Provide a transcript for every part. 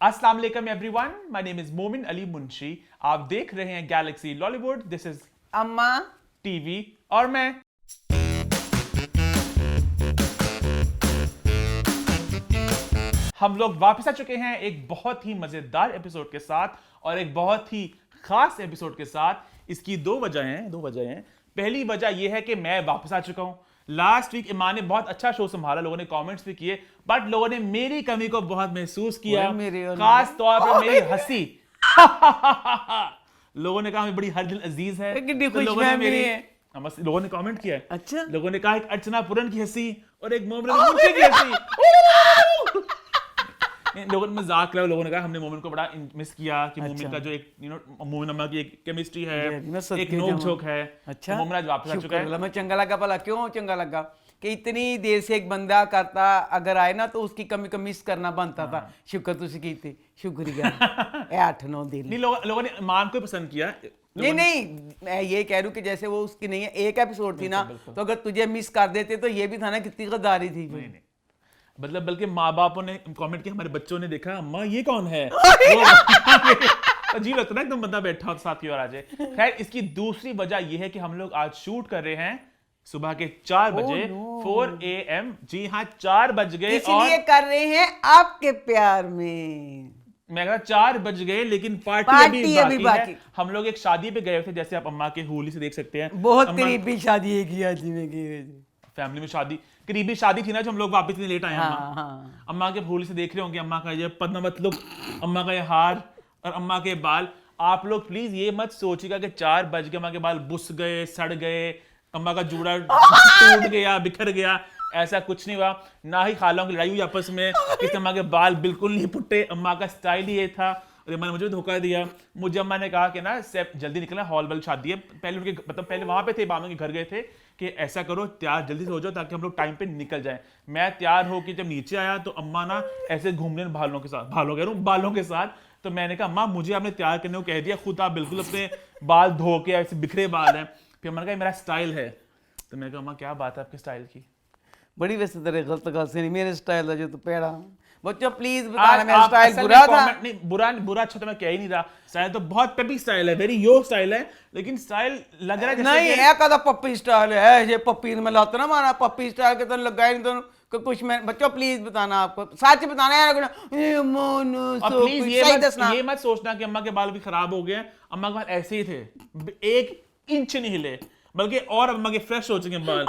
अस्सलाम वालेकुम everyone, my name is मोमिन अली मुंशी। आप देख रहे हैं गैलेक्सी लॉलीवुड। दिस इज अम्मा टीवी और मैं। हम लोग वापस आ चुके हैं एक बहुत ही मजेदार एपिसोड के साथ और एक बहुत ही खास एपिसोड के साथ। इसकी दो वजह हैं। पहली वजह यह है कि मैं वापस आ चुका हूं। लास्ट वीक ईमान ने बहुत अच्छा शो संभाला, लोगों ने कमेंट्स भी किए, बट लोगों ने मेरी कमी को बहुत महसूस किया, खास तौर पर मेरी हंसी। लोगों ने कहा हमें बड़ी हर दिल अजीज है, तो लोगों ने कमेंट किया है। अच्छा, लोगों ने कहा एक अर्चना पुरन की हंसी और एक मोमिन मुंशी की हंसी। लोगों ने मजाक किया, लोगों ने कहा हमने मोमिन को बड़ा मिस किया कि मोमिन का जो एक मोमिन अम्मा की एक केमिस्ट्री है, एक नोक झोंक है। अच्छा, मोमिन आज वापस आ चुका है। मैं चंगा लगा। भला क्यों चंगा लगा कि इतनी देर से एक बंदा करता अगर आए ना तो उसकी कमी को मिस करना बनता था। शुक्र तुझे की थी, शुक्रिया। 8-9 दिन नहीं, लोगों ने ईमान को पसंद किया। नहीं, मैं ये कह रहा हूँ कि जैसे वो उसकी नहीं है, एक एपिसोड थी ना, तो अगर तुझे मिस कर देते तो ये भी था ना कितनी गद्दारी थी। नहीं, मतलब बल्कि माँ बापों ने कमेंट किया, हमारे बच्चों ने देखा अम्मा ये कौन है। अजीब लगता है एकदम बंदा बैठा हो साथ की ओर आ जाए। खैर, इसकी दूसरी वजह यह है कि हम लोग आज शूट कर रहे हैं सुबह के 4 बजे 4 AM। जी हाँ, 4 बज गए, इसलिए कर रहे हैं आपके प्यार में। मैं कहा 4 बज गए, लेकिन पार्टी अभी बाकी है। हम लोग एक शादी पे गए थे, जैसे आप अम्मा के हुली से देख सकते हैं। बहुत करीबी शादी है किया फैमिली में शादी, करीबी शादी थी ना, जो हम लोग वापस इतने लेट आए। अम्मा के फूल से देख रहे होंगे, अम्मा का ये पद्मावत लुक, अम्मा का ये हार और अम्मा के बाल। आप लोग प्लीज ये मत सोचिएगा कि 4 बज गए अम्मा के बाल बुस गए, सड़ गए, अम्मा का जूड़ा टूट गया, बिखर गया। ऐसा कुछ नहीं हुआ, ना ही खालाओं की लड़ाई हुई आपस में। किसी अम्मा के बाल बिल्कुल नहीं फुटे, अम्मा का स्टाइल ही ये था। और अम्मा ने मुझे धोखा दिया। मुझे अम्मा ने कहा कि ना जल्दी निकलना, हॉल वाली शादी है। पहले उनके मतलब पहले वहां पे थे, बामों के घर गए थे कि ऐसा करो तैयार जल्दी से हो जाओ ताकि हम लोग टाइम पे निकल जाएं। मैं तैयार होकर जब नीचे आया तो अम्मा ना ऐसे घूमने बालों के साथ। तो मैंने कहा अम्मा मुझे आपने तैयार करने को कह दिया, खुद आप बिल्कुल अपने बाल धो के ऐसे बिखरे बाल हैं। फिर मैंने कहा मेरा स्टाइल है। तो मैंने कहा अम्मा क्या बात है आपके स्टाइल की। बड़ी वैसे तेरे गलत गल से नहीं, मेरे स्टाइल है जो तू पेड़ा। बच्चों प्लीज बताना मेरा स्टाइल बुरा था। नहीं, बुरा अच्छा तो मैं कह ही नहीं रहा। स्टाइल तो बहुत पेपी स्टाइल है, वेरी यो स्टाइल है, लेकिन स्टाइल लग रहा है जैसे नहीं है कदा पप्पी स्टाइल है। ये पप्पी में लाता ना मारा पप्पी स्टाइल के तो लगा ही नहीं तो कुछ। मैं बच्चों प्लीज बताना, आपको सच बताना यार। ये मत सोचना कि अम्मा के बाल भी खराब हो गए। अम्मा के बाल ऐसे ही थे, 1 इंच नहीं हिले, बल्कि और अम्मा के फ्रेश हो चुके बाल।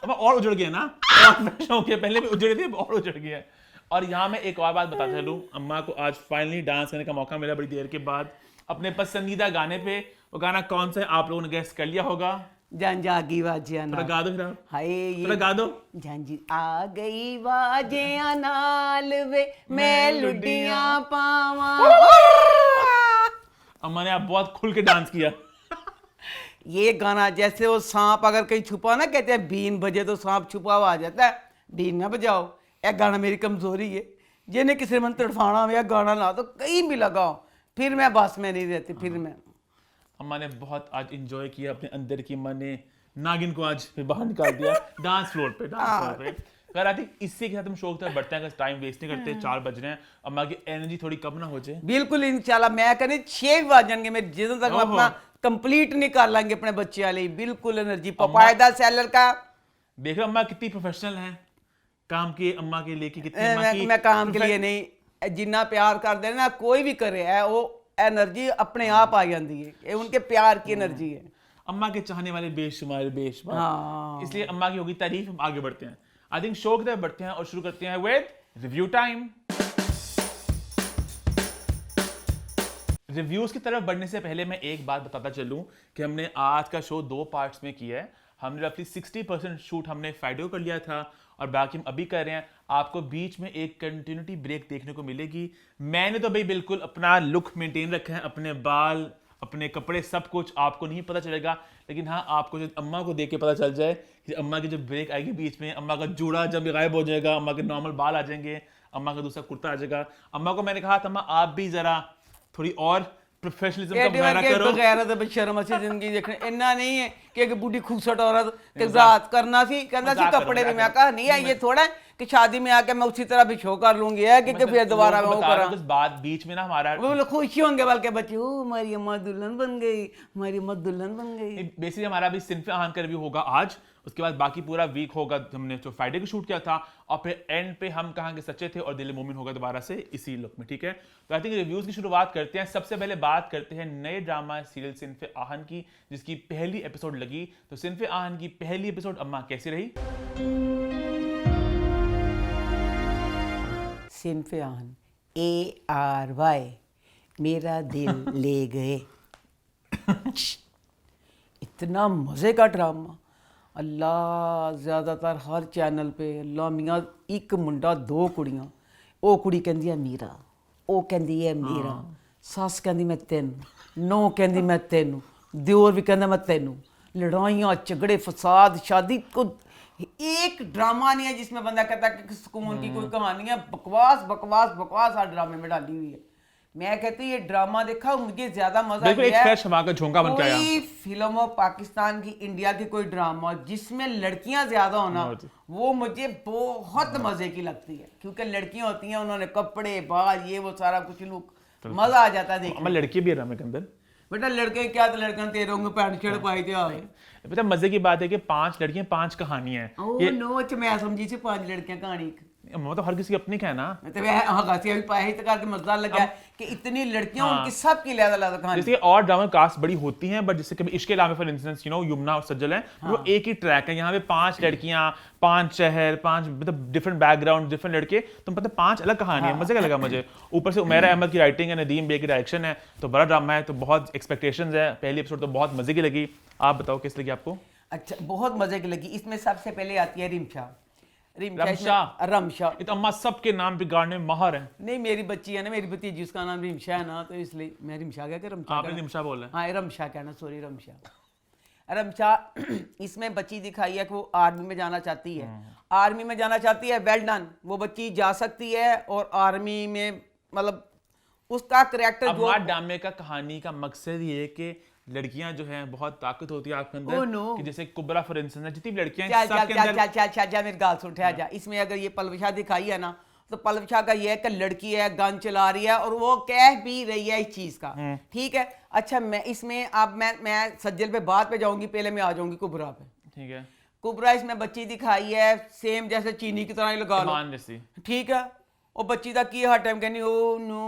और उजड़ गए ना, और फ्रेश हो गए, पहले भी उजड़ थे और उजड़ गए। और यहाँ मैं एक और बात बताता चलूं, अम्मा को आज फाइनली डांस करने का मौका मिला बड़ी देर के बाद, अपने पसंदीदा गाने पे। वो गाना कौन सा है आप लोगों ने गैस कर लिया होगा? जागी वाजिया ना, गा दो फिर, हाय गा दो। झांझी आ गई वाजिया नाल वे, मैं लुडियां पावा। अम्मा ने आप बहुत खुल के डांस किया। ये गाना जैसे वो सांप अगर कहीं छुपा ना, कहते हैं बीन बजे तो सांप छुपा हुआ आ जाता है, बीन ना बजाओ। यह गाना मेरी कमजोरी है, जिन्हें किसी मन तड़फाना हो या गाना ना तो कहीं भी लगाओ, फिर मैं बस में नहीं रहती। फिर मैं अम्मा ने बहुत आज इंजॉय किया अपने अंदर की। अम्मा ने नागिन को आज फिर बाहर निकाल दिया डांस फ्लोर पे। कर आती इससे के साथ हम शौक तरफ बढ़ते हैं, अगर टाइम वेस्ट नहीं करते। 4 बज रहे हैं, अम्मा की एनर्जी थोड़ी कम ना हो जाए। बिल्कुल इंशाल्लाह मैं कहने 6 बज जाएंगे मेरे, जितने तक अपना कंप्लीट नहीं कर लेंगे अपने बच्चे वाले। बिल्कुल एनर्जी पपायदा सेलर का। देख रहे अम्मा कितनी प्रोफेशनल है काम के, अम्मा के लेके कितनी। मैं काम के लिए नहीं, जिन्ना प्यार कर दे ना कोई भी करे है, वो एनर्जी अपने आप आ जाती है। ये उनके प्यार की एनर्जी है। अम्मा के चाहने वाले बेशुमार। इसलिए अम्मा की होगी तारीफ। हम आगे बढ़ते हैं, आई थिंक शो की तरफ बढ़ते हैं और शुरू करते हैं विद रिव्यू टाइम। रिव्यूज की तरफ बढ़ने से पहले मैं एक बात बताता चलूं कि हमने आज का शो 2 पार्ट्स में किया है। हमने रफली 60% शूट हमने फ्राइडे कर लिया था और बाकी हम अभी कर रहे हैं। आपको बीच में एक कंटिन्यूटी ब्रेक देखने को मिलेगी। मैंने तो भाई बिल्कुल अपना लुक मेंटेन रखा है, अपने बाल, अपने कपड़े, सब कुछ आपको नहीं पता चलेगा। लेकिन हाँ, आपको जब अम्मा को देख के पता चल जाए कि अम्मा की जब ब्रेक आएगी बीच में, अम्मा का जूड़ा जब गायब हो जाएगा, अम्मा के नॉर्मल बाल आ जाएंगे, अम्मा का दूसरा कुर्ता आ जाएगा। अम्मा को मैंने कहा था अम्मा आप भी जरा थोड़ी और प्रोफेशनलिज्म का मुजाहरा करो। बगैर शर्म से जिंदगी देखने इतना नहीं है कि एक बूढ़ी खूबसूरत औरत के साथ करना सी, करना सी कपड़े भी। मैं कहा नहीं है ये थोड़ा कि शादी में आके मैं उसी तरह भी शो कर लूंगी है कि फिर दोबारा मैं वो करा। उस बात बीच में ना हमारा वो लोग खुशी होंगे बल्कि बच्चे, ओ हमारी अम्मा दुल्हन बन गई, हमारी अम्मा दुल्हन बन गई। बेसिकली हमारा भी सिनफ आहान का रिव्यू होगा आज, उसके बाद बाकी पूरा वीक होगा। हमने जो फ्राइडे को शूट किया था और फिर एंड पे हम कहाँ के सच्चे थे और दिल मोमिन होगा दोबारा से इसी लुक में, ठीक है। तो आई थिंक रिव्यूज की शुरुआत करते हैं। सबसे पहले बात करते हैं नए ड्रामा सीरियल सिनफ आहान की, जिसकी पहली एपिसोड लगी। तो सिनफ आहान की पहली एपिसोड अम्मा कैसी रही? सिनफ आहान ARY, मेरा दिल ले गए। इतना मज़े का ड्रामा, अल्लाह। ज़्यादातर हर चैनल पे अल्लाह मियाँ एक मुंडा दो कुड़ियाँ, ਉਹ ਕੁੜੀ ਕਹਿੰਦੀ ਹੈ ਮੇਰਾ, ਉਹ ਕਹਿੰਦੀ ਹੈ ਮੇਰਾ, ਸੱਸ ਕਹਿੰਦੀ ਮੈਂ ਤੈਨੂੰ, ਨੌ ਕਹਿੰਦੀ ਮੈਂ ਤੈਨੂੰ, ਦਿਓਰ ਵੀ ਕਹਿੰਦਾ मैं ਤੈਨੂੰ। लड़ाइयाँ झगड़े फसाद, शादी को एक ड्रामा नहीं है जिसमें बंदा कहता है कि सुकून की कोई कहानी है। बकवास बकवास बकवास हर ड्रामे में डाली हुई है। मैं कहती हूँ ये ड्रामा देखा, मुझे ज्यादा मजा आया है कोई फिल्म हो पाकिस्तान की, इंडिया की कोई ड्रामा जिसमें लड़कियां ज्यादा होना, वो मुझे बहुत मजे की लगती है। क्योंकि लड़कियां होती हैं, उन्होंने कपड़े बाल ये वो सारा कुछ लुक, मजा आ जाता है देखने। लड़की भी है ड्रामे के अंदर बेटा, लड़के क्या तो लड़कियां तेरे होंगे पैंट शर्ट पाई थे आए। पता मजे की बात है कि 5 लड़कियां 5 कहानियां हैं। ओह नो, अच्छा मैं समझी थी 5 लड़कियां कहानी। तो हर किसी की अपनी है ना, तो अभी पाए ही करके मजा लगा कि इतनी लड़कियां उनकी सब की अलग-अलग कहानी। जैसे और ड्रामा कास्ट बड़ी होती हैं, बट जैसे कभी इश्क के अलावा फॉर इंस्टेंस यमुना और सज्जल हैं, वो एक ही ट्रैक है। यहाँ पे 5 लड़कियां, 5 शहर, 5 मतलब डिफरेंट बैकग्राउंड, डिफरेंट लड़के, तुम पता 5 अलग कहानी है। मजे का लगा मुझे। ऊपर से उमैरा अहमद की राइटिंग है, नदीम बे की डायरेक्शन है, तो बड़ा ड्रामा है, तो बहुत एक्सपेक्टेशंस है। पहली एपिसोड तो बहुत मजे की लगी। आप बताओ किस लगी आपको? अच्छा, बहुत मजे की लगी। इसमें सबसे पहले आती है रिमशा। रमशा तो अम्मा सबके नाम बिगाड़ने में माहिर है। नहीं, मेरी बच्ची है ना, मेरी भतीजी, उसका नाम रिमशा है ना, तो इसलिए मैं रिमशा क्या रमशा, आपने रिमशा बोला? हाँ रमशा कहना, सॉरी रमशा। रमशा इसमें बच्ची दिखाई है कि वो आर्मी में जाना चाहती है। आर्मी में जाना चाहती है, वेल डन, वो बच्ची जा सकती है। और आर्मी में मतलब उसका करैक्टर जो ड्रामे का कहानी का मकसद ये है कि लड़कियां जो हैं बहुत ताकत होती है आपके अंदर। कि जैसे कुबरा फॉर इंस्टेंस, जितनी भी लड़कियां हैं सबके अंदर। चल मेरी गाल सुन, ठहर जा। इसमें अगर ये पलवशा दिखाई है ना, तो पलवशा का ये है कि लड़की है, गन चला रही है और वो कह भी रही है इस चीज का, ठीक है। अच्छा, मैं इसमें अब मैं सज्जल पे बात पे जाऊंगी, पहले मैं आ जाऊंगी कुबरा पे, ठीक है। कुबरा इसमें बच्ची दिखाई है सेम जैसे चीनी की तरह ही लगा लो, ठीक है। और बच्ची का की हर टाइम कहनी ओ नो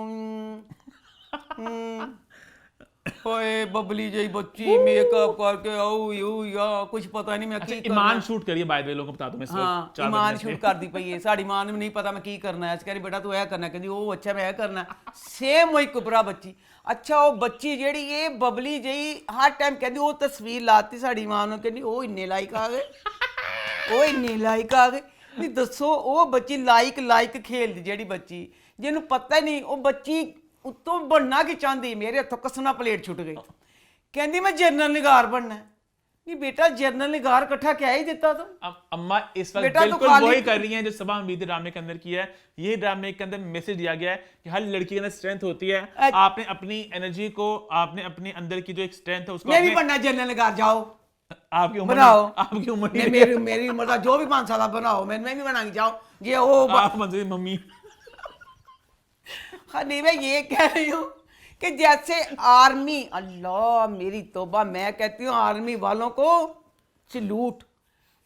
ओए बबली जई बच्ची मेकअप करके ओ यू या कुछ पता नहीं मैं की करना। ईमान शूट करिए बाय द वे, लोगों को बता दूं मैं। हाँ, ईमान शूट कर दी पई है। साड़ी ईमान में नहीं पता मैं की करना है। कह बेटा तू ऐ करना, कहती ओ अच्छा मैं ऐ करना। सेम वही कुबरा बच्ची। अच्छा, वो बच्ची जेड़ी ये बबली जई हर टाइम कहती ओ तस्वीर लाती साड़ी ईमान में, कहती ओ इन्ने लाइक आ गए, ओ इन्ने लाइक आ गए। नहीं दसो, वो बच्ची लाइक खेलदी जेड़ी बच्ची, जिन्हों पता ही नहीं। वो बच्ची उत्तों बनना की चाहती, मेरे हथों कसना प्लेट छुट गई। कहती मैं जर्नल निगार बनना है। नहीं बेटा, जर्नल निगार इकट्ठा क्या ही देता तुम। अम्मा इस वक्त बिल्कुल वही कर रही हैं जो सबा हमीद ड्रामे के अंदर किया है। ये ड्रामे के अंदर मैसेज दिया गया है कि हर लड़की के अंदर स्ट्रेंथ होती है। आपने अपनी एनर्जी को, आपने अपने अंदर की जो एक स्ट्रेंथ है उसको, मैं भी बनना जर्नल निगार, जाओ आपकी उम्र बनाओ, आपकी उम्र मेरी उम्र का जो भी 5 साल बनाओ, मैं भी बनाऊंगी, जाओ ये ओ आप मम्मी। हाँ नहीं, मैं ये कह रही हूँ कि जैसे आर्मी, अल्लाह मेरी तौबा, मैं कहती हूँ आर्मी वालों को सैल्यूट।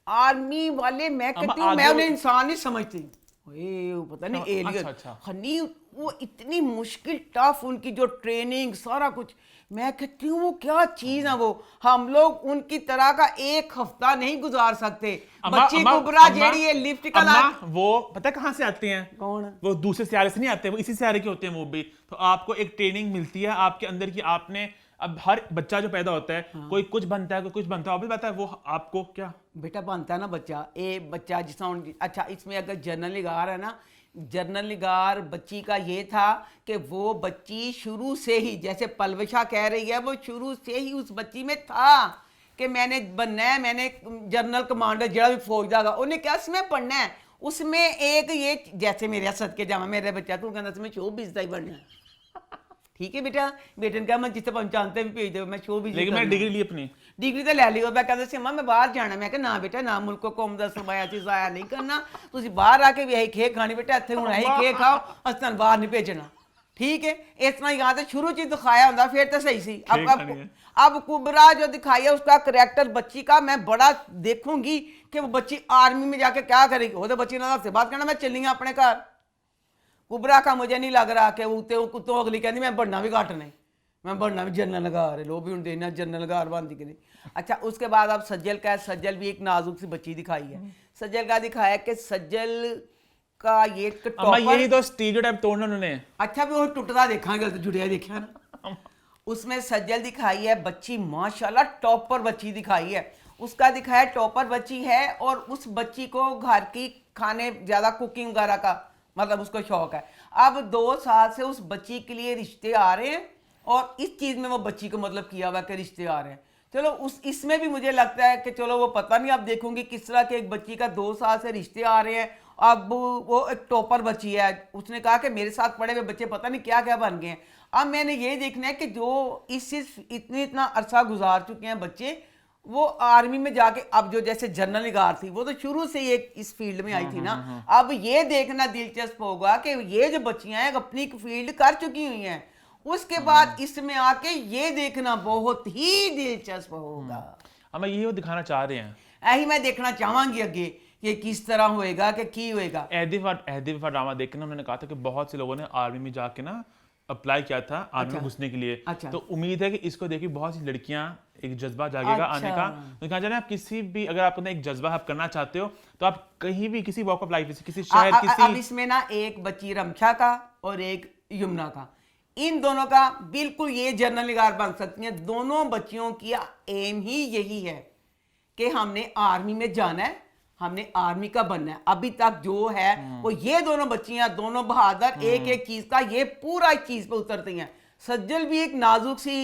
आर्मी वाले मैं कहती हूँ, मैं उन्हें इंसान नहीं समझती, पता नहीं एलियन। अच्छा। नहीं, वो इतनी मुश्किल टफ उनकी जो ट्रेनिंग सारा कुछ, मैं कहती हूँ वो क्या चीज है। वो हम लोग उनकी तरह का एक हफ्ता नहीं गुजार सकते। बच्ची कुबरा जेडी है लिफ्ट का, वो पता कहाँ से आते हैं? कौन? वो दूसरे सियारे से नहीं आते, वो इसी सियारे के होते हैं वो भी। तो आपको एक ट्रेनिंग मिलती है आपके अंदर की। आपने अब हर बच्चा जो पैदा होता है, हाँ। कोई कुछ बनता है, कोई कुछ बनता है, आप भी पता है वो आपको क्या बेटा बनता है ना बच्चा, बच्चा जिसका। अच्छा, इसमें अगर जर्नल निगार है ना, जर्नल निगार बच्ची का ये था कि वो बच्ची शुरू से ही, जैसे पलवशा कह रही है, वो शुरू से ही उस बच्ची में था कि मैंने बनना है, मैंने जनरल कमांडर जरा भी फौज दागा, उन्हें क्या इसमें पढ़ना है। उसमें एक ये जैसे मेरे सद के जामा मेरे बच्चा तू कहना इसमें 24 ही बनना है, ठीक है बेटा, बेटे ने कहा मैं जिसे पहचानते भी भेज दो, मैं शो भी लेकिन मैं डिग्री ली अपनी डिग्री तो लै ली। और मैं कहता सी अम्मा मैं बाहर जाना, मैं कहा ना बेटा ना, मुल्क को कौम दा सरमाया चीज आया नहीं करना, ਤੁਸੀਂ ਬਾਹਰ ਆ ਕੇ ਵੀ ਇਹੀ ਖੇ ਖਾਣੀ बेटा, ਇੱਥੇ ਹੁਣ ਇਹੀ ਖੇ ਖਾਓ, ਅਸਾਂ ਬਾਹਰ नहीं भेजना, ठीक है। इस तरह यहाँ तो शुरू चीज दिखाया होता फिर तो सही सी। अब कुबरा जो दिखाई है उसका करैक्टर बच्ची का, मैं बड़ा देखूंगी कि वो बच्ची आर्मी में जाके क्या करेगी। वो तो बच्ची ना से बात करना, मैं चली अपने घर। कुबरा का मुझे नहीं लग रहा कि तो अगली कहती मैं बढ़ना भी घट नहीं, मैं बढ़ना भी जनरल गार है, लो भी हूँ देना जनरल गार बनती कि नहीं। अच्छा उसके बाद अब सज्जल का, सज्जल भी एक नाजुक सी बच्ची दिखाई है। सज्जल का दिखाया कि सज्जल का ये यही तो स्टीरियोटाइप तोड़ना उन्होंने। अच्छा भी वो टुटदा देखांगे तो जुड़िया देखा ना। उसमें सज्जल दिखाई है बच्ची माशाल्लाह टॉपर बच्ची दिखाई है, उसका दिखाया टॉपर बच्ची है और उस बच्ची को घर की खाने ज़्यादा कुकिंग वगैरह का मतलब उसको शौक है। अब 2 साल से उस बच्ची के लिए रिश्ते आ रहे हैं और इस चीज़ में वो बच्ची को मतलब किया हुआ कि रिश्ते आ रहे हैं। चलो इसमें भी मुझे लगता है कि चलो वो पता नहीं, अब देखूंगी किस तरह के एक बच्ची का 2 साल से रिश्ते आ रहे हैं। अब वो एक टॉपर बच्ची है, उसने कहा कि मेरे साथ पढ़े हुए बच्चे पता नहीं क्या क्या बन गए हैं। अब मैंने ये देखना है कि जो इतना अरसा गुजार चुके हैं बच्चे, वो आर्मी में जाके अब जो जैसे जनरल निगार थी वो तो शुरू से ही एक इस फील्ड में आई थी ना। अब ये देखना दिलचस्प होगा कि ये जो बच्चियां हैं अपनी फील्ड कर चुकी हुई हैं, उसके बाद इसमें आके ये देखना बहुत ही दिलचस्प होगा। हम यही वो दिखाना चाह रहे हैं, यही मैं देखना चाहूंगी आगे कि किस तरह होएगा कि की होएगा। अहदी वफा ड्रामा देख के ना उन्होंने कहा था कि बहुत से लोगों ने आर्मी में जाके ना अप्लाई किया था आर्मी में घुसने के लिए। तो उम्मीद है कि इसको देख के बहुत सी लड़कियां एक जज्बा जागेगा आने का। तो कहा जाए आप किसी भी अगर आप एक जज्बा आप करना चाहते हो तो आप कहीं भी किसी वॉक ऑफ लाइफ किसी शहर किसी। अब इसमें ना एक बच्ची रमशा का और एक यमुना का, इन दोनों का बिल्कुल ये जर्नल निगार बन सकती हैं। दोनों बच्चियों की एम ही यही है कि हमने आर्मी में जाना है, हमने आर्मी का बनना है। अभी तक जो है वो ये दोनों बच्चियां दोनों बहादुर एक एक चीज का ये पूरा चीज पे उतरती हैं। सज्जल भी एक नाजुक सी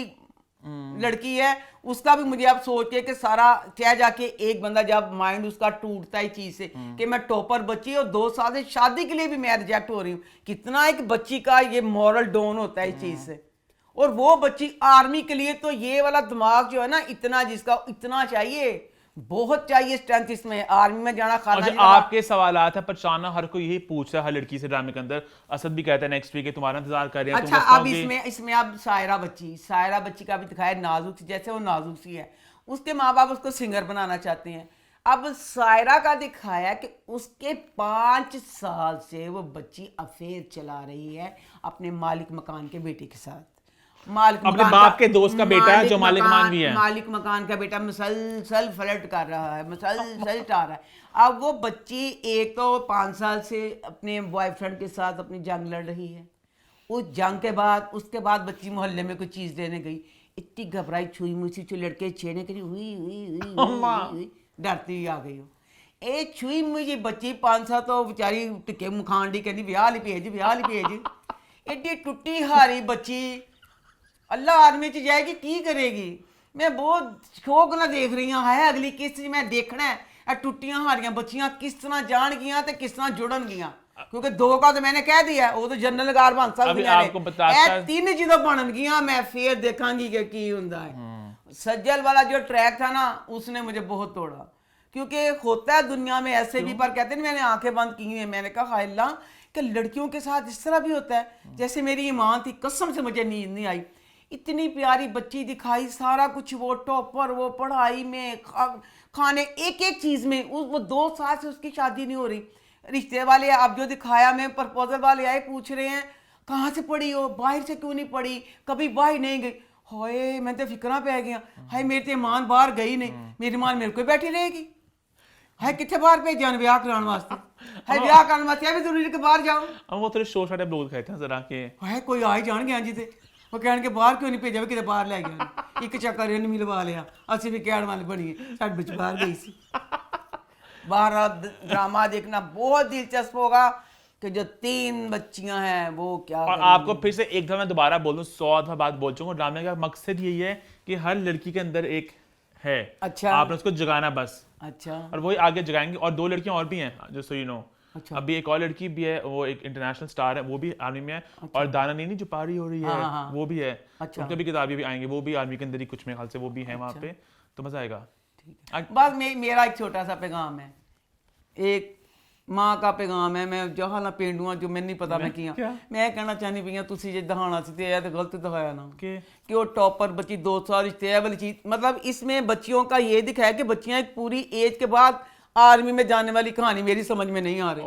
लड़की है, उसका भी मुझे अब सोच के कि सारा क्या जाके एक बंदा जब माइंड उसका टूटता है चीज से कि मैं टॉपर बच्ची और 2 साल से शादी के लिए भी मैं रिजेक्ट हो रही हूँ, कितना एक बच्ची का ये मॉरल डाउन होता है इस चीज से। और वो बच्ची आर्मी के लिए तो ये वाला दिमाग जो है ना, इतना जिसका इतना चाहिए, बहुत चाहिए स्ट्रेंथ इसमें। आर्मी में जाना खाना आपके सवालात है पचाना हर कोई यही पूछ रहा है हर लड़की से ड्रामे के अंदर। असद भी कहता है नेक्स्ट वीक तुम्हारा इंतजार कर रहे हैं। अच्छा अब इसमें अब सायरा बच्ची का भी दिखाया नाजुक सी, जैसे वो नाजुक सी है, उसके माँ बाप उसको सिंगर बनाना चाहते हैं। अब सायरा का दिखाया कि उसके 5 साल से वो बच्ची अफेयर चला रही है अपने मालिक मकान के बेटे के साथ। अपने बाप के दोस्त का बेटा है जो मालिक मकान भी है। मालिक मकान का बेटा मसलसल फ्लर्ट कर रहा है, मसलसल आ रहा है। अब वो बच्ची एक तो 5 साल से अपने बॉयफ्रेंड के साथ अपनी जंग लड़ रही है। उस जंग के बाद उसके बाद बच्ची मोहल्ले में कोई चीज लेने गई, इतनी घबराई छुई मुझी जो लड़के छेड़ने के लिए हुई डरती हुई आ गई हो। ए छुई मुझी बच्ची 5 साल तो बेचारी टिके मुखांडी कहती ब्याह ली भेज एडी टुट्टी हारी बच्ची अल्लाह आर्मी च जाएगी की करेगी। मैं बहुत शौक ना देख रही हूँ है अगली किस्त मैं देखना है टुट्टियां हारियां बच्चियां किस तरह जान गियां ते किस तरह जुड़न गियां, क्योंकि 2 का तो मैंने कह दिया वो तो जनरल गार बन सकदियां ने। 3 जो बन गियां मैं फिर देखांगी कि की हुंदा है। सज्जल वाला जो ट्रैक था ना उसने मुझे बहुत तोड़ा, क्योंकि होता है दुनिया में ऐसे भी, पर कहते हैं मैंने आंखें बंद की हैं। मैंने कहा हाय अल्लाह कि लड़कियों के साथ इस तरह भी होता है। जैसे मेरी ईमान थी, कसम से मुझे नींद नहीं आई। इतनी प्यारी बच्ची दिखाई, सारा कुछ वो टॉपर, वो पढ़ाई में खाने एक एक चीज़ में। वो 2 साल से उसकी शादी नहीं हो रही। रिश्ते वाले अब जो दिखाया मैं प्रपोजल वाले आए पूछ रहे हैं कहाँ से पढ़ी हो, बाहर से क्यों नहीं पढ़ी, कभी बाहर नहीं गई। हाय मैं तो फिक्रा पै गया, हाय मेरी तो ईमान बाहर गई नहीं, मेरी ईमान मेरे को बैठी रहेगी। है कितने बाहर भेजा ब्याह कराने वास्ते, है ब्याह करने वास्ते भी जरूरी कि बाहर जाओ। अब वो थोड़े शोर शराबे लोग कहते हैं जरा के है कोई आ ही जान गया जी ते वो कहण के बाहर क्यों नहीं भेजा कि बाहर लै गया एक चक्कर इन्हें मिलवा लिया असि भी कहण वाले बनी साड बिच बाहर गई सी। बाहर ड्रामा देखना बहुत दिलचस्प होगा कि जो 3 बच्चियां हैं वो क्या। और आपको फिर से एक दफा मैं दोबारा बोल दूं, 100 दफा बात बोल चुका हूं। ड्रामे का मकसद यही है कि हर लड़की के अंदर एक है, अच्छा आपने उसको जगाना बस। अच्छा, और वही आगे जगाएंगे। और 2 लड़कियां और भी हैं जो सो यू नो अच्छा। अभी एक और लड़की भी है, वो एक इंटरनेशनल स्टार है, वो भी आर्मी में है। और दाना नीनी जो पारी हो रही है, वो भी है। अच्छा। उनके भी किताबें भी आएंगे, वो भी आर्मी के अंदर ही कुछ मेरे ख्याल से वो भी है वहाँ पे, तो मजा आएगा। बस मेरा एक छोटा सा पैगाम है, एक माँ का पैगाम है, मैं जहाँ ना पेंडुआ जो मैं नहीं पता मैं किया मैं कहना चाहनी पई तुसी जे दहाना सी ते तो गलत दिखाया ना कि वो टॉपर बच्ची 2 साल रिश्ते है वाली चीज, मतलब इसमें बच्चियों का ये दिखाया कि बच्चियां एक पूरी एज के बाद आर्मी में जाने वाली कहानी मेरी समझ में नहीं आ रही।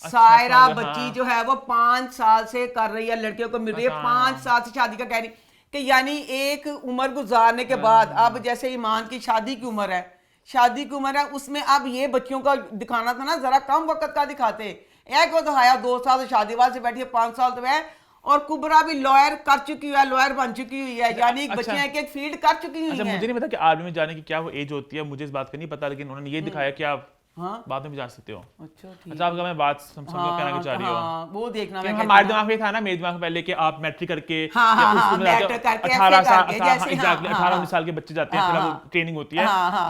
सायरा बच्ची जो है वो 5 साल से कर रही है, लड़कियों को मिल रही है 5 साल से शादी का कह रही कि यानी एक उम्र गुजारने के बाद अब जैसे ईमान की शादी की उम्र है, शादी की उम्र है, उसमें अब ये बच्चियों का दिखाना था ना, जरा कम वक्त का दिखाते। एक को दिखाया 2 साल से शादी बाद से बैठी है, 5 साल तो है, और कुबरा भी लॉयर कर चुकी है, लॉयर बन चुकी हुई है, यानी बच्चियां एक फील्ड कर चुकी हुई हैं। मुझे नहीं पता कि आर्मी में जाने की क्या वो एज होती है, मुझे इस बात का नहीं पता, लेकिन उन्होंने ये दिखाया कि आप बाद में भी जा सकते हो। अच्छा आपका मैं बात समझ कहना चाह रही हूँ, वो देखना हमारे दिमाग में था ना, मेरे दिमाग में पहले कि आप मैट्रिक करके 18-19 साल के बच्चे जाते हैं, फिर वो ट्रेनिंग होती है,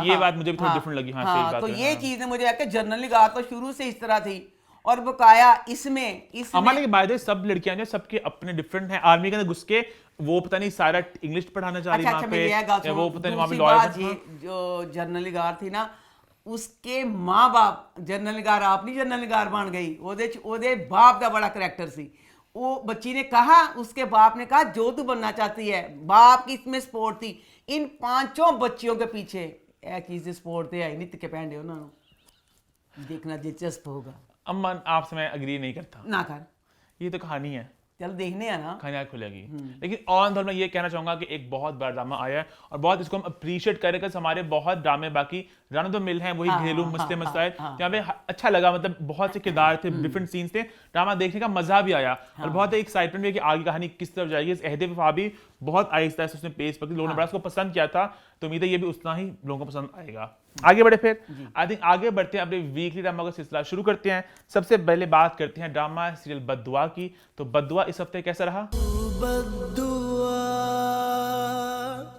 ये बात मुझे भी थोड़ी डिफरेंट लगी। तो ये चीज मुझे जनरल निगाह तो शुरू से इस तरह थी, और बकाया इसमें हमारे बाय सब लड़कियां जो सबके अपने डिफरेंट हैं। आर्मी के अंदर घुस के वो पता नहीं सारा इंग्लिश पढ़ाना चाह रही है वहां पे, वो पता नहीं वहां पे लॉयर जो जनरल निगार थी ना, उसके माँ बाप जनरल निगार आप नहीं जनरल निगार बन गई, ओदे बाप का बड़ा करैक्टर सी। वो बच्ची ने कहा, उसके बाप ने कहा जो तू बनना चाहती है, बाप की इसमें सपोर्ट थी। इन 5 बच्चियों के पीछे एक चीज सपोर्ट थे आई नित्य के पैंडे उन्होंने देखना दिलचस्प होगा। अम्मा आपसे मैं अग्री नहीं करता ना कर, ये तो कहानी है, चल देखने हैं ना, कहानी खुलेगी। लेकिन ऑन द होल मैं ये कहना चाहूंगा कि एक बहुत बड़ा ड्रामा आया है और बहुत इसको हम अप्रिशिएट करें, कि हमारे बहुत ड्रामे बाकी रन तो मिल हैं, वही घरेलू मसले मसाइल जहाँ पे अच्छा लगा, मतलब बहुत से किरदार थे, डिफरेंट सीन्स थे, ड्रामा देखने का मजा भी आया और बहुत एक्साइटमेंट भी है कि आगे कहानी किस तरफ जाएगी। इस अहदे वफा भी बहुत आहिस्ता आहिस्ता उसने पेस पकड़ी, लोगों ने बड़ा उसको पसंद किया था, तो उम्मीद है ये भी उतना ही लोगों को पसंद आएगा। आगे बढ़े फिर आई थिंक आगे बढ़ते हैं, अपने वीकली ड्रामा का सिलसिला शुरू करते हैं। सबसे पहले बात करते हैं ड्रामा सीरियल बद्दुआ की। तो बद्दुआ इस हफ्ते कैसा रहा?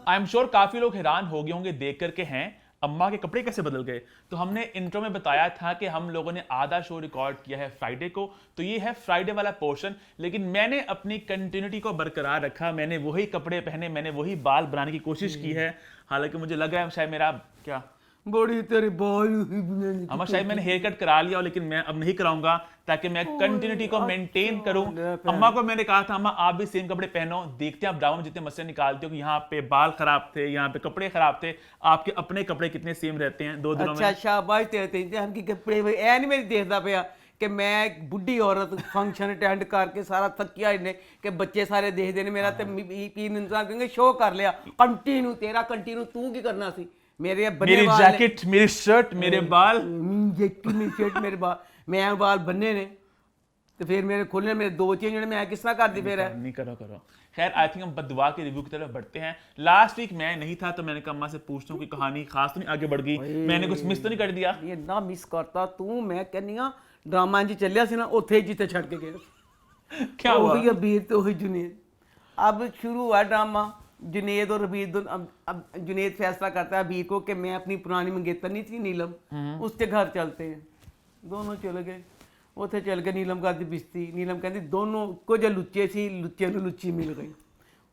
आई एम श्योर काफी लोग हैरान हो गए होंगे देख करके हैं अम्मा के कपड़े कैसे बदल गए। तो हमने इंट्रो में बताया था कि हम लोगों ने आधा शो रिकॉर्ड किया है फ्राइडे को, तो ये है फ्राइडे वाला पोर्शन, लेकिन मैंने अपनी कंटिन्यूटी को बरकरार रखा, मैंने वही कपड़े पहने, मैंने वही बाल बनाने की कोशिश की है। हालांकि मुझे लग रहा है शायद मेरा क्या बड़ी तेरी बाल अम्मा शायद मैंने हेयर कट करा लिया, लेकिन मैं अब नहीं कराऊंगा ताकि मैं कंटिन्यूटी को मेंटेन करूं। अम्मा को मैंने कहा था अम्मा आप भी सेम कपड़े पहनो, देखते हैं आप ड्रामा में जितने मसले निकालते हो कि यहाँ पे बाल खराब थे, यहाँ पे कपड़े खराब थे, आपके अपने कपड़े कितने सेम रहते हैं 2 दिनों में। अच्छा शाबाश तेरे हम की कपड़े ऐ नहीं मेरी देखदा पिया कि मैं एक बुढ़ी औरत फंक्शन अटेंड करके सारा थकिया इन्हें कि बच्चे सारे देखते ने, मेरा तो 3 इंसान कहेंगे शो कर लिया कंटिन्यू, तेरा कंटिन्यू तू की करना सी। मेरी जैकेट, मेरी शर्ट, मेरे बाल, मेरी शर्ट, मेरे बाल, मैं बाल बनने ने तो फिर मेरे खोलने मेरे 2 चेंज होने, मैं किस तरह कर दी फिर नहीं करो। खैर आई थिंक हम बद्दुआ के रिव्यू की तरफ बढ़ते हैं। लास्ट वीक मैं नहीं था तो मैंने कहा अम्मा से पूछता हूँ कि कहानी खास तो नहीं आगे बढ़ गई, मैंने कुछ मिस तो नहीं कर दिया? ये ना मिस करता तू, मैं कहनी ड्रामा जी चलिया सी ना उत्थे जिते छड़ के गए क्या हुआ? वही अबीर तो वही जुनेद। अब शुरू हुआ ड्रामा, जुनेद और अबीर अब जुनेद फैसला करता है अबीर को कि मैं अपनी पुरानी मंगेतर नहीं थी नीलम, उसके घर चलते हैं। दोनों चले गए, उत्थे चल के नीलम करती बिस्ती, नीलम कहती दोनों को जो लुच्चे सी लुच्चे नूं लुच्ची मिल गई।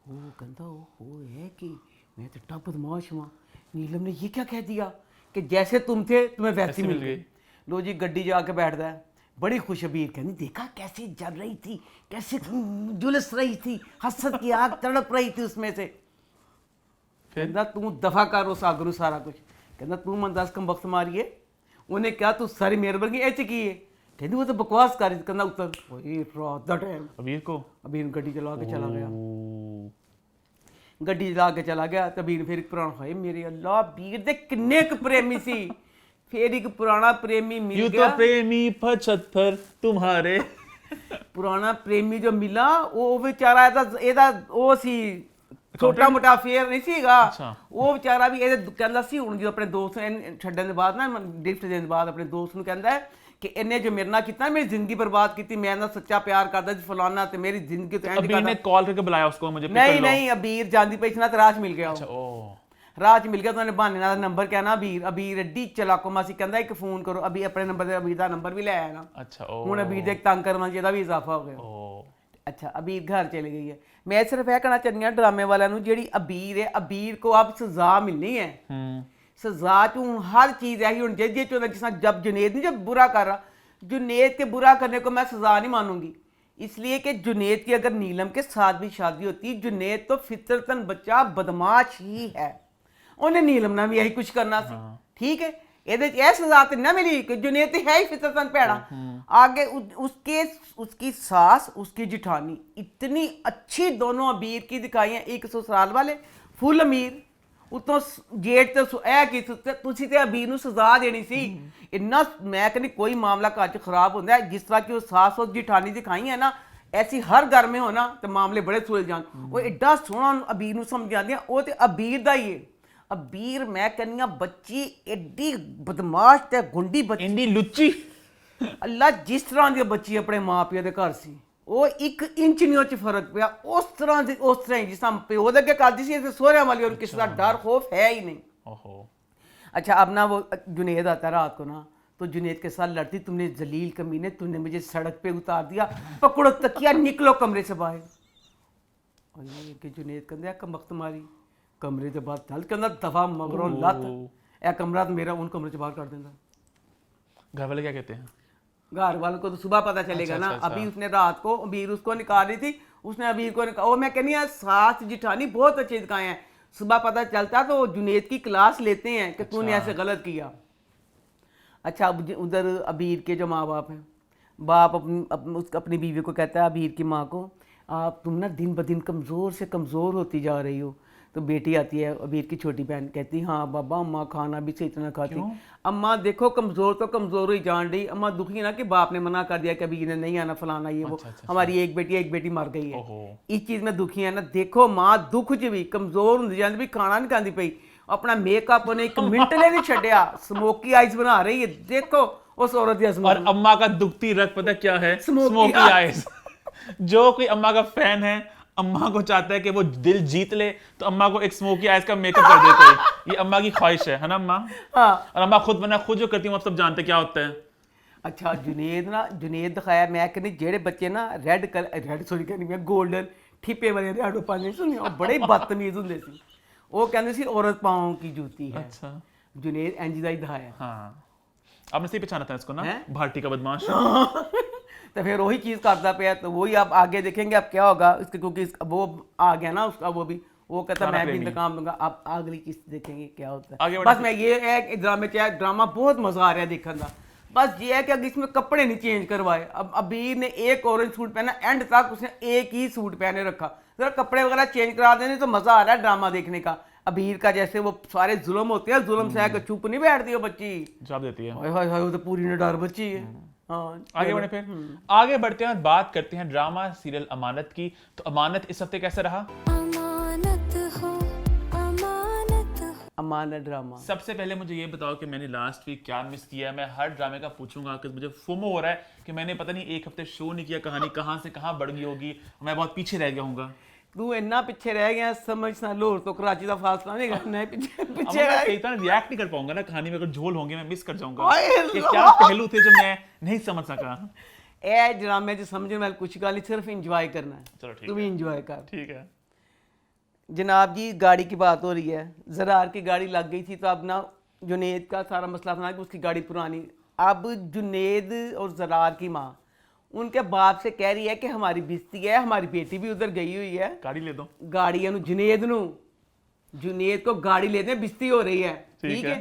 वो कहता वो है कि मैं तो टप बदमाश हुआ। नीलम ने ये क्या कह दिया कि जैसे तुम थे तुम्हें वैसे मिल गई। लो जी गड्डी जाके बैठता है, बड़ी खुशबीर कहती देखा कैसी जल रही थी, कैसे जुलस रही थी, हसरत की आग तड़प रही थी उसमें से। कहता तू दफा कर उस आग नूं सारा कुछ। कहता तू मन दस कम वक्त मारिए, उन्हें क्या तू सारी मेरे वर्गी ऐच की है। कहती वो तो बकवास कर रही थी। कहना उतर वही रात दा टाइम अबीर गड्डी चला के चला गया, गड्डी चला के चला गया। तो अबीर फिर पुराना हाय मेरे अल्लाह बीर दे किन्ने क प्रेमी सी, फिर एक पुराना प्रेमी मिल गया। तो प्रेमी 75 तुम्हारे पुराना प्रेमी जो मिला वो बेचारा ਇਹਦਾ ਉਹ ਸੀ ਛੋਟਾ ਮੋਟਾ ਅਫੇਅਰ ਨਹੀਂ ਸੀਗਾ। ਉਹ ਵਿਚਾਰਾ ਵੀ ਇਹਦੇ ਕਹਿੰਦਾ ਸੀ ਹੁਣ ਜਦੋਂ ਆਪਣੇ ਦੋਸਤ ਨੂੰ ਛੱਡਣ ਦੇ ਬਾਅਦ ਨਾ ਡਿਫਟ ਦੇਣ ਦੇ ਬਾਅਦ ਆਪਣੇ ਦੋਸਤ ਨੂੰ ਕਹਿੰਦਾ ਕਿ ਇਹਨੇ ਜੋ ਮੇਰੇ ਨਾਲ ਕੀਤਾ ਮੇਰੀ ਜ਼ਿੰਦਗੀ ਬਰਬਾਦ ਕੀਤੀ, ਮੈਂ ਇਹਦਾ ਸੱਚਾ ਪਿਆਰ ਕਰਦਾ ਸੀ ਫਲਾਨਾ ਤੇ ਮੇਰੀ ਜ਼ਿੰਦਗੀ ਤੋਂ ਐਂਡ करता। अबीर ने कॉल करके बुलाया उसको मुझे नहीं अबीर जानदी पई ना तराश मिल गया। अच्छा ओ ਰਾਹ 'ਚ ਮਿਲ ਗਿਆ ਤਾਂ ਉਹਨੇ ਬਹਾਨੇ ਨਾਲ ਨੰਬਰ ਕਹਿਣਾ ਅਬੀਰ ਐਡੀ ਚਲਾਕੋ ਮਾਸੀ ਕਹਿੰਦਾ ਇੱਕ ਫੋਨ ਕਰੋ ਅਬੀ ਆਪਣੇ ਨੰਬਰ ਤੇ ਅਬੀਰ ਦਾ ਨੰਬਰ ਵੀ ਲੈ ਆਇਆ ਨਾ अच्छा ओ ਹੁਣ ਅਬੀਰ ਦੇ ਇੱਕ ਤੰਗ ਕਰਨ ਜਿਹਦਾ ਵੀ ਇਜ਼ਾਫਾ ਹੋ ਗਿਆ ओ ਅੱਛਾ ਅਬੀਰ ਘਰ ਚਲੀ ਗਈ ਹੈ ਮੈਂ ਸਿਰਫ ਇਹ ਕਹਿਣਾ ਚਾਹੁੰਦੀ ਹਾਂ ਡਰਾਮੇ ਵਾਲਿਆਂ ਨੂੰ ਜਿਹੜੀ ਅਬੀਰ ਹੈ ਅਬੀਰ ਕੋ ਅਬ ਸਜ਼ਾ ਮਿਲਣੀ ਹੈ सजा चू हर चीज है ਹੁਣ ਜੇ ਜਿਸ ਤਰ੍ਹਾਂ जब जुनेद नहीं जब बुरा कर रहा जुनेद के बुरा करने को मैं सजा नहीं मानूंगी इसलिए कि जुनेद की अगर नीलम के साथ भी शादी होती जुनेद तो फितरतन बच्चा बदमाश ही है उन्हें नीलम ना भी यही कुछ करना सी ठीक है ਇਹਦੇ ਚ ਇਹ ਸਜ਼ਾ ਤੇ ਨਾ मिली कि जुनेद तो है ही फितरतन पैड़ा आगे उसकी सास उसकी जिठानी इतनी अच्छी दोनों अबीर की दिखाई है एक ससुराल वाले फुल अमीर ਉਤੋਂ ਜੇਠ ਤੇ ਇਹ ਕੀ ਤੁਸੀਂ ਤੇ ਅਬੀਰ ਨੂੰ ਸਜ਼ਾ ਦੇਣੀ ਸੀ ਇੰਨਾ ਮੈਂ ਕਹਿੰਦੀ ਕੋਈ ਮਾਮਲਾ ਘਰ 'ਚ ਖਰਾਬ ਹੁੰਦਾ ਜਿਸ ਤਰ੍ਹਾਂ ਕਿ ਉਹ ਸਾਸ ਔਰ ਜਿਠਾਨੀ ਦਿਖਾਈ ਹੈ ਨਾ ਐਸੀ ਹਰ ਘਰ में ਹੋਣਾ ਤੇ ਮਾਮਲੇ ਬੜੇ ਸੁਲਝ ਜਾਣ ਉਹ ਐਡਾ ਸੋਹਣਾ ਅਬੀਰ ਨੂੰ ਸਮਝਾਉਂਦੇ ਆ ਉਹ ਤੇ ਅਬੀਰ ਦਾ ਹੀ ਹੈ ਅਬੀਰ ਮੈਂ ਕਹਿੰਦੀ ਆ ਬੱਚੀ ਐਡੀ ਬਦਮਾਸ਼ ਤੇ ਗੁੰਡੀ ਬੱਚੀ ਇੰਨੀ ਲੁੱਚੀ ਅੱਲਾ ਜਿਸ ਤਰ੍ਹਾਂ ਦੀ ਬੱਚੀ ਆਪਣੇ ਮਾਪਿਆਂ ਦੇ ਘਰ ਸੀ ਉਹ 1 ਇੰਚ ਨਹੀਂ ਉਹ 'ਚ ਫਰਕ ਪਿਆ ਉਸ ਤਰ੍ਹਾਂ ਹੀ ਜਿਸ ਤਰ੍ਹਾਂ ਪਿਓ ਦੇ ਅੱਗੇ ਕਰਦੀ ਸੀ ਤੇ ਸਹੁਰਿਆਂ ਵਾਲੀ ਉਹਨੂੰ ਕਿਸੇ ਦਾ ਡਰ ਖौफ है ही नहीं ओहो अच्छा अब ना वो जुनेद आता रात को ना तो जुनेद के साथ लड़ती तुमने जलील कमीने तुमने मुझे सड़क पे उतार दिया पकड़ो तकिया निकलो कमरे से बाहर और ये कि जुनेद कहंदा कमख्त मारी कमरे से बाहर चल कहंदा दफा मगरों लत ए कमरा तो मेरा उन कमरे से बाहर कर देंदा घर वाले क्या कहते हैं घर वालों को तो सुबह पता चलेगा ना अभी उसने रात को अबीर उसको निकाल रही थी उसने अबीर को निकाल मैं कहनी है सास जिठानी बहुत अच्छे दिखाए हैं सुबह पता चलता तो जुनेद की क्लास लेते हैं कि तूने ऐसे गलत किया अच्छा अब उधर अबीर के जो माँ बाप हैं बाप अपनी बीवी को कहता है अबीर की माँ को आप तुम ना दिन ब दिन कमज़ोर से कमज़ोर होती जा रही हो तो बेटी आती है अबीर की छोटी बहन कहती हाँ बाबा अम्मा खाना भी सही इतना खाती अम्मा देखो कमज़ोर तो कमज़ोर ही जान रही अम्मा दुखी ना कि बाप ने मना कर दिया कि अबीर ने नहीं आना फलाना ये वो हमारी एक बेटी मर गई है इस चीज़ में दुखी है ना देखो माँ दुख च भी कमज़ोर होंदी जाती भी खाना नहीं खाती पई अपना मेकअप ने 1 मिनट ले नहीं छड्या स्मोकी आइज बना रही है देखो उस औरत की और अम्मा का दुखती रग पता क्या है स्मोकी आइज जो कोई अम्मा का फैन है अम्मा को चाहता है कि वो दिल जीत ले तो अम्मा को एक स्मोकी आइज का मेकअप कर देते हैं ये अम्मा की ख्वाहिश है ना अम्मा हाँ और अम्मा खुद जो करती हूँ आप सब जानते क्या होता है अच्छा जुनेद दिखाया मैं कहनी जेड़े बच्चे ना रेड सॉरी कहनी मैं गोल्डन ठिपे वाले रेड पाने सुनी और बड़े बदतमीज होंगे सी वो कहते सी औरत पाँव की जूती है अच्छा जुनेद इंज दा ही दिखाया हाँ आपने सही पहचाना था इसको ना भारती का बदमाश तो फिर वही चीज़ करता पे तो वही आप आगे देखेंगे अब क्या होगा इसके क्योंकि वो आ गया ना उसका वो भी वो कहता मैं भी इंतकाम दूंगा आप अगली चीज़ देखेंगे क्या होता है बस मैं ये है ड्रामे क्या ड्रामा बहुत मज़ा आ रहा है देखने का बस ये है कि अगर इसमें कपड़े नहीं चेंज करवाए अब अबीर ने एक ऑरेंज सूट पहना एंड तक उसने एक ही सूट पहने रखा जरा कपड़े वगैरह चेंज करा देने तो मज़ा आ रहा है ड्रामा देखने का अबीर का जैसे वो सारे जुल्म होते हैं जुल्म से आकर चुप नहीं बैठती वो बच्ची जवाब देती है हाय हाय वो तो पूरी निडर बच्ची है हाँ आगे बढ़े फिर आगे बढ़ते हैं बात करते हैं ड्रामा सीरियल अमानत की तो अमानत इस हफ्ते कैसा रहा अमानत ड्रामा सबसे पहले मुझे ये बताओ कि मैंने लास्ट वीक क्या मिस किया है मैं हर ड्रामे का पूछूंगा कि मुझे फोमो हो रहा है कि मैंने पता नहीं एक हफ्ते शो नहीं किया कहानी कहाँ से कहाँ बढ़ गई होगी मैं बहुत पीछे रह गया हूँगा तू इन्ना पीछे रह गया समझ ना लाहौर तो कराची का फासला नहीं करना है पीछे इतना रिएक्ट नहीं कर पाऊंगा ना कहानी में अगर झोल होंगे मैं मिस कर जाऊंगा ये क्या पहलू थे जो मैं नहीं समझ सका ए ड्रामे जो समझने वाली कुछ गल सिर्फ इंजॉय करना है चलो ठीक तू भी इंजॉय कर ठीक है जनाब जी गाड़ी की बात हो रही है ज़रार की गाड़ी लग गई थी तो अब ना जुनेद का सारा मसला था कि उसकी गाड़ी पुरानी अब जुनेद और ज़रार की माँ उनके बाप से कह रही है कि हमारी बिस्ती है हमारी बेटी भी उधर गई हुई है गाड़ी ले दो गाड़ी जुनेद को गाड़ी लेते बिस्ती हो रही है ठीक है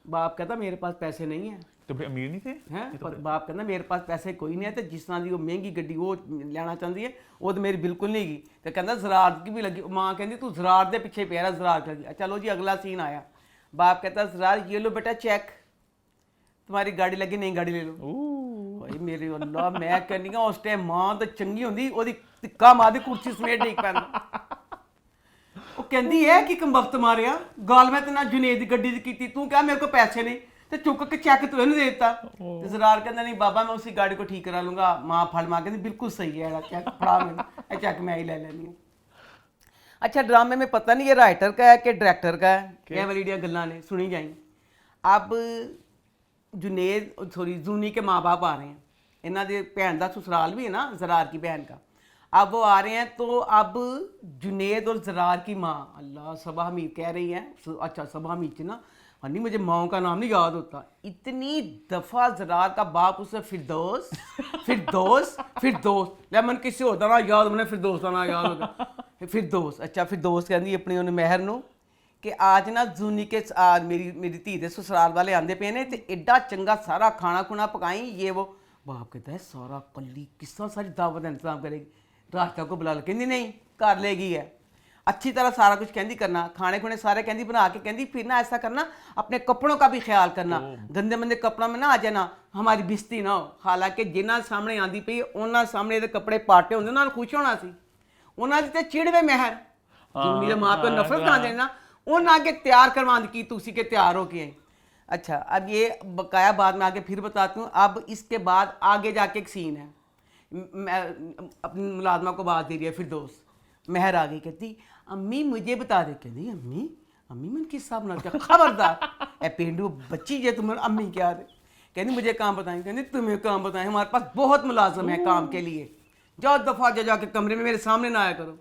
बाप कहता मेरे पास पैसे नहीं है तो भाई अमीर नहीं थे हैं तो बाप कहता मेरे पास पैसे कोई नहीं है तो जिस तरह की वो महंगी गड्डी वो लेना चाहती है वो तो मेरी बिल्कुल नहीं गई तो कहता ज़रार की भी लगी माँ कहती तू ज़रार के पीछे पैरा ज़रार कर दिया चलो जी अगला सीन आया बाप कहता ज़रार ये लो बेटा चेक तुम्हारी गाड़ी लगी नहीं गाड़ी ले लो भाई मेरी अल्लाह मैं कहनी उस टाइम मां तो चंगी होंदी ओदी टिक्का मारदी कुर्सी समेट ठीक पैंदा ਉਹ ਕਹਿੰਦੀ ਹੈ ਕਿ ਕੰਬਖਤ ਮਾਰਿਆ ਗਾਲ ਮੈਂ ਤੇ ਨਾ ਜੁਨੇਦ ਦੀ ਗੱਡੀ ਦੀ ਕੀਤੀ ਤੂੰ ਕਿਹਾ ਮੇਰੇ ਕੋਲ ਪੈਸੇ नहीं तो चुक के चेक तो नहीं देता तो ज़रार कहता नहीं बाबा मैं उसी गाड़ी को ठीक करा लूंगा माँ फल माँ कहती बिल्कुल सही है चेक फड़ा मैंने चेक मैं ही ले लेनी अच्छा ड्रामे में पता नहीं ये राइटर का है कि डायरेक्टर का है ये वाली गल्लां ने सुनी जाएंगी। अब जुनेद सॉरी जूनी के माँ बाप आ रहे हैं, इन्हों के भैन का ससुराल भी है ना जरार की बहन का, अब वो आ रहे हैं तो अब जुनेद और जरार की माँ अल्लाह सबा हमीद कह रही है, अच्छा सबा हमीद ना हनी मुझे माओ का नाम नहीं याद होता, इतनी दफ़ा जरार का बाप उसे फिरदौस फिरदौस फिरदौस ले मन किसी होता ना याद मैंने फिरदौस का ना याद होता फिरदौस, अच्छा फिरदौस कहती अपनी उन्हें महर नूं कि आज ना जूनी के मेरी धी दे ससुराल वाले आंदे पे ने ते एडा चंगा सारा खाना खुना पकाई ये वो, बाप कहता है सारा कली किस तरह सारी दावत का इंतजाम करेगी, रास्ता को बुला लो कहती नहीं कर लेगी है अच्छी तरह सारा कुछ कहती करना, खाने खुने सारे कहती बना के कहती फिर ना ऐसा करना अपने कपड़ों का भी ख्याल करना, गंदे मंदे कपड़ों में ना आ जाना हमारी बेइज्जती ना हो। हालांकि जिन्होंने सामने आंदी पई उन्होंने सामने दे कपड़े पाटे होंदे उन्होंने खुश होना सी, उन्होंने ते चिड़वे महर जो मेरे माँ प्यो नफरत कर देना उन्हें आगे तैयार करवा की तुसी के तैयार हो के। अच्छा अब ये बकाया बाद में आगे फिर बताती हूँ। अब इसके बाद आगे जाके एक सीन है, मैं अपनी मुलाजमा को बात दे रही है फिर दोस्त महर आ गई कहती अम्मी मुझे बता दे, कहती अम्मी अम्मी मैंने किस हिसाब ना खबरदार ए पेंडू बच्ची जे तुम्हें अम्मी क्या दे, कहती मुझे काम बताएं, कहती तुम्हें काम बताएं हमारे पास बहुत मुलाजम है काम के लिए, जाओ दफा जाके कमरे में मेरे सामने ना आया करो।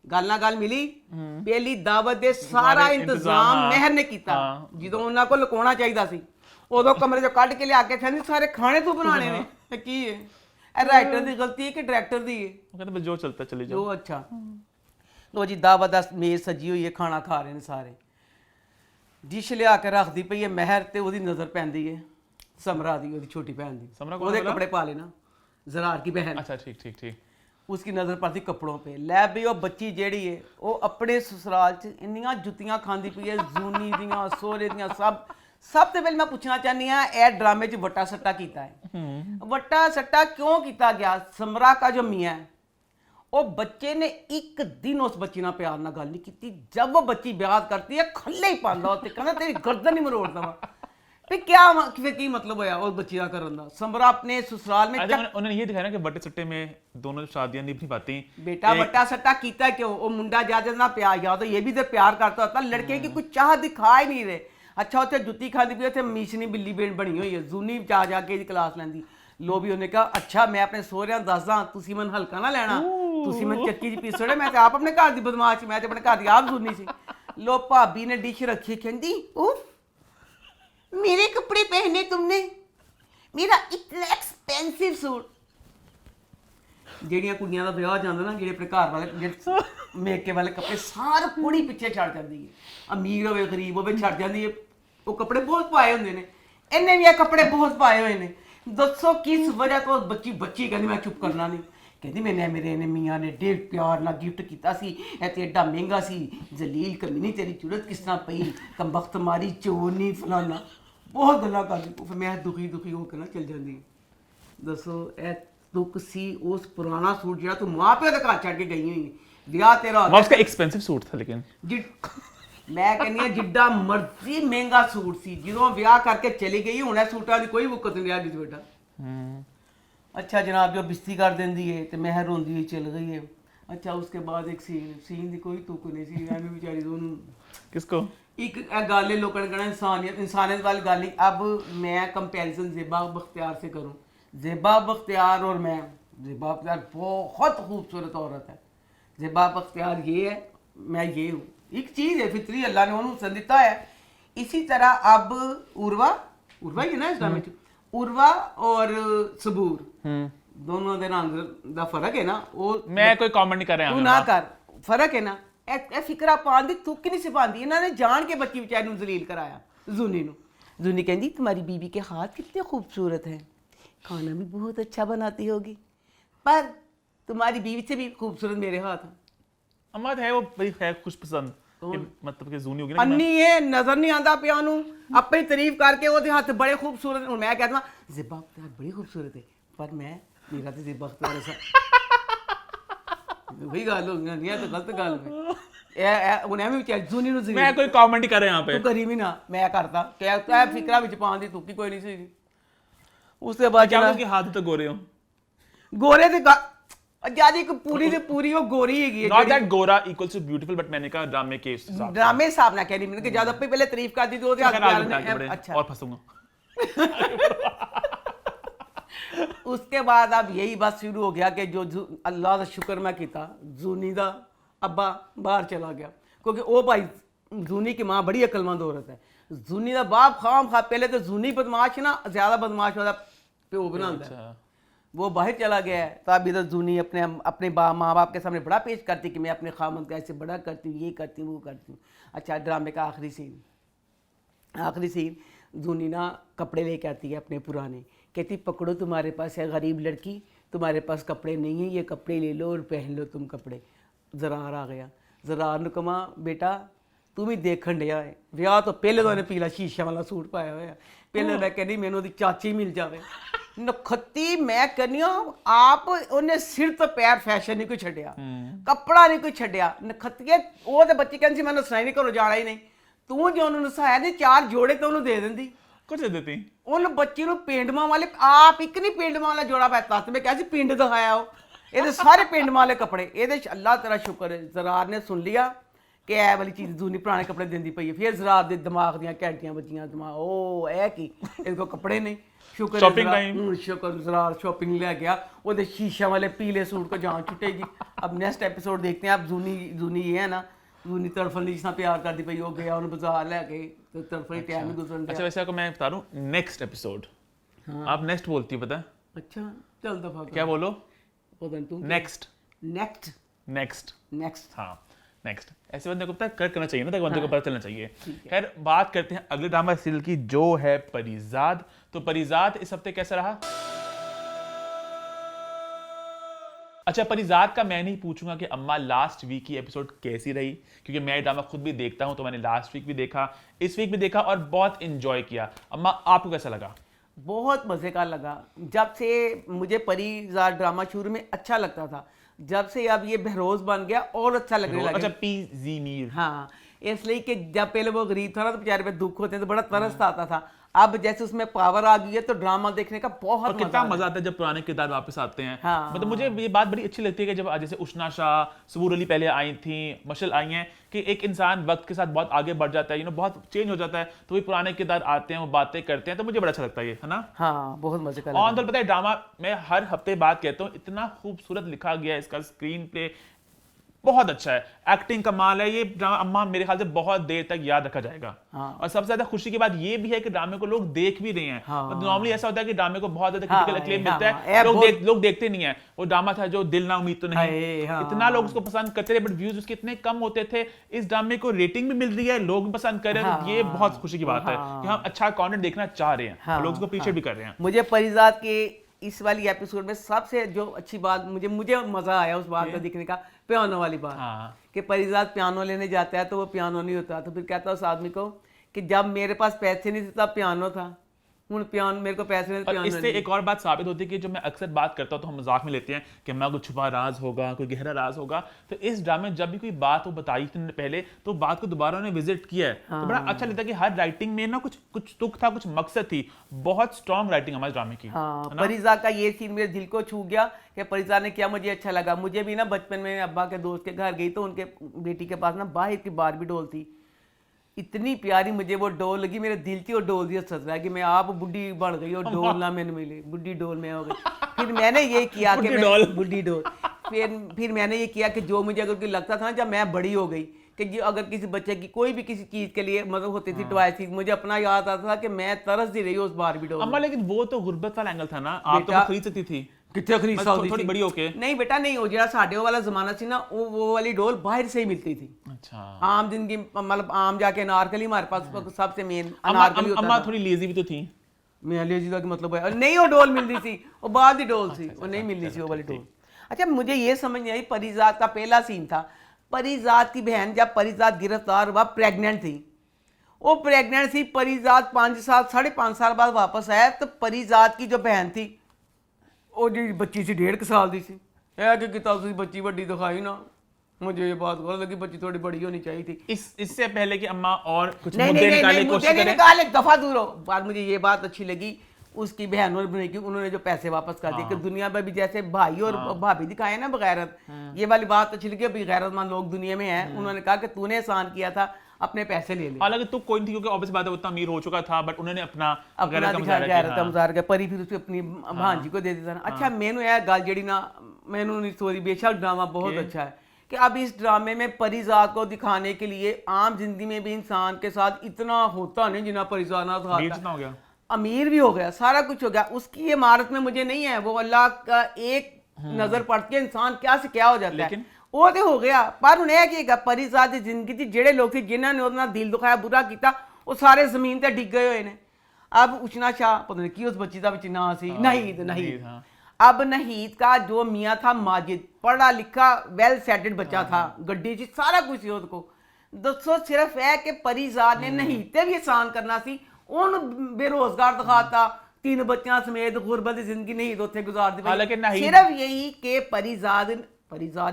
गल ना गल मिली, पहली दावत दे सारा इंतजाम महर ने किया, जो उन्होंने को लुकाना चाहिए सी उदो कमरे चो कढ़ के लिया के कहती सारे खाने तू बनाने ने की है राइटर की गलती है कि डायरेक्टर की है, कहते जो चलता चले जाओ। अच्छा लो जी दावत दा मेज सजी हुई है खाना खा रहे हैं सारे, डिश लिया के रख दी पई है महर ते ओदी नजर पैंदी है समरा दी ओदी छोटी बहन दी, समरा ओदे कपड़े पा लेना जरार की बहन, अच्छा ठीक ठीक ठीक, उसकी नज़र पड़ती कपड़ों पे, लै भी वो बच्ची जेड़ी है वो अपने ससुराल च इन्नियां जुत्तियां खांदी पई है जूनी दियां सोहरे दियां सब तो पहले मैं पूछना चाहनी हाँ ए ड्रामे च वट्टा सट्टा कीता है, वट्टा सट्टा क्यों किया गया। समरा का जो मियाँ है वो बच्चे ने एक दिन उस बच्ची ना प्यार ना गल नहीं की, जब वो बच्ची ब्याह करती है खल्ले ही पांदा कहना तेरी गर्दन ही मरोड़दा वा, फिर क्या फिर की मतलब होया उस बच्ची का करन दा। समरा अपने ससुराल में उन्होंने ये दिखाया ना कि बट्टे सट्टे में दोनों शादियां नहीं पाती, बेटा बट्टा सट्टा कीता क्यों, वो मुंडा ज्यादा ना प्यार या तो ये भी तो प्यार करता होता, लड़के की कुछ चाह दिखा ही नहीं रहे। अच्छा उत्थे जुत्ती खाती पई उत्थे मीशनी बिल्ली बेन बनी हुई है, जूनी जा के क्लास लैंदी, लो भी उन्हें कहा अच्छा मैं अपने सोहरियां दसदा तुसी मन हल्का ना लेना, तुसी मन चक्की च पीसड़े, मैं आप अपने घर दी बदमाश, मैं अपने घर दी आप जूनी सी। लो भाभी ने डिश रखी कहती उफ मेरे कपड़े पहने तुमने, मेरा इतना एक्सपेंसिव सूट, ਜਿਹੜੀਆਂ ਕੁੜੀਆਂ ਦਾ ਵਿਆਹ ਹੋ ਜਾਂਦਾ ਨਾ ਜਿਹੜੇ ਆਪਣੇ ਘਰ ਵਾਲੇ ਜਿਹੜੇ ਮੇਕੇ ਵਾਲੇ ਕੱਪੜੇ ਸਾਰ ਕੁੜੀ ਪਿੱਛੇ ਛੱਡ ਜਾਂਦੀ ਹੈ, ਅਮੀਰ ਹੋਵੇ ਗਰੀਬ ਹੋਵੇ ਛੱਡ ਜਾਂਦੀ ਹੈ, ਉਹ ਕੱਪੜੇ ਬਹੁਤ ਪਾਏ ਹੁੰਦੇ ਨੇ, ਇਹਨੇ ਵੀ ਇਹ ਕੱਪੜੇ ਬਹੁਤ ਪਾਏ ਹੋਏ ਨੇ, ਦੱਸੋ ਕਿਸ ਵਜ੍ਹਾ ਤੋਂ ਬੱਚੀ ਕਹਿੰਦੀ ਮੈਂ ਚੁੱਪ ਕਰਨਾ ਨਹੀਂ, ਕਹਿੰਦੀ ਮੈਨੇ ਮੇਰੇ ਨੇ ਮੀਆਂ ਨੇ ਢੇਰ ਪਿਆਰ ਨਾਲ ਗਿਫਟ ਕੀਤਾ ਸੀ, ਇਹ ਤੇ ਐਡਾ ਮਹਿੰਗਾ ਸੀ, ਜਲੀਲ ਕਮੀਨੀ ਤੇਰੀ ਜ਼ਰੂਰਤ ਕਿਸ ਤਰ੍ਹਾਂ ਪਈ, ਕੰਬਖਤ ਮਾਰੀ ਚੋਨੀ ਫਲਾਨਾ ਬਹੁਤ ਗੱਲਾਂ ਕਰਦੀ, ਫਿਰ ਮੈਂ ਦੁਖੀ ਹੋ ਕੇ ਨਾ ਚਲ ਜਾਂਦੀ। ਦੱਸੋ ਇਹ दुख सी उस पुराना सूट ਜਿਹੜਾ ਤੂੰ ਮਾਂ ਪਿਓ ਦੇ ਘਰ ਛੱਡ ਕੇ ਗਈ ਹੋਈ ਵਿਆਹ ਤੇਰਾ उसका एक्सपेंसिव सूट था लेकिन ਮੈਂ ਕਹਿੰਦੀ ਆ ਜਿੱਡਾ ਮਰਜ਼ੀ ਮਹਿੰਗਾ ਸੂਟ ਸੀ ਜਦੋਂ ਵਿਆਹ ਕਰਕੇ ਚਲੀ ਗਈ ਹੁਣ ਇਹ ਸੂਟਾਂ ਦੀ ਕੋਈ ਵਕਤ ਨਹੀਂ ਆ ਗਈ ਬੇਟਾ। अच्छा जनाब जो बिस्ती कर देंदी है तो महर रोंदी हुई चल गई है। अच्छा उसके बाद एक सीन दी कोई तुक नहीं सी, एवें बेचारी दोनों किसको एक गल है लोगों ने कहना इंसानियत वाली गल ही। अब मैं कंपैरिजन ज़ेबा बख्तियार से करूँ, ज़ेबा बख्तियार और मैं, ज़ेबा बख्तियार बहुत खूबसूरत औरत है, ज़ेबा बख्तियार ये है मैं ये हूँ, एक चीज़ है फितरी अल्लाह ने उन्होंने संदिता है। इसी तरह अब उर्वा ही है ना इस्लाम में, उर्वा और सबूर दोनों दे रंग दा फर्क है ना, वो मैं कोई कमेंट नहीं कर रहा तू ना कर, फर्क है ना ए फिकरा पान दी तुक नहीं सिपांदी, इन्होंने जान के बच्ची बेचारी नूं जलील कराया जूनी नूं। जूनी कहती तुम्हारी बीबी के हाथ कितने खूबसूरत हैं, खाना भी बहुत अच्छा बनाती होगी, पर तुम्हारी बीवी से भी खूबसूरत मेरे हाथ हैं। अम्मा है वो बड़ी है खुश पसंद, मतलब कि जूनी होगी ना अन्नी ये नजर नहीं आंदा पिया नूं अपनी तारीफ करके ओदे हाथ बड़े खूबसूरत, और मैं कहता ज़ेबा अख्तियार बड़ी खूबसूरत है, पर मैं मेरा तो ज़ेबा अख्तियार वही गल हो गई है, तो गलत गल है उन्हें भी बेचारी जूनी नूं मैं कोई कमेंट नहीं कर रहा यहाँ पे, तू करी भी ना मैं करता क्या फिकरा विच पाउण दी तुकी कोई नहीं सी। उसके बाद क्या उसके हाथ तो गोरे हो, गोरे ते आजादी को पूरी से पूरी वो गोरी है नॉट दैट गोरा इक्वल्स टू ब्यूटीफुल, बट मैंने कहा ड्रामे के हिसाब से। ड्रामे साहब ना कह रही मैंने कि ज्यादा पहले तारीफ कर दी तो अच्छा और फंसूंगा। उसके बाद अब यही बात शुरू हो गया कि जो अल्लाह का शुक्र मैं किया जूनी दा अब्बा बाहर चला गया, क्योंकि वो भाई जूनी की माँ बड़ी अक्लमंद औरत है। जूनी दा बाप खाम खा पहले तो जूनी बदमाश ना ज्यादा बदमाश वाला प्यो बनाता है, वो बाहर चला गया है। तो अब इधर जूनी अपने माँ बाप के सामने बड़ा पेश करती कि मैं अपने खामद का ऐसे बड़ा करती हूँ, ये करती हूँ, वो करती हूँ। अच्छा ड्रामे का आखिरी सीन जूनी ना कपड़े लेके आती है अपने पुराने, कहती पकड़ो तुम्हारे पास है गरीब लड़की, तुम्हारे पास कपड़े नहीं है, ये कपड़े ले लो और पहन लो तुम कपड़े। ज़रार आ गया, ज़रार ने कहा बेटा तू भी देखन दिया है विआह तो पहले तो उन्हें पीला शीशा वाला सूट पाया हुआ, पहले मैं कहनी मैनू दी चाची मिल जावे नखत्ती। मैं कहनी आप उन्हें सिर तो पैर फैशन नहीं कोई छड्या, कपड़ा नहीं कोई छड्या नखत्तिए। वो तो बच्ची कहती मैंने सुनाई नहीं, घरों जाना ही नहीं, तू जो उन्होंने नसाया ने 4 जोड़े तो उन्होंने दे देंदी कुछ दे देती उन बच्ची ਨੂੰ ਪਿੰਡਮਾਂ ਵਾਲੇ ਆਪ ਇੱਕ ਨਹੀਂ ਪਿੰਡਮਾਂ ਵਾਲਾ ਜੋੜਾ ਪੈ ਤੱਤ ਮੈਂ ਕਿਹਾ ਸੀ ਪਿੰਡ ਦਿਖਾਇਆ ਉਹ ਇਹਦੇ ਸਾਰੇ ਪਿੰਡਮਾਂ ਵਾਲੇ ਕੱਪੜੇ ਇਹਦੇ ਅੱਲਾਹ ਤੇਰਾ ਸ਼ੁਕਰ ਹੈ ਜ਼ਰਾਰ ਨੇ ਸੁਣ ਲਿਆ ਕਿ ਇਹ ਵਾਲੀ ਚੀਜ਼ ਦੂਨੀ ਪੁਰਾਣੇ ਕੱਪੜੇ ਦਿੰਦੀ ਪਈ ਹੈ। ਫਿਰ ਜ਼ਰਾਰ ਦੇ ਦਿਮਾਗ ਦੀਆਂ ਘੰਟੀਆਂ ਵੱਜੀਆਂ ਦਿਮਾਗ ਉਹ ਇਹ ਕੀ ਇਹਦੇ ਕੋਲ ਕੱਪੜੇ ਨਹੀਂ ਸ਼ੁਕਰ ਸ਼ਾਪਿੰਗ ਟਾਈਮ ਸ਼ੁਕਰ ਜ਼ਰਾਰ ਸ਼ਾਪਿੰਗ ले गया ਉਹਦੇ शीशा वाले पीले सूट को जान छुटेगी। अब नेक्स्ट एपिसोड देखते हैं। अब जूनी ये है ना जूनी तड़फन जिस तरह प्यार करती पई हो गया उन्हें बाजार लेके तो तड़फन टाइम ही गुजरन अच्छा वैसे आपको मैं बता रहा हूँ नेक्स्ट एपिसोड आप नेक्स्ट बोलती हो पता है अच्छा चल दफा क्या बोलो पता नहीं तुम नेक्स्ट नेक्स्ट नेक्स्ट नेक्स्ट हाँ नेक्स्ट ऐसे बंदे को पता है करना चाहिए ना, ताकि बंदे को पता चलना चाहिए। खैर बात करते हैं अगले ड्रामा सीरियल की जो है परिजाद। तो परिजाद इस हफ्ते कैसा रहा? अच्छा परिजाद का मैं नहीं पूछूंगा कि अम्मा लास्ट वीक की एपिसोड कैसी रही, क्योंकि मैं ड्रामा खुद भी देखता हूं, तो मैंने लास्ट वीक भी देखा, इस वीक भी देखा और बहुत इंजॉय किया। अम्मा आपको कैसा लगा? बहुत मज़े का लगा। जब से मुझे परिजाद ड्रामा शुरू में अच्छा लगता था, जब से अब ये बहरोज बन गया और अच्छा लगने लगा। अच्छा पी मीर हाँ इसलिए कि जब पहले वो गरीब था ना तो बेचारे पे दुख होते हैं तो बड़ा तरस आता था। अब जैसे उसमें पावर आ गई है तो ड्रामा देखने का बहुत कितना मजा आता है जब पुराने किरदार वापस आते हैं। हाँ, मतलब मुझे ये बात बड़ी अच्छी लगती है कि जब जैसे उष्णा शाह, सबूर अली पहले आई थी, मशल आई हैं, कि एक इंसान वक्त के साथ बहुत आगे बढ़ जाता है, बहुत चेंज हो जाता है, तो वही पुराने किरदार आते हैं, वो बातें करते हैं, तो मुझे बड़ा अच्छा लगता है ये, है ना? हाँ बहुत मजे का। ऑन तो पता है ड्रामा मैं हर हफ्ते बात कहता हूँ, इतना खूबसूरत लिखा गया है, इसका स्क्रीन प्ले बहुत अच्छा है, एक्टिंग कमाल है। ये ड्रामा अम्मा मेरे ख्याल से बहुत देर तक याद रखा जाएगा। हाँ। और सबसे ज्यादा खुशी की बात ये भी है कि ड्रामे को लोग देख भी रहे हैं। हाँ। नॉर्मली ऐसा होता है कि ड्रामे को बहुत ज्यादा क्रिटिकल हाँ, अक्लेम हाँ, मिलता है, हाँ, लोग देखते नहीं है। वो ड्रामा था जो दिल ना उम्मीद तो नहीं, हाँ, इतना लोग उसको पसंद करते थे, बट व्यूज उसके इतने कम होते थे। इस ड्रामे को रेटिंग भी मिल रही है, लोग भी पसंद कर रहे हैं, तो ये बहुत खुशी की बात है कि हम अच्छा कंटेंट देखना चाह रहे हैं, लोग उसको अप्रिशिएट भी कर रहे हैं। मुझे परिजाद के इस वाली एपिसोड में सबसे जो अच्छी बात मुझे मजा आया उस बात का देखने का, पियानो वाली बात। हाँ। कि परिजाद पियानो लेने जाता है तो वो पियानो नहीं होता, तो फिर कहता है उस आदमी को कि जब मेरे पास पैसे नहीं थे तब पियानो था, हूँ पियानो मेरे को पैसे नहीं। और इससे एक और बात साबित होती है कि जो मैं अक्सर बात करता हूँ तो हम मजाक में लेते हैं कि मैं कुछ छुपा राज होगा, कोई गहरा राज होगा, तो इस ड्रामे में जब भी कोई बात वो बताई थी पहले, तो बात को दोबारा उन्हें विजिट किया है। तो बड़ा अच्छा लगता है कि हर राइटिंग में ना कुछ तुक था, कुछ मकसद थी। बहुत स्ट्रॉन्ग राइटिंग हमारे ड्रामे की। हाँ परिजाद का ये सीन मेरे दिल को छू गया कि परिजाद ने क्या मुझे अच्छा लगा। मुझे भी ना बचपन में अब्बा के दोस्त के घर गई तो उनके बेटी के पास ना बाहर की बारबी डॉल थी, इतनी प्यारी मुझे वो डोल लगी, मेरे दिल की वो डोल दिया सच रहा है कि मैं आप बुढ़ी बढ़ गई और डोल ना मैंने मिली, बुढ़ी डोल में हो गई। फिर मैंने ये किया कि बुढ़ी डोल फिर मैंने ये किया कि जो मुझे अगर लगता था ना जब मैं बड़ी हो गई कि जो अगर किसी बच्चे की कोई भी किसी चीज के लिए मतलब होती थी टॉय चीज, मुझे अपना याद आता था कि मैं तरस दी रही उस बारबी डोल। अम्मा लेकिन वो तो गुर्बत वाला एंगल था ना, आप तो खरीद सकती थी। कितने खरीद सकती थोड़ी बड़ी होके? नहीं बेटा नहीं, हो जरा साढ़े वाला जमाना थी ना, वो वाली डोल बाहर से ही मिलती थी। अच्छा आम जिंदगी मतलब आम जाके अनारकली हमारे पास सबसे मेन अनारकली होता था। अम्मा थोड़ी लेजी भी तो थी। मैं लेजी का मतलब है नहीं, वो डोल मिलती थी, वो बाद ही डोल थी, वो नहीं मिलती थी वो वाली डोल। अच्छा मुझे ये समझ नहीं आई, परिजाद का पहला सीन था, परिजाद की बहन जब परिजाद गिरफ्तार हुआ प्रेग्नेंट थी, वो प्रेग्नेंट थी, परिजाद 5.5 साल बाद वापस आया, तो परिजाद की जो बहन थी वो जी बच्ची सी 1.5 साल दी सी, है कि किताब से बच्ची बड़ी दिखाई ना, मुझे ये बात गलत लगी, बच्ची थोड़ी बड़ी होनी चाहिए थी। इससे पहले कि अम्मा और कुछ नहीं मुद्दे निकालने की कोशिश करें, निकाले दफा दूर हो बात, मुझे ये बात अच्छी लगी उसकी बहन और बहन की उन्होंने जो पैसे वापस कर दिए कि दुनिया में भी जैसे भाई और भाभी दिखाए ना बगैरत, ये वाली बात अच्छी लगी। अभी गैरतमंद लोग दुनिया में हैं, उन्होंने कहा कि तूने एहसान किया था, अपने पैसे ले ले। हालांकि तू कोई नहीं थी, क्योंकि ऑब्वियस बात है उतना अमीर हो चुका था, बट उन्होंने अपना अपना दिखाया गैरत का मुजाहरा किया, परी फिर उसको अपनी भांजी को दे देता ना। अच्छा मैनू यह गल जड़ी ना मैनू नहीं सॉरी, बेशक ड्रामा बहुत अच्छा है कि अब इस ड्रामे में परिजात को दिखाने के लिए आम जिंदगी में भी इंसान के साथ इतना होता नहीं जितना परिजात ना हो गया, अमीर भी हो गया, सारा कुछ हो गया। उसकी इमारत में मुझे नहीं है, वो अल्लाह का एक नजर पड़ती है इंसान क्या से क्या हो जाता है, वो तो हो गया। पर उन्हें कि परिजात की जिंदगी थी, जेड़े लोग थे जिन्होंने उन्होंने दिल दुखाया बुरा किया, वो सारे जमीन ते डिग गए हुए ने। अब उचना शाह पता नहीं की उस बच्ची का भी नाम सी नहीद। अब नहीद का जो मियाँ था माजिद, पढ़ा लिखा वेल सेटेड बच्चा था, गड्डी च सारा कुछ सी उसको। दसो सिर्फ है कि परिजात ने नहीद ते भी एहसान करना सी, उन बेरोजगार दिखाता, 3 बच्चों समेत गुरबत की जिंदगी नहीं उत्थे गुजार दी। सिर्फ यही कि परिजात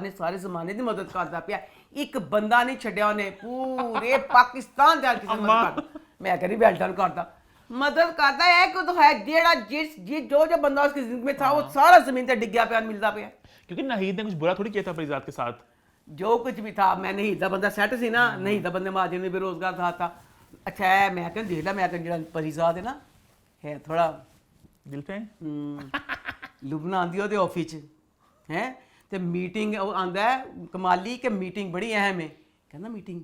ने सारे जमाने की मदद करता पिया, एक बंदा नहीं छड्या उन्हें, पूरे पाकिस्तान जा किसी मदद कर, मैं कह रही बेल्टन करता मदद करता है कि तो है जेड़ा जो बंदा उसकी जिंदगी में था वो सारा जमीन से डिग गया पे मिलता पे। क्योंकि नहीद ने कुछ बुरा थोड़ी किया था परिजात के साथ, जो कुछ भी था। मैं नहीद दा बंदा सेट सी ना, नहीद दा बंदे माजिद ने बेरोजगार था। अच्छा है मैं कह देख ला, मैं कह जेड़ा परिजात है ना है थोड़ा दिल पे लुबना आंदी ओदे ऑफिस च है ते मीटिंग आंदा है कमाली के मीटिंग बड़ी अहम है, कहना मीटिंग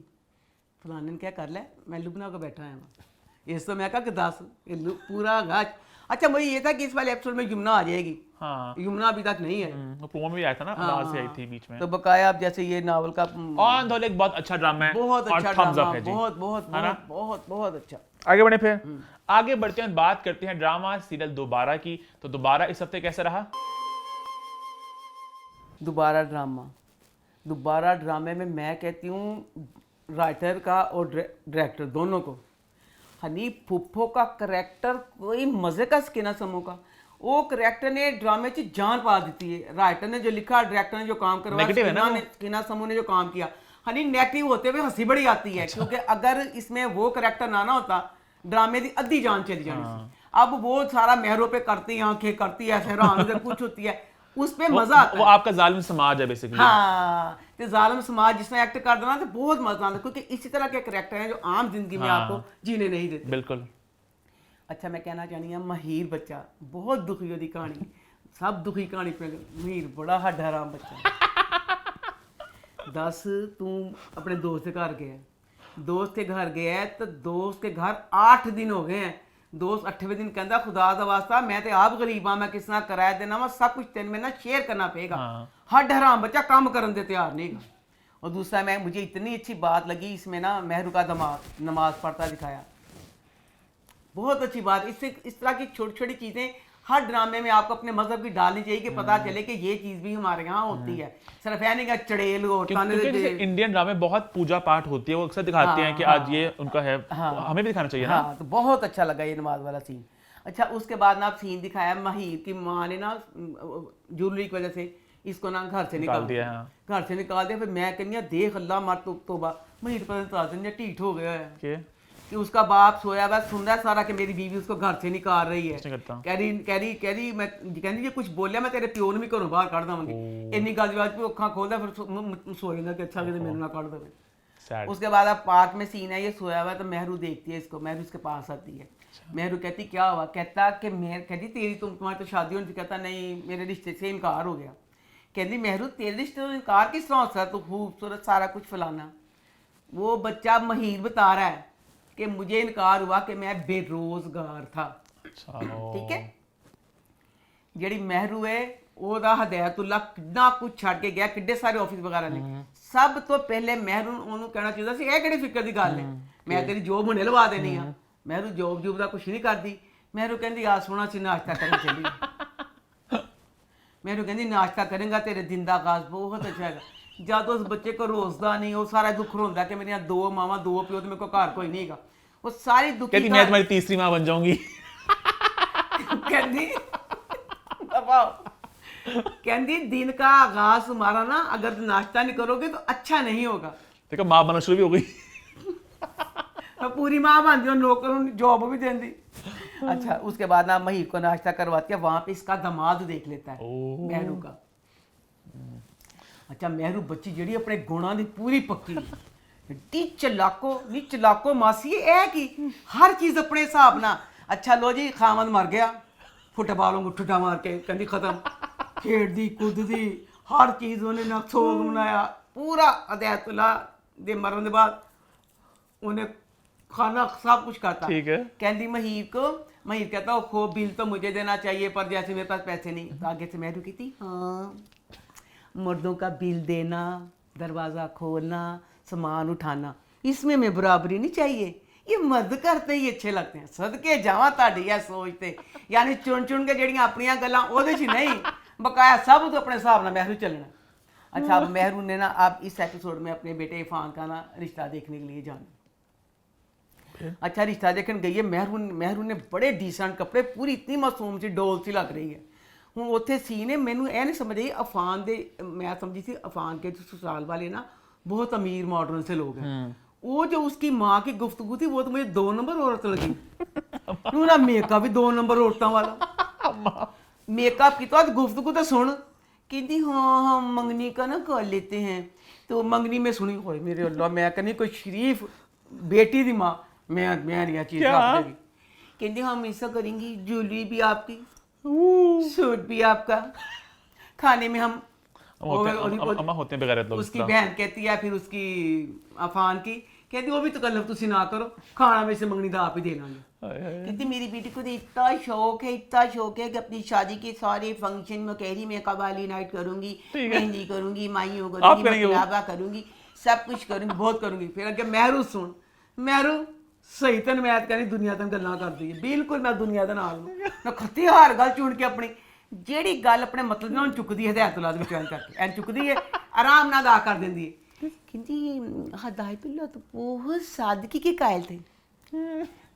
फलाने ने क्या कर ले, मैं लुबना को बैठा है इस तो मैं कहा कि 10 पूरा गाछ। अच्छा मुझे ये था कि इस वाले एपिसोड में यमुना आ जाएगी, हाँ यमुना अभी तक नहीं है, वो प्रोमो में भी आया था ना, आवाज से आई थी बीच में। तो बकाया अब जैसे ये नावल का ऑन द एक बहुत अच्छा ड्रामा है, बहुत अच्छा ड्रामा, बहुत बहुत बहुत बहुत अच्छा। आगे बढ़े, फिर आगे बढ़ते हैं, बात करते हैं ड्रामा सीरियल दोबारा की। तो दोबारा इस हफ्ते कैसा रहा? दोबारा ड्रामे में मैं कहती हूँ राइटर का और डायरेक्टर दोनों को, हनीफ फुफ्फो का करैक्टर कोई मजे का स्किना समूह का, वो करैक्टर ने ड्रामे की जान पा दी है। राइटर ने जो लिखा, डायरेक्टर ने जो काम करवाया, स्किना समूह ने जो काम किया, हनी नेगेटिव होते हुए हंसी बड़ी आती है। अच्छा। क्योंकि अगर इसमें वो करैक्टर ना होता ड्रामे की अद्धी जान चली जानी थी। अब वो सारा मेहरों पे करती आंखें करती है, हैरान कुछ होती है, उस पे मजा आता है। वो आपका जालिम समाज है बेसिकली। हाँ, तो जालिम समाज जिसने एक्ट कर देना तो बहुत मजा आता है, क्योंकि इसी तरह के करैक्टर हैं जो आम जिंदगी में आपको जीने नहीं देते। बिल्कुल। अच्छा मैं कहना चाहनी हूँ महीर बच्चा बहुत दुखी होती कहानी, सब दुखी कहानी पे। महीर बड़ा हड्डा राम बच्चा। दस तू अपने दोस्त के घर गया, दोस्त के घर गया तो दोस्त के घर 8 दिन हो गए हैं। दोस्त 8वें दिन कहता खुदा दा वास्ता मैं तो आप गरीब हाँ, मैं किस तरह किराया देना वा, सब कुछ तेन में ना शेयर करना पड़ेगा। हड हराम बच्चा काम करने दे तैयार नहीं गा। और दूसरा मैं मुझे इतनी अच्छी बात लगी इसमें ना महरू का दमाग नमाज पढ़ता दिखाया, बहुत अच्छी बात। इससे इस तरह की छोटी छोटी चीज़ें हर ड्रामे में आपको अपने मजहब की डालनी चाहिए कि पता चले कि ये चीज़ भी हमारे यहाँ होती है, सिर्फ है नहीं का चड़ेल इंडियन ड्रामे बहुत पूजा पाठ होती है, वो अक्सर दिखाते हैं कि आज ये उनका है, हमें भी दिखाना चाहिए ना। तो बहुत अच्छा लगा ये नमाज वाला सीन। अच्छा उसके बाद ना सीन दिखाया महीर की माँ ने ना ज्वेलरी की वजह से इसको ना घर से निकाल दिया, घर से निकाल दिया। फिर मैं कहनी देख अल्लाह मर तोबा, महीर पर ढीठ हो गया है कि उसका बाप सोया हुआ सुन रहा है सारा कि मेरी बीवी उसको घर से निकाल रही है। कह रही मैं कहती ये कुछ बोलिया मैं तेरे प्यो भी घरों बाहर कढ़ देवांगी। इन्नी गल जवाब अखा खोलता फिर सो जाता कि अच्छा कि मेरे ना कढ़ दे। उसके बाद अब पार्क में सीन है, ये सोया हुआ है तो महरू देखती है इसको, महरू इसके पास आती है। महरू कहती क्या हुआ, कहता कि कहती तेरी तुम्हारी तो शादी होनी, कहता नहीं मेरे रिश्ते से इनकार हो गया। कहती महरू तेरे रिश्ते से इनकार किस तरह होता है, तो खूबसूरत सारा कुछ फलाना। वो बच्चा महीर बता रहा है कि मुझे इनकार हुआ कि मैं बेरोजगार था। ठीक है, ਜਿਹੜੀ महरू है ਉਹਦਾ ਹਦਾਇਤੁੱਲਾ ਕਿੰਨਾ ਕੁਝ ਛੱਡ ਕੇ ਗਿਆ, ਕਿੱਡੇ ਸਾਰੇ ਆਫਿਸ ਵਗੈਰਾ ਨੇ। ਸਭ ਤੋਂ ਪਹਿਲੇ महरू ਉਹਨੂੰ ਕਹਿਣਾ ਚਾਹੀਦਾ ਸੀ ਇਹ ਕਿਹੜੀ ਫਿਕਰ ਦੀ ਗੱਲ ਹੈ, ਮੈਂ ਤੇਰੀ ਜੋਬ ਹੁਣੇ ਲਵਾ ਦੇਣੀ ਆ। महरू ਜੋਬ ਦਾ ਕੁਝ ਨਹੀਂ ਕਰਦੀ। महरू ਕਹਿੰਦੀ ਆ ਸੋਹਣਾ ਸੀ ਨਾਸ਼ਤਾ ਕਰਨ ਚੱਲੀ। महरू ਕਹਿੰਦੀ ਨਾਸ਼ਤਾ ਕਰੇਗਾ ਤੇਰੇ ਦਿਨ ਦਾ ਆਗਾਜ਼ ਬਹੁਤ ਅੱਛਾ ਹੈਗਾ। जब उस बच्चे को रोजदा नहीं, वो सारा दुख रोंदा कि मेरी 2 मावा 2 प्यो तो मेरे को घर कोई नहीं, वो सारी दुखी कहती मैं तुम्हारी तीसरी मां बन जाऊंगी। कहती दिन का आगाज तुम्हारा ना अगर नाश्ता नहीं करोगे तो अच्छा नहीं होगा। देखो मां बनना शुरू भी हो गई। पूरी मां बनती, नौकर जॉब भी देंदी। अच्छा उसके बाद ना महीर को नाश्ता करवाती है, वहां पे इसका दामाद देख लेता है ओह। मेहरू का। अच्छा मेहरू बच्ची ਜਿਹੜੀ ਆਪਣੇ ਗੁਣਾਂ ਦੀ ਪੂਰੀ ਪੱਕੀ ਏਡੀ ਚਲਾਕੋ ਮਾਸੀ ਇਹ ਕੀ ਹਰ ਚੀਜ਼ ਆਪਣੇ ਹਿਸਾਬ ਨਾਲ। ਅੱਛਾ ਲੋ ਜੀ ਖਾਮਦ ਮਰ ਗਿਆ, ਫੁੱਟਬਾਲ ਨੂੰ ਠੁੱਡਾ ਮਾਰ ਕੇ ਕਹਿੰਦੀ ਖਤਮ, ਖੇਡਦੀ ਕੁੱਦਦੀ ਹਰ ਚੀਜ਼ ਉਹਨੇ ਨਾ ਸੋਗ ਮਨਾਇਆ ਪੂਰਾ। ਅਦੈਤੁल्ला ਦੇ ਮਰਨ ਦੇ ਬਾਅਦ ਉਹਨੇ खाना सब कुछ करता। ठीक है। कहती महीर कहता खो बिल तो मुझे देना चाहिए पर जैसे मेरे पास पैसे नहीं, तो आगे से मैं रुकी थी हाँ मर्दों का बिल देना, दरवाज़ा खोलना, सामान उठाना, इसमें मैं बराबरी नहीं चाहिए, ये मर्द करते ही अच्छे लगते हैं। सदके जावा ताड़ी है सोचते, यानी चुन के जड़ियाँ अपनियां गल्लां ओहदे च नहीं, बकाया सब तो अपने हिसाब नाल मेहरू चलना। अच्छा अब मेहरू ने ना अब इस एपिसोड में अपने बेटे इरफान का ना रिश्ता देखने के लिए जाना। अच्छा रिश्ता देखने गई है, मेहरू ने बड़े डिसेंट कपड़े, पूरी इतनी मासूम सी डोल सी लग रही है। हूँ उत्थे सीन है, मैनू यह नहीं समझ आई अफान दे, मैं समझी थी अफान के ससुराल वाले ना बहुत अमीर मॉडर्न से लोग हैं। वो जो उसकी माँ की गुफ्तगू थी वो तो मुझे 2 नंबर औरत लगी। क्यों ना मेकअप भी 2 नंबर औरतों वाला, मेकअप की तो गुफ्तगू तो सुन, कहती हाँ हम मंगनी का ना कर लेते हैं। तो मंगनी में सुनी हो मेरे अल्लाह, मैं कहनी कोई शरीफ बेटी दी माँ, मैं नहीं चीज कहती हम ऐसा करेंगी, ज्वेलरी भी आपकी, सूट भी आपका, खाने में हम अम्मा होते हैं बेगैरत लोग। उसकी बहन कहती है फिर उसकी अफान की कहती वो भी तो कलफ तुसी ना करो, खाना में से मंगनी तो आप ही देना। कहती मेरी बेटी को तो इतना शौक है कि अपनी शादी के सारे फंक्शन में कह रही मैं कवाली नाइट करूंगी, मेहंदी करूंगी, माइयों करूंगी, मकलाबा करूंगी, सब कुछ करूंगी, बहुत करूंगी। फिर अगे मेहरू सुन, मेहरू सही तेन मैं कहनी दुनिया तेन गल्लां करदी है, बिल्कुल मैं दुनिया दे नाल मैं खत्ती हार गल चुन के अपनी जेड़ी गल अपने मतलब ना चुकदी है हिदायतुल्लाह दे विचों करके एन चुकदी है, आराम नाल अदा कर देंदी है। कहंदी हिदायतुल्लाह तो बहुत सादगी के कायल थे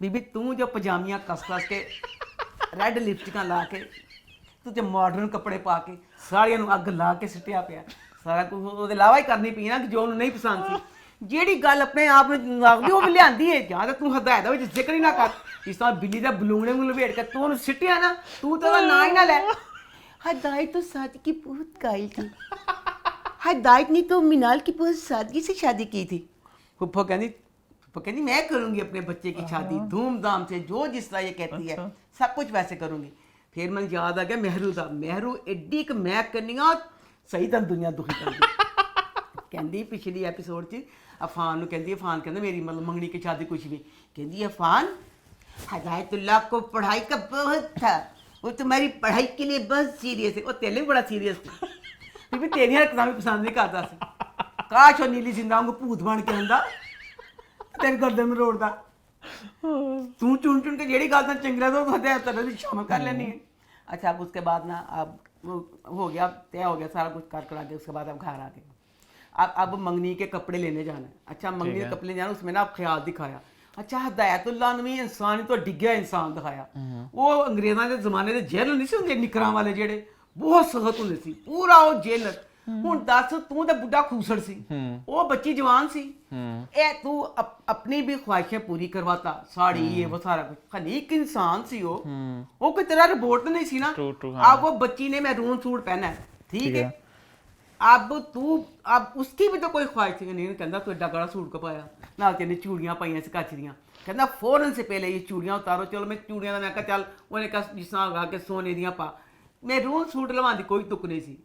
बीबी, तू जो पजामियां कस के रेड लिपस्टिकां ला के तू जो मॉडर्न कपड़े पा के साड़ियां नूं अग ला के सिटिया पिया, सारा कुछ ਉਹਦੇ ਇਲਾਵਾ ਹੀ ਕਰਨੀ ਪਈ ਨਾ ਕਿ ਜੋ ਉਹਨੂੰ ਨਹੀਂ ਪਸੰਦ ਸੀ। ਜਿਹੜੀ ਗੱਲ ਆਪਣੇ ਆਪ ਨੂੰ ਲੱਗਦੀ ਉਹ ਵੀ ਲਿਆਂਦੀ ਹੈ, ਜਾਂ ਤਾਂ ਤੂੰ ਹਦਾਇਤ ਵਿੱਚ ਜ਼ਿਕਰ ਹੀ ਨਾ ਕਰ। ਇਸ ਤਰ੍ਹਾਂ ਬਿੱਲੀ ਦਾ ਬਲੂੰਗੜੇ ਨੂੰ ਲਵੇਟ ਕੇ ਤੂੰ ਉਹਨੂੰ ਸਿੱਟਿਆ ਨਾ, ਤੂੰ ਤਾਂ ਉਹਦਾ ਨਾਂ ਹੀ ਨਾ ਲੈ। हदायत तो सादगी की बहुत कायल थी, हदायत ने तो मिनाल की बहुत सादगी से शादी की थी। फुफ्फो कहती मैं करूँगी अपने बच्चे की शादी धूमधाम से, जो जिस तरह ये कहती है सब कुछ वैसे करूँगी। फिर मैंने याद आ गया मेहरू का, मेहरू एड्डी क मैं करनी सही तो दुनिया दुखी कर दी। कहती पिछली एपिसोड च अफान कहती, अफान कहना मेरी मतलब मंगनी की शादी कुछ भी, कहती अफान हिदायतुल्लाह को पढ़ाई का बहुत था, वो तुम्हारी पढ़ाई के लिए बहुत सीरियस है। वो तेरे भी बड़ा सीरियस था, फिर भी तेरी हरकतां भी पसंद नहीं करता सी। काश वो नीली जिंदा को भूत बन के आंदा तेरे गर्दन में रोड़दा। तू चुन के जेड़ी गल चंगी लगदा तो हिदायतुल्लाह दी शामिल कर लेनी है। अच्छा अब उसके बाद ना अब वो हो गया, तय हो गया सारा कुछ कर करा के, उसके बाद अब घर आ गए। अब मंगनी के कपड़े लेने जाना है। अच्छा मंगनी के कपड़े लेने जाना, उसमें ना अब ख्याल दिखाया। अच्छा हिदायतुल्लाह ने भी इंसान तो डिग्गिया इंसान दिखाया। वो अंग्रेज़ों के जमाने के जेलर नहीं होंगे निकरां वाले जेड़े बहुत सख्त होंगे सी, पूरा वो जेलर। हुण दस तू तो बुढ़ा खूसड़ सी, वो बच्ची जवान सी, ए तू अपनी भी ख्वाहिशें पूरी करवाता, साड़ी ये वो सारा कुछ। खलीक इंसान सी वो कोई तेरा रिपोर्ट नहीं सी ना। अब वो बच्ची ने मैरून सूट पहना है, ठीक है, अब तू अब उसकी भी तो कोई ख्वाहिश नहीं। कहता तू एडा गड़ा सूट को पाया ना, तेने चूड़ियाँ पाइया से कच दियाँ, कहता फौरन से पहले ये चूड़ियाँ उतारो। चलो मैं चूड़ियाँ का मैं कहा चल उन्हें कहा जिस तरह लगा के सोने दियाँ पा। मैरून सूट लवा दी कोई तुक नहीं सी,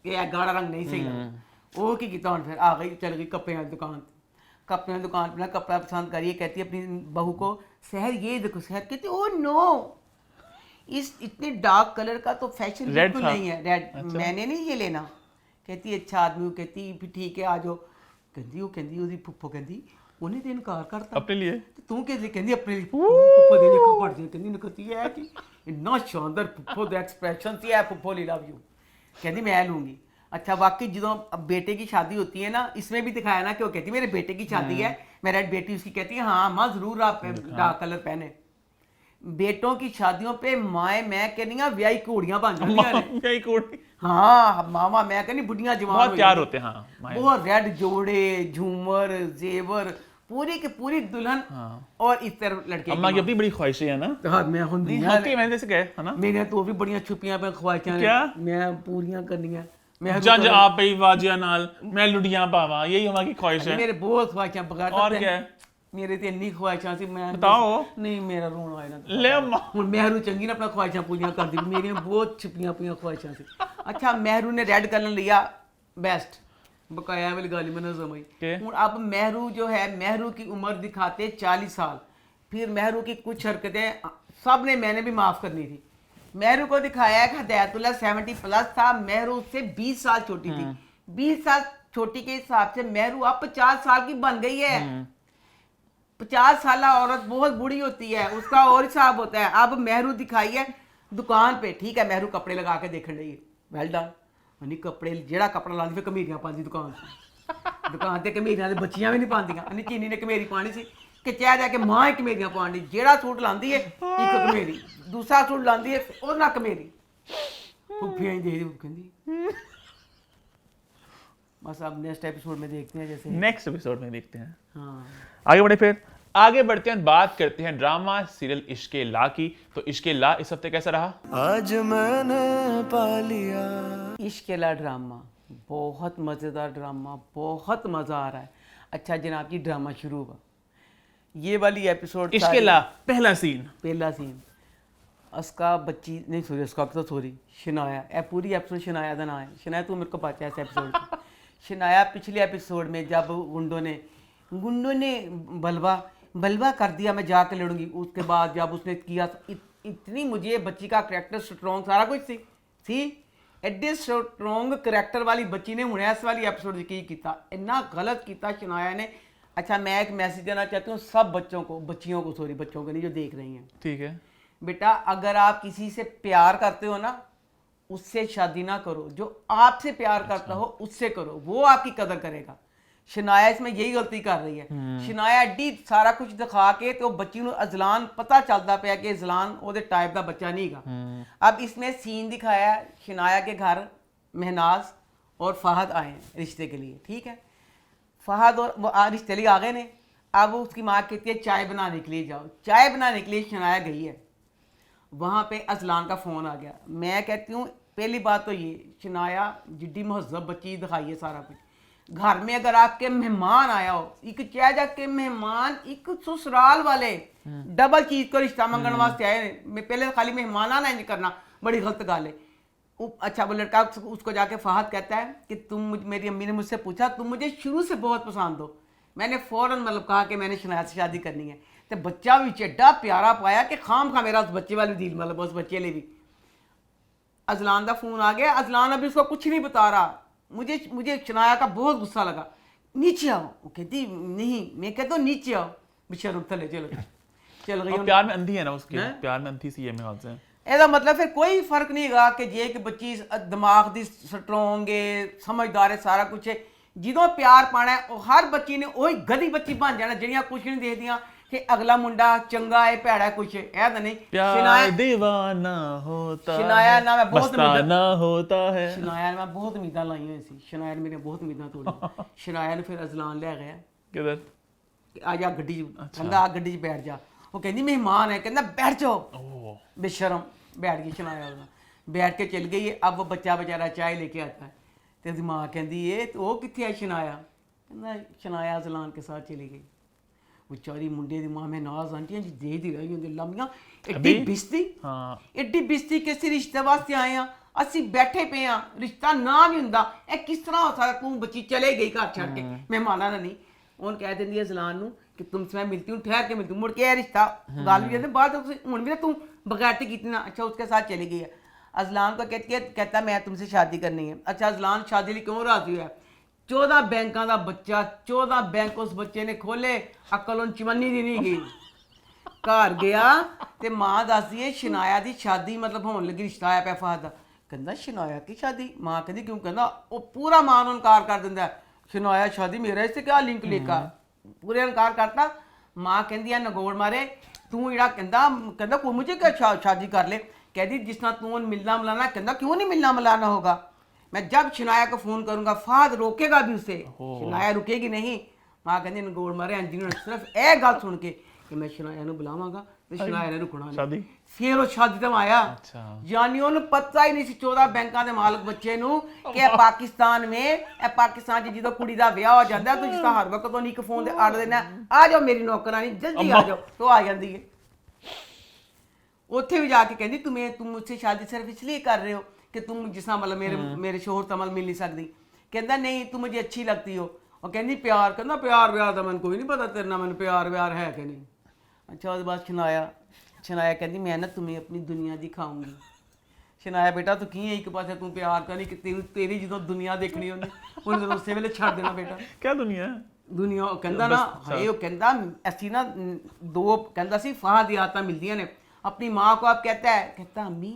ये गाढ़ा रंग नहीं सही लगा। वो की किया फिर आ गई, चल गई कपड़े की दुकान, कपड़े की दुकान पर कपड़ा पसंद करिए। कहती अपनी बहू को सहर ये देखो, सहर कहती ओ नो इस इतने डार्क कलर का तो फैशन बिल्कुल नहीं है, रेड मैंने नहीं ये लेना। कहती अच्छा आदमी, कहती फिर ठीक है आ जाओ। कहती वो कहती उसकी फुफ्फो कहती उन्हें तो इनकार करता अपने लिए, तू कैसे कहती अपने लिए फुफ्फो दे लिखा पड़ जाए। कहती कहती है कि इतना शानदार फुफ्फो दा एक्सप्रेशन सी है, फुफ्फो ले लव यू, कहती मैं लूँगी। अच्छा वाकई जो अब बेटे की शादी होती है ना, इसमें भी दिखाया ना कि वो कहती मेरे बेटे की शादी है, मेरा बेटी उसकी कहती है हाँ माँ जरूर आप डार्क कलर पहने। बेटों की शादियों पे माए मैं कहनी व्याही घोड़ियां बन जाती, हाँ मामा मैं कहनी बुढ़ियां जवान बहुत प्यार होते हैं, हाँ बहुत रेड जोड़े झूमर जेवर पूरी की पूरी दुल्हन हाँ। और इस तरफ लड़के अम्मा की अपनी बड़ी ख्वाहिशें है ना? हाँ मैं हुंदी नहीं हकी मैंने जैसे कहे है ना? मेरे तो भी बड़ियां छुपियां पे ख्वाहिशां क्या? मैं पूरियां करनियां मैं जंज आप पई वाजिया नाल मैं लुडियां पावा, यही अम्मा की ख्वाहिश है। मेरे बहुत ख्वाहिशां बगैर और क्या है? मेरे ते इन्नी ख्वाहिशां सी मैं बताओ। नहीं मेरा रोना आया ना ले अम्मा। ਹੁਣ ਮਹਿਰੂ ਚੰਗੀ ਨੇ ਆਪਣਾ ख्वाहिशां पूरियां कर दी मेरियां बहुत छुपियां पईयां ख्वाहिशां सी अच्छा महरू ने रेड कलर लिया बेस्ट बकाया वाली गाली में नजर आई के? हूँ अब महरू जो है महरू की उम्र दिखाते 40 साल फिर महरू की कुछ हरकतें सब ने मैंने भी माफ करनी थी महरू को दिखाया कि हदायतुल्ला 70+ था महरू उससे 20 साल छोटी थी 20 साल छोटी के हिसाब से महरू अब 50 साल की बन गई है 50 साल औरत बहुत बूढ़ी होती है उसका और हिसाब होता है अब महरू दिखाई है दुकान पे ठीक है महरू कपड़े लगा के देखने लगी वेल डन नहीं कपड़े जेड़ा कपड़ा लाती फिर कमीरियां पाती दुकान ते कमीरियां ते बच्चियां भी नहीं पांदियां नहीं चीनी ने कमेरी पानी सी कि चाह जाके मां ही कमेरियां पानी जेड़ा सूट लांदी है एक कमेरी दूसरा सूट लांदी है और ना कमेरी फुफियां दे दी कहंदी बस अब नेक्स्ट एपिसोड में देखते हैं जैसे नेक्स्ट एपिसोड में देखते हैं। हाँ आगे बढ़े फिर आगे बढ़ते हैं, बात करते हैं ड्रामा सीरियल इश्के ला की। तो इश्के ला इस हफ्ते कैसा रहा? आज मैंने पा लिया। इश्केला ड्रामा बहुत मज़ेदार ड्रामा बहुत मज़ा आ रहा है। अच्छा जनाब की ड्रामा शुरू हुआ ये वाली एपिसोड इश्के ला पहला सीन पहला सीन उसका बच्ची नहीं सॉरी उसका तो सॉरी शनाया ए पूरी एपिसोड शनाया का नाम है शनाया तू मेरे को पता है इस एपिसोड शनाया पिछले एपिसोड में जब गुंडों ने बलवा कर दिया मैं जाकर लड़ूंगी उसके बाद जब उसने किया इतनी मुझे बच्ची का करैक्टर स्ट्रॉन्ग सारा कुछ सी एडे स्ट्रॉन्ग करैक्टर वाली बच्ची ने हुणे इस वाली एपिसोड की किया इन्ना गलत किया शनाया ने। अच्छा मैं एक मैसेज देना चाहती हूँ सब बच्चों को बच्चियों को नहीं जो देख रही हैं ठीक है बेटा अगर आप किसी से प्यार करते हो ना उससे शादी ना करो जो आपसे प्यार करता हो उससे करो वो आपकी कदर करेगा। शनाया इसमें यही गलती कर रही है शनाया एडी सारा कुछ दिखा के तो बच्ची ਨੂੰ अजलान पता चलता पाया कि अजलान ਉਹਦੇ टाइप का बच्चा नहीं गा। अब इसमें सीन दिखाया शनाया के घर महनाज और फहद आए हैं रिश्ते के लिए ठीक है फहद और वो रिश्ते लिए आ गए ने। अब उसकी माँ कहती है चाय बनाने के लिए जाओ चाय बनाने के लिए शनाया गई है वहाँ पे अजलान का फ़ोन आ गया। मैं कहती हूँ पहली बात तो ये शनाया जिड्डी महजब बच्ची दिखाई है सारा कुछ घर में अगर आपके मेहमान आया हो एक चाह जाके मेहमान एक ससुराल वाले डबल चीज को रिश्ता मंगने वास्ते आए मैं पहले खाली मेहमान आना नहीं करना बड़ी गलत गाल है। अच्छा वो लड़का उसको जाके फहद कहता है कि तुम मेरी अम्मी ने मुझसे पूछा तुम मुझे शुरू से बहुत पसंद हो मैंने फौरन मतलब कहा कि मैंने शनाया से शादी करनी है तो बच्चा भी एड्डा प्यारा पाया कि खाम खा मेरा उस बच्चे वाली दिल मतलब उस बच्चे लिए भी। अजलान का फोन आ गया अजलान अभी उसको कुछ नहीं बता रहा मुझे शनाया का बहुत गुस्सा लगा नीचे आओ वो कहती नहीं मैं कहता हूँ नीचे आओ बेशर्म थले चल गई प्यार में अंधी है ना उसके प्यार में अंधी सी है मेरे ख्याल से ਇਹਦਾ मतलब फिर कोई फर्क नहीं गा कि जे कि बच्ची दिमाग दी स्ट्रोंग है समझदार है सारा कुछ है ਜਦੋਂ ਪਿਆਰ ਪਾਣਾ ਉਹ ਹਰ ਬੱਚੀ ਨੇ ਉਹੀ ਗਦੀ ਬੱਚੀ ਬਣ ਜਾਣਾ ਜਿਹੜੀਆਂ ਕੁਛ ਨਹੀਂ ਦੇਖਦੀਆਂ कि अगला मुंडा चंगा है भैड़ा कुछ है तो नहीं प्यार दीवाना होता शनाया ना मैं बहुत मस्ताना होता है शनाया मैं बहुत उम्मीदां लाई हुई सी शनाया मेरी बहुत उम्मीदां तोड़ी शनाया ने फिर अजलान ले गया किधर आ जा गड्डी कहंदा आ गड्डी 'ਚ बैठ जा वो कहंदी मेहमान है कहंदा बैठ जाओ बेशरम बैठ गई शनाया बैठ के चल गई अब वो बच्चा बेचारा चाय लेके आता है तो उसकी माँ कहती है तो वो कितने है शनाया कहंदा शनाया अजलान के साथ चली गई बेचारी मुंडे दी मां में नाज आंटियां जी देखदी रही होंदी लम्मियां एड्डी बिस्ती एड्डी बिस्ती कि ਅਸੀਂ ਰਿਸ਼ਤੇ ਵਾਸਤੇ ਆਏ ਆ ਅਸੀਂ ਬੈਠੇ ਪਏ ਆ ਰਿਸ਼ਤਾ ਨਾ ਵੀ ਹੁੰਦਾ ਇਹ ਕਿਸ ਤਰ੍ਹਾਂ ਹੋ ਸਕਦਾ ਤੂੰ ਬੱਚੀ ਚਲੇ ਗਈ ਘਰ ਛੱਡ ਕੇ ਮਹਿਮਾਨਾਂ ਨਾਲ ਨਹੀਂ ਉਹਨ ਕਹਿ ਦਿੰਦੀ ਹੈ ਜ਼ਲਾਨ ਨੂੰ ਕਿ तुमसे मैं मिलती हूँ ठहर के मिलती हूँ मुड़ के ये रिश्ता गाल भी बाद हूँ भी तू बगैरती कितनी ना अच्छा उसके साथ चली गई है। अजलान को कहता मैं तुमसे शादी करनी है। अच्छा अजलान शादी लिए क्यों राजी है 14 बैंकों का बच्चा 14 बैंक उस बच्चे ने खोले अकल उन चमनी दी नहीं गई घर गया तो मां दसदी है शनाया की शादी मतलब होने लगी रिश्ता आया पै फहद कहता शनाया की शादी मां कहती क्यों कहता वो पूरा मां इनकार कर दिंदा शनाया शादी मेरा इससे क्या लिंक लेकर पूरे इनकार करता। मां कहती है नगोड़ मारे तू इड़ा कहता कोई मुझे क्या शादी कर ले कहती जिस तरह तू मिलना मिलाना कहता क्यों नहीं मिलना मिलाना होगा मैं जब शनाया को फोन करूंगा फहद रोकेगा भी उसे शनाया रुकेगी नहीं ਮਾਂ ਕਹਿੰਦੀ ਇਹਨੂੰ ਗੋਲ ਮਾਰੇ ਇੰਜ ਨੂੰ ਸਿਰਫ ਇਹ ਗੱਲ ਸੁਣ ਕੇ ਕਿ ਮੈਂ ਸ਼ਨਾਇਆ ਨੂੰ ਬੁਲਾਵਾਂਗਾ ਤੇ ਸ਼ਨਾਇਆ ਨੇ ਰੁਕਣਾ ਨਹੀਂ। शादी ਫਿਰ ਉਹ ਸ਼ਾਦੀ ਤੇ ਆਇਆ अच्छा ਯਾਨੀ ਉਹਨੂੰ ਪਤਾ ਹੀ ਨਹੀਂ ਸੀ 14 ਬੈਂਕਾਂ ਦੇ ਮਾਲਕ ਬੱਚੇ ਨੂੰ ਕਿ ਇਹ ਪਾਕਿਸਤਾਨ ਚ ਜਦੋਂ ਕੁੜੀ ਦਾ ਵਿਆਹ ਹੋ ਜਾਂਦਾ ਤੁਸੀਂ ਤਾਂ ਹਰ ਵਕਤ ਉਹਨੂੰ ਇੱਕ ਫੋਨ ਤੇ ਆੜ ਦੇਣਾ ਆ ਜਾਓ ਮੇਰੀ ਨੌਕਰਾਨੀ ਜਲਦੀ ਆ ਜਾਓ तो आ जाती है। ਉੱਥੇ ਵੀ ਜਾ ਕੇ ਕਹਿੰਦੀ तुम मुझसे शादी सिर्फ इसलिए कर रहे हो कि तुम जिस तरह मतलब मेरे शोहर तमल मिल नहीं सकती। कहता नहीं तुम मुझे अच्छी लगती हो। और कहती प्यार कहना प्यार व्यार का मैंने कोई नहीं पता तेरे ना मैंने प्यार व्यार है कि नहीं। अच्छा उसके बाद शनाया कहती मैं ना तुम्हें अपनी दुनिया दिखाऊंगी। शनाया बेटा तू की एक पासे तू प्यार करनी कि तेरी जो दुनिया देखनी होनी उन्हें तो उस वेले छड़ देना बेटा। क्या दुनिया है दुनिया कहता ना हाय वो कहता ऐसी ना दो कहता सी फाहद आदत मिलदियां ने। अपनी माँ को आप कहता है कहता अम्मी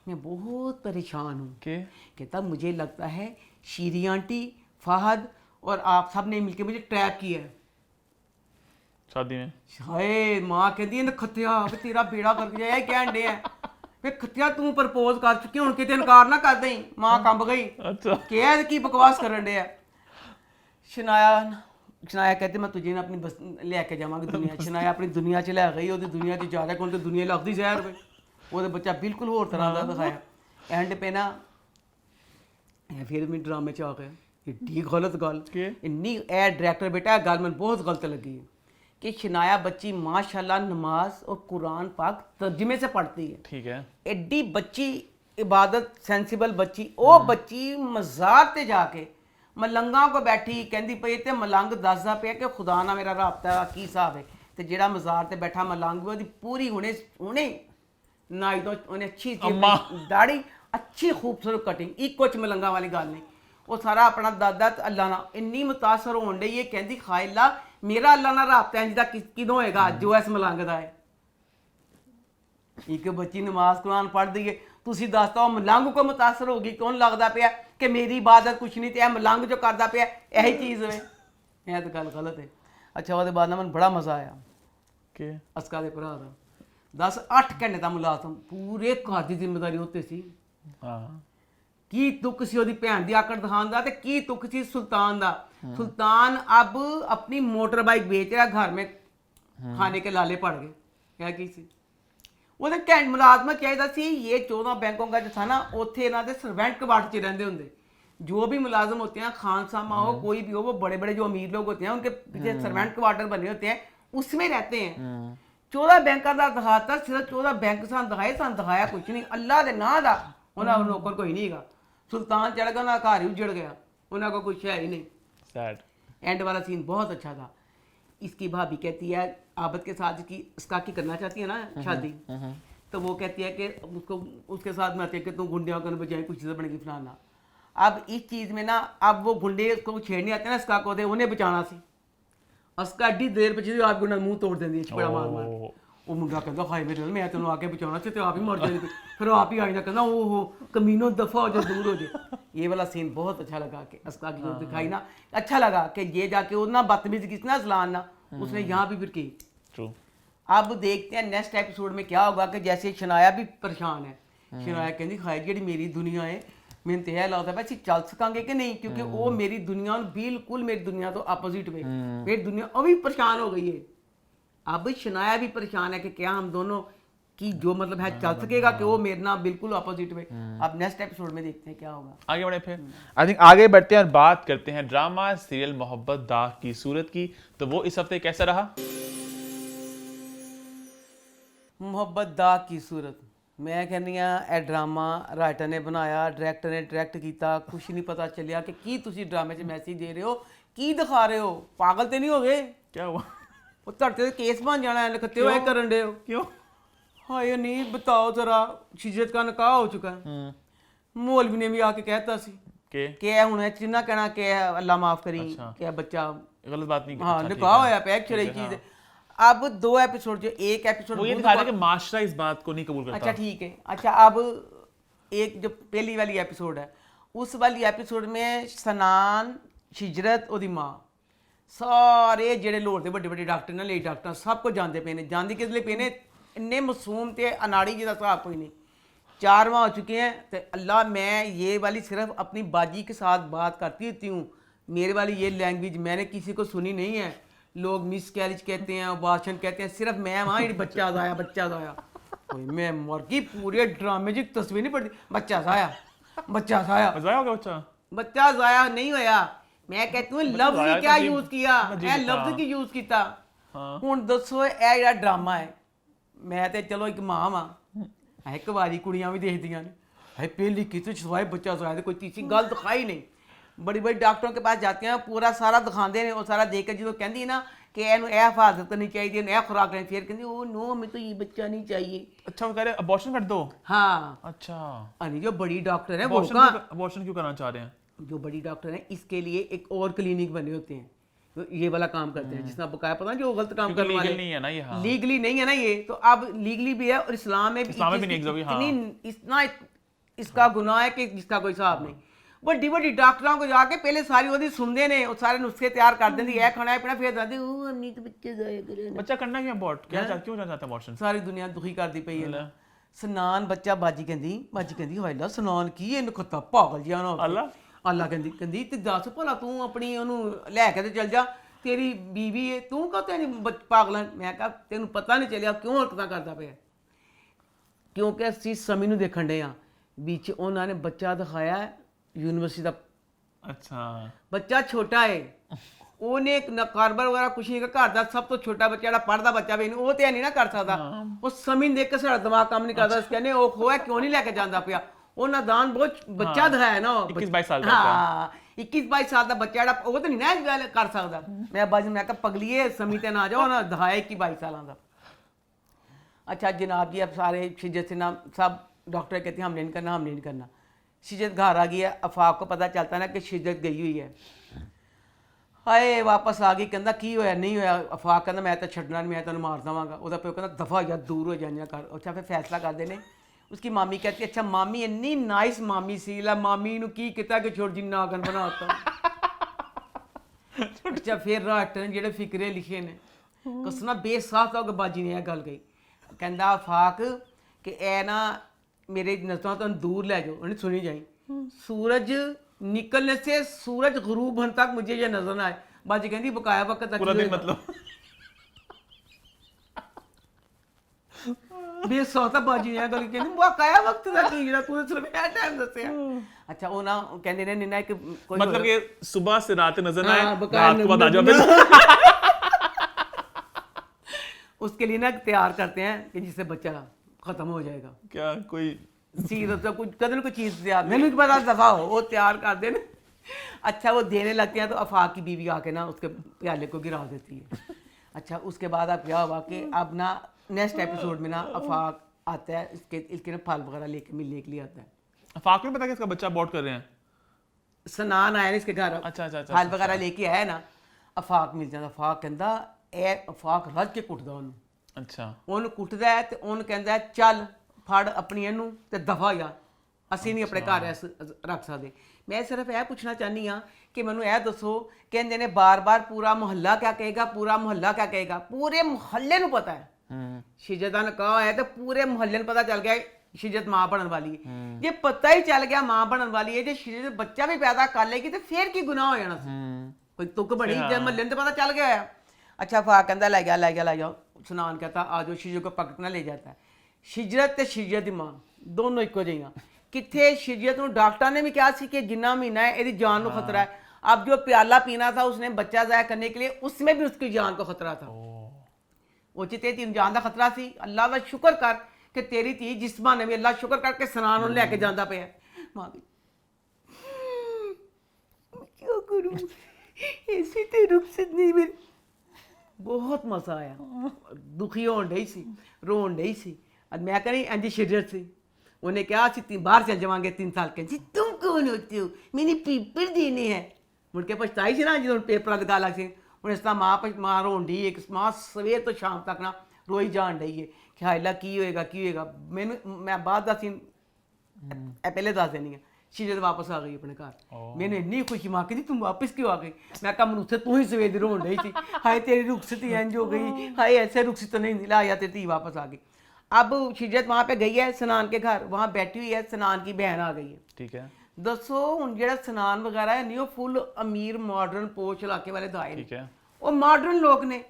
मैं बहुत परेशान हूँ। कहता मुझे लगता है शीरी आंटी फहद और आप सब ने मिलके मुझे ट्रैप किया है शादी में। हाय माँ कहती है खत्या तेरा बेड़ा कर दिया कहन डे है वे खत्या तू प्रपोज कर चुकी हूँ किते इनकार ना कर दई। माँ कंब गई अच्छा क्या की बकवास करन डे है। शनाया कहते मैं तुझे ना अपनी बस लेके जावांगी दुनिया। शनाया अपनी दुनिया च लै गई ओदी दुनिया च जा रहा तो दुनिया लगदी जहर पे ਉਹਦੇ ਬੱਚਾ ਬਿਲਕੁਲ ਹੋਰ ਤਰ੍ਹਾਂ ਦਾ ਦਿਖਾਇਆ ਐਂਡ ਪੇ ਨਾ ਇਹ ਫਿਰ ਵੀ ਡਰਾਮੇ ਚ ਆ ਗਿਆ ਇੱਡੀ ਗਲਤ ਗੱਲ ਇੰਨੀ ਇਹ ਡਾਇਰੈਕਟਰ बेटा ਗੱਲ ਮੈਨੂੰ बहुत गलत लगी है कि शनाया बच्ची माशाल्लाह नमाज और कुरान पाक तर्जुमे से पढ़ती है। ठीक है एड्डी बच्ची इबादत सेंसिबल बच्ची ਉਹ ਬੱਚੀ ਮਜ਼ਾਰ ਤੇ ਜਾ ਕੇ ਮਲੰਗਾਂ ਕੋ ਬੈਠੀ ਕਹਿੰਦੀ ਪਈ ਤੇ ਮਲੰਗ ਦੱਸਦਾ ਪਿਆ ਕਿ ਖੁਦਾ ਨਾਲ ਮੇਰਾ ਰਾਬਤਾ ਕੀ ਹਿਸਾਬ ਹੈ ਤੇ ਜਿਹੜਾ ਮਜ਼ਾਰ ਤੇ ਬੈਠਾ ਮਲੰਗ ਉਹਦੀ ਪੂਰੀ ਹੁਣੇ ਨਾਈ ਤੋਂ ਉਹਨੇ ਅੱਛੀ ਦਾੜੀ ਅੱਛੀ ਖੂਬਸੂਰਤ ਕਟਿੰਗ ਇੱਕ ਕੁਝ ਮਲੰਗਾ ਵਾਲੀ ਗੱਲ ਨਹੀਂ। ਉਹ ਸਾਰਾ ਆਪਣਾ ਦਾਦਾ ਤੇ ਅੱਲਾ ਨਾਲ ਇੰਨੀ ਮੁਤਾਸਰ ਹੋਣ ਡਈ ਇਹ ਕਹਿੰਦੀ ਖਾਇਲਾ ਮੇਰਾ ਅੱਲਾ ਨਾਲ ਰਾਬਤਾ ਇੰਜ ਦਾ ਕਿਦੋਂ ਹੋਏਗਾ ਜੋ ਇਸ ਮਲੰਗ ਦਾ ਹੈ। ਇੱਕ ਬੱਚੀ ਨਮਾਜ਼ ਕੁਰਾਨ ਪੜ੍ਹਦੀ ਹੈ ਤੁਸੀਂ ਦੱਸਦਾ ਉਹ ਮਲੰਗ ਕੋ ਮੁਤਾਸਰ ਹੋ ਗਈ ਕੌਣ ਲੱਗਦਾ ਪਿਆ ਕਿ ਮੇਰੀ ਇਬਾਦਤ ਕੁਛ ਨਹੀਂ ਤੇ ਇਹ ਮਲੰਗ ਜੋ ਕਰਦਾ ਪਿਆ ਇਹੀ ਚੀਜ਼ ਹੋਵੇ। ਇਹ ਤਾਂ ਗੱਲ ਗਲਤ ਹੈ। ਅੱਛਾ ਉਹਦੇ ਬਾਅਦ ਨਾ ਮੈਨੂੰ ਬੜਾ ਮਜ਼ਾ ਆਇਆ ਕਿ ਅਸਕਾ ਦੇ ਭਰਾ ਦਾ 10-8 ਘੰਟੇ ਦਾ ਮੁਲਾਜ਼ਮ ਪੂਰੇ ਘਰ ਦੀ ਜ਼ਿੰਮੇਵਾਰੀ ਉੱਤੇ ਸੀ। ਹਾਂ ਕੀ ਤੁਕ ਸੀ ਉਹਦੀ ਭੈਣ ਦੀ ਆਕੜ ਦਿਖਾਉਣ ਦਾ ਤੇ ਕੀ ਤੁਕ ਸੀ ਸੁਲਤਾਨ ਦਾ। सुल्तान अब अपनी मोटर बाइक बेच रहा घर में खाने के लाले पड़ गए क्या की सी ਉਹਦੇ ਘੈਂਟ ਮੁਲਾਜ਼ਮ ਚਾਹੀਦਾ ਸੀ। ਇਹ 14 ਬੈਂकों का जो था ना ਉੱਥੇ ਇਹਨਾਂ ਦੇ ਸਰਵੈਂਟ ਕਵਾਰਟਰ 'ਚ ਰਹਿੰਦੇ ਹੁੰਦੇ जो भी मुलाजिम होते हैं खान सामा हो कोई भी हो वो बड़े बड़े जो अमीर लोग होते हैं उनके पीछे सर्वेंट क्वार्टर बने होते हैं उसमें रहते हैं। 14 बैंकों का दिखाता सिर्फ 14 बैंक सान दिखाया कुछ नहीं अल्लाह के नां का उन्होंने नौकर कोई नहीं है। सुल्तान चढ़ गया उन्होंने घर ही उजड़ गया उन्होंने को कुछ है ही नहीं। सैड एंड वाला सीन बहुत अच्छा था। इसकी भाभी कहती है आबद के साथ इसका की करना चाहती है ना शादी तो वो कहती है कि उसको उसके साथ में आती है कि तुम गुंडिया कर बजाय कुछ चीज़ें बनेगी फलाना। अब इस चीज़ में ना अब वो गुंडे को छेड़ने आते हैं ना इसका को उन्हें बचाना सी असका एड्डी देर बची आप गुंडा मुंह तोड़ देंदी चपड़ा मार मार वो मुंडा कहता हाय मेरे मैं तेन आके बचाना से तो आप ही मर जाए फिर आप ही आई ना कहना ओहो कमीनों दफा हो जाए दूर हो जाए। ये वाला सीन बहुत अच्छा लगा कि असका की जो दिखाई ना अच्छा लगा कि ये जाके वो ना बदतमीजी किसी ना असलान ना उसने यहाँ भी फिर की। अब देखते हैं नेक्स्ट एपिसोड में क्या होगा कि जैसे शनाया भी परेशान है। शनाया कहती खाई जी मेरी दुनिया है मैंने तो यह लगता है चल सकांगे कि नहीं क्योंकि वो मेरी दुनिया बिल्कुल मेरी दुनिया तो अपोजिट में मेरी दुनिया अभी परेशान हो गई है। अब शनाया भी परेशान है कि क्या हम दोनों की जो मतलब है चल सकेगा कि वो मेरे ना बिल्कुल अपोजिट में। अब नेक्स्ट एपिसोड में देखते हैं क्या होगा आगे बढ़े फिर आई थिंक आगे बढ़ते हैं और बात करते हैं ड्रामा सीरियल मोहब्बत दाग की सूरत की। तो वो इस हफ्ते कैसा रहा? मोहब्बत दाग की सूरत मैं कहनी ਇਹ ड्रामा राइटर ने बनाया डायरेक्टर ने डायरेक्ट किया कुछ नहीं पता चलिया कि की तुसी ड्रामे च मैसेज दे रहे हो की दिखा रहे हो पागल तो नहीं हो गए क्या हुआ वो धरते केस बन जाना है नखते हुए करन दे हो क्यों हाय नहीं बताओ जरा शिजत का निकाह हो चुका है मौलवी ने भी आके कहता सी कि हुण जिन्ना कहना कि अल्लाह माफ करी कि बच्चा गलत बात नहीं हाँ निकाह होया पे एक्चुअली चीज। अब 2 एपिसोड जो एक एपिसोड वो ये दिखा रहा है कि माशरा इस बात को नहीं कबूल करता। अच्छा ठीक है। अच्छा अब एक जो पहली वाली एपिसोड है उस वाली एपिसोड में सनान शिजरत और माँ सारे जेडे लोड़ के बड़े बड़े डॉक्टर ने लेडी डॉक्टर सब कुछ जानते पे ने जानते किस लिए पे ने इन्ने मासूम थे अनाड़ी जी का हिसाब कोई नहीं 4वां हो चुके हैं तो अल्लाह मैं ये वाली सिर्फ अपनी बाजी के साथ बात करती होती हूँ मेरे वाली ये लैंग्वेज मैंने किसी को सुनी नहीं है। लोग मिस कैरेज कहते हैं, अबॉर्शन कहते हैं, सिर्फ मैं वहाँ बच्चा आया बच्चा आया। मैं मर गई, पूरे ड्रामे की तस्वीर नहीं पड़ती। बच्चा आया बच्चा आया जाया हो गया बच्चा? बच्चा जाया नहीं होया। मैं कहती हूँ लफ्ज जाया ही क्या तो यूज किया, अजीब ए था। लफ्ज की यूज किया। हाँ। ਹੁਣ ਦੱਸੋ ਇਹ ਜਿਹੜਾ ਡਰਾਮਾ ਹੈ, ਮੈਂ ਤੇ ਚਲੋ ਇੱਕ ਮਾਂ ਵਾਂ, ਇੱਕ ਵਾਰੀ ਕੁੜੀਆਂ ਵੀ ਦੇਖਦੀਆਂ ਨੇ, ਹੈ ਪਹਿਲੀ किसी ਸਵਾਏ ਬੱਚਾ ਸਵਾਇਆ ਤੇ ਕੋਈ तीसरी ਗੱਲ ਦਿਖਾਈ नहीं। बड़ी बड़ी डॉक्टरों के पास जाते हैं, पूरा सारा दिखाते हैं, और सारा देख कर जो कहती है ना कि ਇਹਨੂੰ ਇਹ हिफाजत नहीं चाहिए, ਇਹ खुराक नहीं, फिर कहती ओ नो हमें तो ये बच्चा नहीं चाहिए। अच्छा वो कह रहे अबॉर्शन कर दो? हाँ। अच्छा। अरे जो बड़ी डॉक्टर है वो कहाँ, अबॉर्शन क्यों करना चाह रहे हैं? जो बड़ी डॉक्टर है इसके लिए एक और क्लिनिक बने होते हैं, तो ये वाला काम करते हैं जिसमें बकाया पता जो गलत काम करने वाले नहीं है ना ये। हाँ। लीगली नहीं है ना ये, तो अब लीगली भी है और इस्लाम में भी नहीं एग्जैक्टली। हाँ। इतना इसका गुनाह है कि जिसका कोई हिसाब नहीं। बड़ी बड़ी डॉक्टरों को जाके पहले सारी ओदी सुनते ने और सारे नुस्खे तैयार कर देंगे, ये खाना है पीना, फिर दादी हमनी तो बच्चे जाया करे। बच्चा करना क्यों अबॉर्ट? क्या क्यों चाहता है अबॉर्शन? सारी दुनिया दुखी कर दी पई है। सनान बच्चा बाजी कहंदी हाय ला सनान की ਇਹਨੂੰ ਖੱਤਾ ਪਾਗਲ ਜਿਹਾ ਨਾ ਅੱਲਾ ਅੱਲਾ ਕਹਿੰਦੀ ਤੇ ਦੱਸ ਭਲਾ ਤੂੰ ਆਪਣੀ ਉਹਨੂੰ ਲੈ ਕੇ ਤੇ ਚੱਲ ਜਾ, ਤੇਰੀ ਬੀਵੀ ਹੈ, ਤੂੰ ਕਹਤੇ ਨਹੀਂ ਪਾਗਲਾਂ। ਮੈਂ ਕਿਹਾ ਤੈਨੂੰ ਪਤਾ ਨਹੀਂ ਚੱਲਿਆ ਕਿਉਂ ਹਰਕਤਾਂ ਕਰਦਾ ਪਿਆ, ਕਿਉਂਕਿ ਅਸੀਂ ਸਮੀ ਨੂੰ ਦੇਖਣ ਦੇ ਆ। ਵਿੱਚ ਉਹਨਾਂ ਨੇ ਬੱਚਾ ਦਿਖਾਇਆ यूनिवर्सिटी ਦਾ। अच्छा। ਬੱਚਾ ਛੋਟਾ ਹੈ, ਉਹਨੇ ਨਾ ਕਾਰੋਬਾਰ ਵਗੈਰਾ ਕੁਛ ਨਹੀਂ, ਘਰ ਦਾ ਸਭ ਤੋਂ ਛੋਟਾ ਬੱਚਾ ਜਿਹੜਾ ਪੜਦਾ ਬੱਚਾ ਵੀ ਉਹ ਤੇ ਨਹੀਂ ਨਾ ਕਰ ਸਕਦਾ। ਉਹ ਸਮੀ ਨੂੰ ਦੇਖ ਕੇ ਸਾਡਾ ਦਿਮਾਗ ਕੰਮ ਨਹੀਂ ਕਰਦਾ, ਅਸੀਂ ਕਹਿੰਦੇ ਉਹ ਖੋਇਆ ਕਿਉਂ ਨਹੀਂ ਲੈ ਕੇ ਜਾਂਦਾ ਪਿਆ। ਉਹ ਨਾਦਾਨ ਬਹੁਤ ਬੱਚਾ ਦਿਖਾਇਆ ਨਾ, 21-22 ਸਾਲ ਦਾ। ਹਾਂ 21-22 ਸਾਲ ਦਾ ਬੱਚਾ ਜਿਹੜਾ ਉਹ ਤਾਂ ਨਹੀਂ ਨਾ ਇਹ ਗੱਲ ਕਰ ਸਕਦਾ। ਮੈਂ ਮੈਂ ਕਿਹਾ ਪਗਲੀਏ ਸਮੀ ਤੇ ਨਾ जाओ ना, ਦਿਖਾਇਆ 21-22 ਸਾਲਾਂ ਦਾ। अच्छा जनाब जी अब सारे शिजत से नाम सब डॉक्टर कहते हैं हमने नहीं करना हमने नहीं करना। शिजत घर आ गई है, अफाक को पता चलता है ना कि शिजत गई हुई है। हाय वापस आ गई, कहता की होया नहीं होया। अफाक कहता मैं तो छड्डना नहीं, मैं तेन मार देवांगा। उसका प्यो कहता दफा या दूर हो जाने कर। अच्छा फिर फैसला करते हैं। उसकी मामी कहती अच्छा मामी इन्नी नाइस मामी सी, ला मामी नू की किता कि छोड़ जी नागन बनाता। अच्छा फिर राइटर ने जेडे फिक्रे लिखे ने कसना बेसाफ तक बाजी ने यह गल कही, कहता अफाक कि ए ना मेरे नज़रों तो दूर ले जाओ। उन्हें सुनी जाई सूरज निकलने से सूरज गुरूब होने तक मुझे ये नजर ना आए। बाजी कहती बकाया वक्त तक पूरा दिन मतलब बेसाता बाजी ने गल कहती बकाया वक्त तक की जेड़ा तूने सिर्फ ए टाइम दसया। अच्छा वो ना कहंदे ने ना कि कोई मतलब कि सुबह से रात नजर ना आए, बकाया रात को बाद आ जाओ। उसके लिए ना तैयार करते हैं कि जिससे बच्चा खत्म हो जाएगा। क्या कोई चीज तो कुछ कदर कोई चीज तैयार मैंने पता दफा हो वो तैयार कर देने। अच्छा वो देने लगते हैं तो अफाक की बीवी आके ना उसके प्याले को गिरा देती है। अच्छा उसके बाद अब क्या हुआ कि अब ना नेक्स्ट एपिसोड में ना अफाक आता है, इसके ना फल वगैरह लेके मिलने के लिए आता है। अफाक में पता कि इसका बच्चा अबॉर्ट कर रहे हैं? सनान आया ना इसके घर, अच्छा अच्छा अच्छा, फल वगैरह लेके आया ना, अफाक मिल जाता। अफाक कहता ए अफाक रज के कुटदा ਉਹਨੂੰ। अच्छा ਉਹਨੂੰ ਕੁੱਟਦਾ ਹੈ ਤੇ ਉਹਨੂੰ ਕਹਿੰਦਾ ਚੱਲ ਫੜ ਆਪਣੀ ਇਹਨੂੰ ਤੇ ਦਫਾ ਜਾ, ਅਸੀਂ ਨਹੀਂ ਆਪਣੇ ਘਰ ਰੱਖ ਸਕਦੇ। ਮੈਂ ਸਿਰਫ ਇਹ ਪੁੱਛਣਾ ਚਾਹਨੀ ਆ ਕਿ ਮੈਨੂੰ ਇਹ ਦੱਸੋ, ਕਹਿੰਦੇ ਨੇ ਬਾਰ-ਬਾਰ ਪੂਰਾ ਮੁਹੱਲਾ क्या कहेगा, पूरा मुहल्ला क्या कहेगा। पूरे ਮੁਹੱਲੇ ਨੂੰ ਪਤਾ ਹੈ शिजत ਦਾ ਨਿਕਾਹ ਹੈ ਤੇ ਪੂਰੇ ਮੁਹੱਲੇ ਨੂੰ ਪਤਾ ਚੱਲ ਗਿਆ शिजत ਮਾਂ ਬਣਨ ਵਾਲੀ ਹੈ। ਜੇ ਪਤਾ ਹੀ ਚੱਲ ਗਿਆ ਮਾਂ ਬਣਨ ਵਾਲੀ ਹੈ, ਜੇ शिजत ਬੱਚਾ ਵੀ ਪੈਦਾ ਕਰ ਲੇਗੀ ਤੇ ਫੇਰ ਕੀ ਗੁਨਾਹ ਹੋ ਜਾਣਾ ਸੀ। ਕੋਈ ਤੁਕ ਬਣੀ ਜੇ ਮੁਹੱਲੇ ਨੂੰ ਪਤਾ ਚੱਲ ਗਿਆ। अच्छा फा कहता ले जाओ। सुनान कहता आ जाओ, शिजत को पकड़ना ले जाता है। शिजरत ते शिजत की मां दोनों इको जिहियां। किथे शिजत नूं डॉक्टर ने भी कहा सी कि जिन्ना महीना है इसकी जान को खतरा है। अब जो प्याला पीना था उसने बच्चा ज़ाया करने के लिए, उसमें भी उसकी जान को खतरा था। वो चिते तीन जान का खतरा सी। अल्लाह का शुक्र कर कि तेरी धी जिस बहाने भी अल्लाह शुक्र करके सनान नूं लैके जांदा पिया। मां क्या करूं, ऐसी ते रुखसत नहीं मेरी। बहुत मजा आया, दुखी होन डई सी, रोन डई सी। अब मैं कहीं इंज शिजत सी। उन्हें कहा सी बाहर चल जावांगे 3 साल के। जी तुम कौन होते हो, मैंने पेपर देने हैं। मुड़ के पछताई सी ना जो पेपर लगा लग सी। हूँ इस तरह मां रोन डी, एक मां सवेर तो शाम तक ना रोई जान डई है कि हाय ला की होएगा। मैं बाद का सीन पहले दस देनी है। शिजत वापस आ गई अपने घर। मैंने इन्नी खुशी मां कहती तुम वापस क्यों आ गई। मैं कहा मनुष्य तू ही सवेर रोन रही थी, हाय तेरी रुखसती इंज हो गई, हाय ऐसे रुखसत तो नहीं मिला, या तेरी वापस आ गई। अब शिजत वहाँ पे गई है सनान के घर, वहाँ बैठी हुई है, सनान की बहन आ गई है। ठीक है। ਦੱਸੋ ਹੁਣ ਜਿਹੜਾ ਸਨਾਨ ਵਗੈਰਾ ਹੈ ਨਹੀਂ ਉਹ ਫੁੱਲ ਅਮੀਰ ਮਾਡਰਨ ਪੋਸ਼ ਇਲਾਕੇ ਵਾਲੇ ਦਾਏ ਨੇ ठीक है ਉਹ ਮਾਡਰਨ ਲੋਕ ਨੇ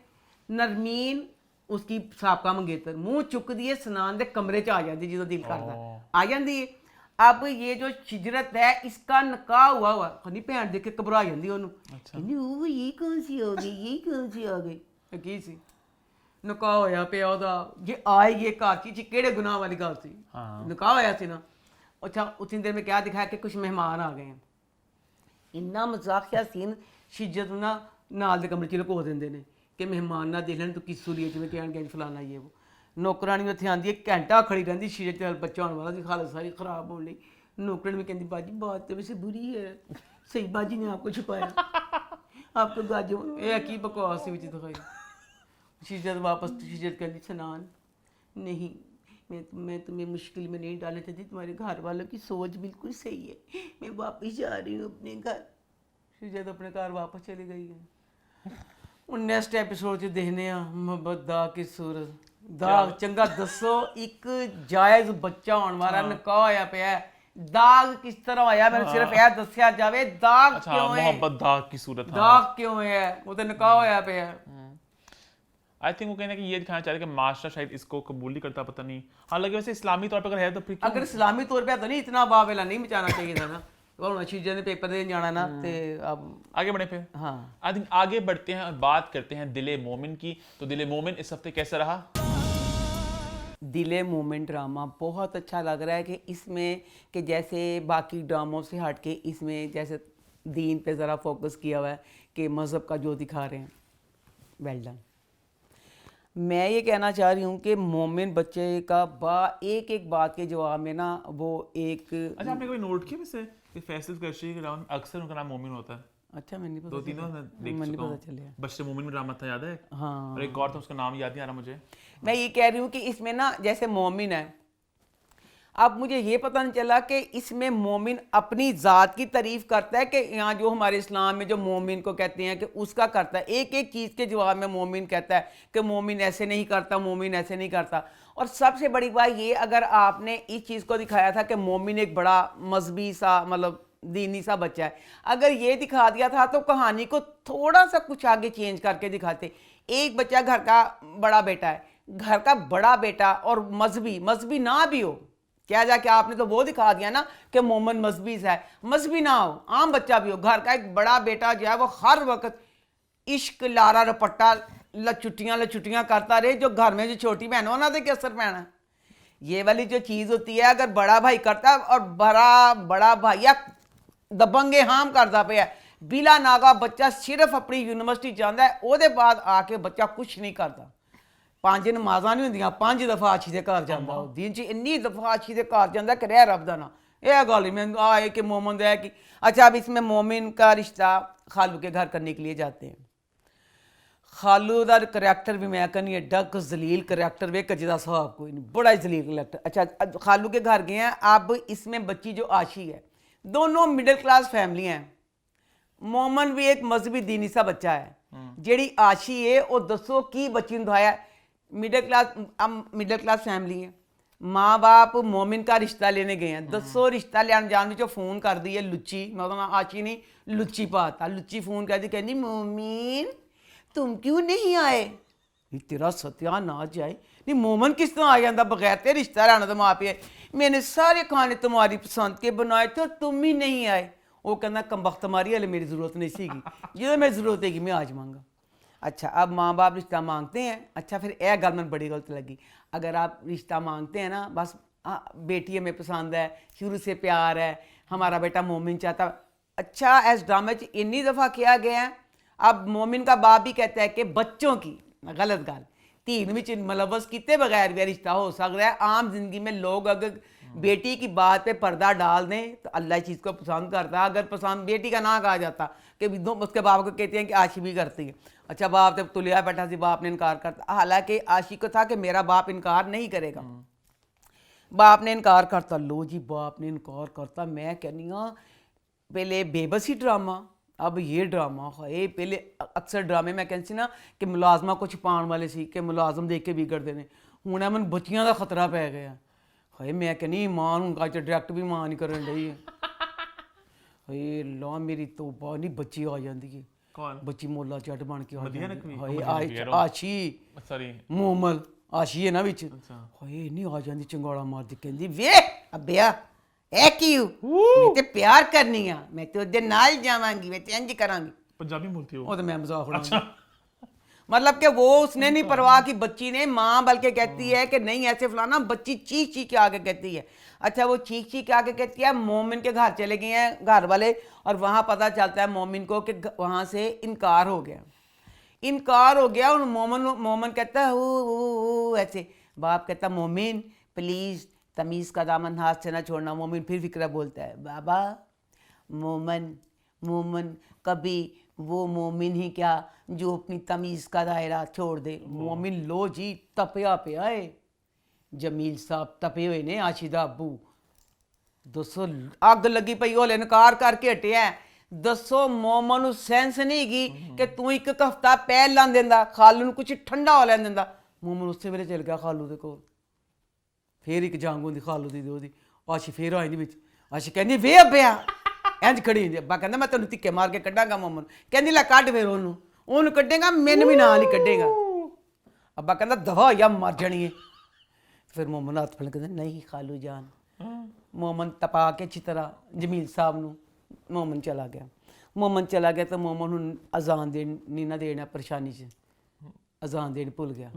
ਨਰਮੀਨ ਉਸकी ਸਾਬਕਾ ਮੰਗੇਤਰ ਮੂੰਹ ਚੁੱਕਦੀ ਹੈ ਸਨਾਨ ਦੇ ਕਮਰੇ 'ਚ ਆ ਜਾਂਦੀ ਜਦੋਂ ਦਿਲ ਕਰਦਾ ਆ ਜਾਂਦੀ ਹੈ अब ये जो शिजरत है इसका निकाह हुआ हुआ खनी भैन देख के घबरा जाती ਉਹਨੂੰ ਕਹਿੰਦੀ ਉਹ ਇਹ ਕੌਣ ਸੀ ਹੋ ਗਈ ਇਹ ਕੌਣ ਸੀ ਆ ਗਈ ਕੀ ਸੀ ਨਿਕਾਹ ਹੋਇਆ ਪਿਆ ਉਹਦਾ ਜੇ ਆਏ ਇਹ ਘਰ ਚ ਕਿਹੜੇ ਗੁਨਾਹ ਵਾਲੀ ਗੱਲ ਸੀ ਨਿਕਾਹ ਹੋਇਆ ਸੀ ਨਾ अच्छा उतनी देर में क्या दिखाया कि कुछ मेहमान आ गए हैं इन्ना मजाकिया सीन शिज्जत ना नाल दे कमरे च लुको देंदे ने कि मेहमान ना देख लैन तो किस सूरी जिवें कहणगे फलाना ये वो नौकरानी उत्थे आंदी है घंटा खड़ी रहिंदी शिज्जत ते बच्चा होने वाला सी हालत सारी खराब होने लई नौकरानी भी कहंदी बाजी बात तो वैसे बुरी है सही बाजी ने आपको छुपाया आपको गाजो ये की बकवास सी विच दिखाई शिज्जत वापस शिज्जत कहंदी सनान नहीं मैं तुम्हें मुश्किल में नहीं डालना चाहती तुम्हारे घर वालों की सोच बिल्कुल सही है मैं वापस जा रही हूँ अपने घर शिज्जत अपने घर वापस चली गई है ਹੁਣ ਨੈਕਸਟ ਐਪੀਸੋਡ 'ਚ ਦੇਖਦੇ ਆ ਮੁਹੱਬਤ ਦਾ ਕੀ ਸੂਰਤ ਦਾਗ ਚੰਗਾ ਦੱਸੋ ਇੱਕ ਜਾਇਜ਼ ਬੱਚਾ ਹੋਣ ਵਾਲਾ ਨਿਕਾਹ ਹੋਇਆ ਪਿਆ ਦਾਗ ਕਿਸ ਤਰ੍ਹਾਂ ਹੋਇਆ ਮੈਨੂੰ ਸਿਰਫ ਇਹ ਦੱਸਿਆ ਜਾਵੇ ਦਾਗ अच्छा ਕਿਉਂ ਹੈ मोहब्बत दाग की सूरत ਦਾਗ ਕਿਉਂ ਹੈ ਉਹ ਤੇ ਨਿਕਾਹ ਹੋਇਆ ਪਿਆ आई थिंक वो कहना कि ये दिखाना चाह रहे कि मास्टर शायद इसको कबूल नहीं करता पता नहीं हालांकि वैसे इस्लामी तौर पर अगर है तो फिर क्यों? अगर इस्लामी तौर पे तो नहीं इतना बावेला नहीं मचाना चाहिए था ना और शीजा ने पेपर देने जाना ना ते अब आगे बढ़े फिर हाँ आई थिंक आगे बढ़ते हैं और बात करते हैं दिले मोमिन की तो दिले मोमिन इस हफ्ते कैसा रहा दिले मोमेंट ड्रामा बहुत अच्छा लग रहा है कि इसमें कि जैसे बाकी ड्रामों से हट के इसमें जैसे दीन पे ज़रा फोकस किया हुआ है कि मज़हब का जो दिखा रहे हैं वेल डन मैं ये कहना चाह रही हूँ कि मोमिन बच्चे का एक एक बात के जवाब में ना वो एक अच्छा आपने कभी नोट किया वैसे कि फैसल करशी के राउंड अक्सर उनका नाम मोमिन होता है अच्छा मैंने पता दो तीनों मैं देख मैंने चुका पता चलिया हूँ बच्चे मोमिन में ड्रामा था याद है हाँ और एक और था उसका नाम याद नहीं आ रहा मुझे मैं ये कह रही हूँ कि इसमें ना जैसे मोमिन है अब मुझे ये पता नहीं चला कि इसमें मोमिन अपनी ज़ात की तारीफ़ करता है कि यहाँ जो हमारे इस्लाम में जो मोमिन को कहते हैं कि उसका करता है एक एक चीज़ के जवाब में मोमिन कहता है कि मोमिन ऐसे नहीं करता मोमिन ऐसे नहीं करता और सबसे बड़ी बात ये अगर आपने इस चीज़ को दिखाया था कि मोमिन एक बड़ा मजहबी सा मतलब दीनी सा बच्चा है अगर ये दिखा दिया था तो कहानी को थोड़ा सा कुछ आगे चेंज करके दिखाते एक बच्चा घर का बड़ा बेटा है घर का बड़ा बेटा और मजहबी ना भी हो क्या जाके आपने तो वो दिखा दिया ना कि मोमन मजहबी है मजहबी ना हो आम बच्चा भी हो घर का एक बड़ा बेटा जो है वो हर वक्त इश्क लारा रपट्टा लचुटियाँ करता रहे जो घर में जो छोटी बहन हो ना तो क्या असर पैना ये वाली जो चीज़ होती है अगर बड़ा भाई करता है और बड़ा भाई दबंगे हाम करता पे है बिला नागा बच्चा सिर्फ अपनी यूनिवर्सिटी जाता है ਉਹਦੇ बाद आके बच्चा कुछ नहीं करता 5 नमाज़ां नहीं होंदियां 5 दफ़ा आछी दे घर जांदा ਉਹ दिन च इन्नी दफ़ा आछी दे घर जांदा कि रह रब दा ना ये गल मैं आए कि मोमिन है कि अच्छा अब इसमें मोमिन का रिश्ता खालू के घर करने के लिए जाते हैं खालू का करैक्टर भी मैं कहनी एडा जलील करैक्टर वे कजे का हिसाब कोई नहीं बड़ा ही जलील करैक्टर अच्छा खालू के घर गए हैं अब इसमें बच्ची जो आशी है दोनों मिडिल क्लास फैमिली हैं मोमन भी एक मजहबी दीनी सा बच्चा है जेड़ी आशी है वो दसो की बच्ची ने दवाया मिडिल क्लास फैमिली है माँ बाप मोमिन का रिश्ता लेने गए हैं दसो रिश्ता लेने जान में फ़ोन कर दी है लुच्ची मैं तो आशी नहीं लुच्ची पाता लुच्ची फ़ोन कर दी कहनी मोमिन तुम क्यों नहीं आए तेरा सत्यानाश जाए नहीं मोमन किस तरह आ जाता बगैर ते रिश्ता लाना तो माँ पे मैंने सारे खाने तुम्हारी पसंद के बनाए थे और तुम ही नहीं आए वो कहना कमबख्त मारी हले मेरी ज़रूरत नहीं सीगी जो मेरी ज़रूरत है कि मैं आज मांगा अच्छा अब माँ बाप रिश्ता मांगते हैं अच्छा फिर यह गल मैं बड़ी गलत लगी अगर आप रिश्ता मांगते हैं ना बस बेटी हमें पसंद है शुरू से प्यार है हमारा बेटा मोमिन चाहता अच्छा इस ड्रामे च इन्नी दफ़ा किया गया है अब मोमिन का बाप भी कहता है कि बच्चों की गलत गल धीन में मुलवस किए बगैर भी रिश्ता हो सकता है आम जिंदगी में लोग अगर बेटी की बात पे पर्दा डाल दें तो अल्लाह चीज़ को पसंद करता है अगर पसंद बेटी का ना कहा जाता कि उसके बाप को कहते हैं कि आशी भी करती है अच्छा बाप जब तुलिया बैठा सी बाप ने इनकार करता हालांकि आशी को था कि मेरा बाप इनकार नहीं करेगा बाप ने इनकार करता लो जी बाप ने इनकार करता मैं कहनी हाँ पहले बेबसी ड्रामा अब ये ड्रामा है पहले अक्सर ड्रामे मैं कहती ना कि मुलाजमा को छुपाने वाले सी कि मुलाजम देख के बिगड़ते हैं हूँ मैं बच्चियां का खतरा पै गया है मैं कहनी मां उनका डायरैक्ट भी मां नहीं करन रही है ਹਾਏ ਲਾ ਮੇਰੀ ਤੋਬਾ ਨਹੀਂ ਬੱਚੀ ਆ ਜਾਂਦੀ ਹੈ ਕੌਣ ਬੱਚੀ ਮੋਲਾ ਚੱਟ ਬਣ ਕੇ ਆ ਵਧੀਆ ਜਾਂਦੀ ਨਕਵੀ ਹਾਏ ਆਸ਼ੀ ਸੌਰੀ ਮੋਮਲ ਆਸ਼ੀ ਹੈ ਨਾ ਵਿੱਚ ਅੱਛਾ ਹਾਏ ਨਹੀਂ ਆ ਜਾਂਦੀ ਚੰਗਾਲਾ ਮਾਰਦੀ ਕਹਿੰਦੀ ਵੇ ਅਬਿਆ ਇਹ ਕਿਉਂ ਮੈਂ ਤੇ ਪਿਆਰ ਕਰਨੀ ਆ ਮੈਂ ਤੇ ਉਹਦੇ ਨਾਲ ਜਾਵਾਂਗੀ ਮੈਂ ਤੇ ਇੰਜ ਕਰਾਂਗੀ पंजाबी बोलती हो वो तो मैं मजाक उड़ा अच्छा मतलब कि वो उसने नहीं परवाह की बच्ची ने माँ बल्कि कहती है कि नहीं ऐसे फलाना बच्ची चीख चीख के आगे कहती है अच्छा वो चीख चीख के आगे कहती है मोमिन के घर चले गए हैं घर वाले और वहाँ पता चलता है मोमिन को कि वहाँ से इनकार हो गया और मोमिन कहता है ओ ऐसे बाप कहता मोमिन प्लीज़ तमीज़ का दामन हाथ से ना छोड़ना मोमिन फिर फिक्रा बोलता है बाबा मोमिन कभी वो मोमिन ही क्या जो अपनी तमीज़ का दायरा छोड़ दे मोमिन लो जी तपया पिया है जमील साहब तपे हुए ने आशिदा अबू दसो अग लगी पई होले इनकार करके हटिया दसो मोमन ਨੂੰ ਸੈਂਸ ਨਹੀਂ ਗਈ ਕਿ ਤੂੰ ਇੱਕ ਹਫਤਾ ਪਹਿਲਾਂ ਦਿੰਦਾ ਖਾਲੂ ਨੂੰ ਕੁਝ ਠੰਡਾ ਹੋ ਲੈਣ ਦਿੰਦਾ ਮੋਮਨ ਉਸੇ ਵੇਲੇ ਚਲ ਗਿਆ ਖਾਲੂ ਦੇ ਕੋਲ ਫੇਰ ਇੱਕ ਜੰਗ ਹੁੰਦੀ ਖਾਲੂ ਦੀ ਉਹਦੀ ਆਸ਼ੀ ਫੇਰ ਆਈ ਨਹੀਂ ਵਿੱਚ ਆਸ਼ੀ ਕਹਿੰਦੀ ਵੇ ਅੱਬਿਆ ਇੰਜ ਖੜੀ ਹੁੰਦੀ ਅੱਬਾ ਕਹਿੰਦਾ ਮੈਂ ਤੈਨੂੰ ਧਿੱਕੇ ਮਾਰ ਕੇ ਕੱਢਾਂਗਾ ਮੋਮਨ ਕਹਿੰਦੀ ਲੈ ਕੱਢ ਫੇਰ ਉਹਨੂੰ ਕੱਢੇਗਾ ਮੈਨੂੰ ਵੀ ਨਾਲ ਹੀ ਕੱਢੇਗਾ ਅੱਬਾ ਕਹਿੰਦਾ ਦਵਾ ਜਾਂ ਮਰ ਜਾਣੀ ਹੈ ਫਿਰ ਮੋਮਨ ਹੱਥ ਫੜ ਕਹਿੰਦਾ ਨਹੀਂ ਖਾਲੂ ਜਾਨ ਮੋਮਨ ਤਪਾ ਕੇ ਅੱਛੀ ਤਰ੍ਹਾਂ ਜਮੀਲ ਸਾਹਿਬ ਨੂੰ ਮੋਮਨ ਚਲਾ ਗਿਆ ਤਾਂ ਮੋਮਨ ਨੂੰ ਅਜ਼ਾਨ ਦੇਣ ਨਹੀਂ ਨਾ ਦੇਣਾ ਪਰੇਸ਼ਾਨੀ 'ਚ ਅਜ਼ਾਨ ਦੇਣ ਭੁੱਲ ਗਿਆ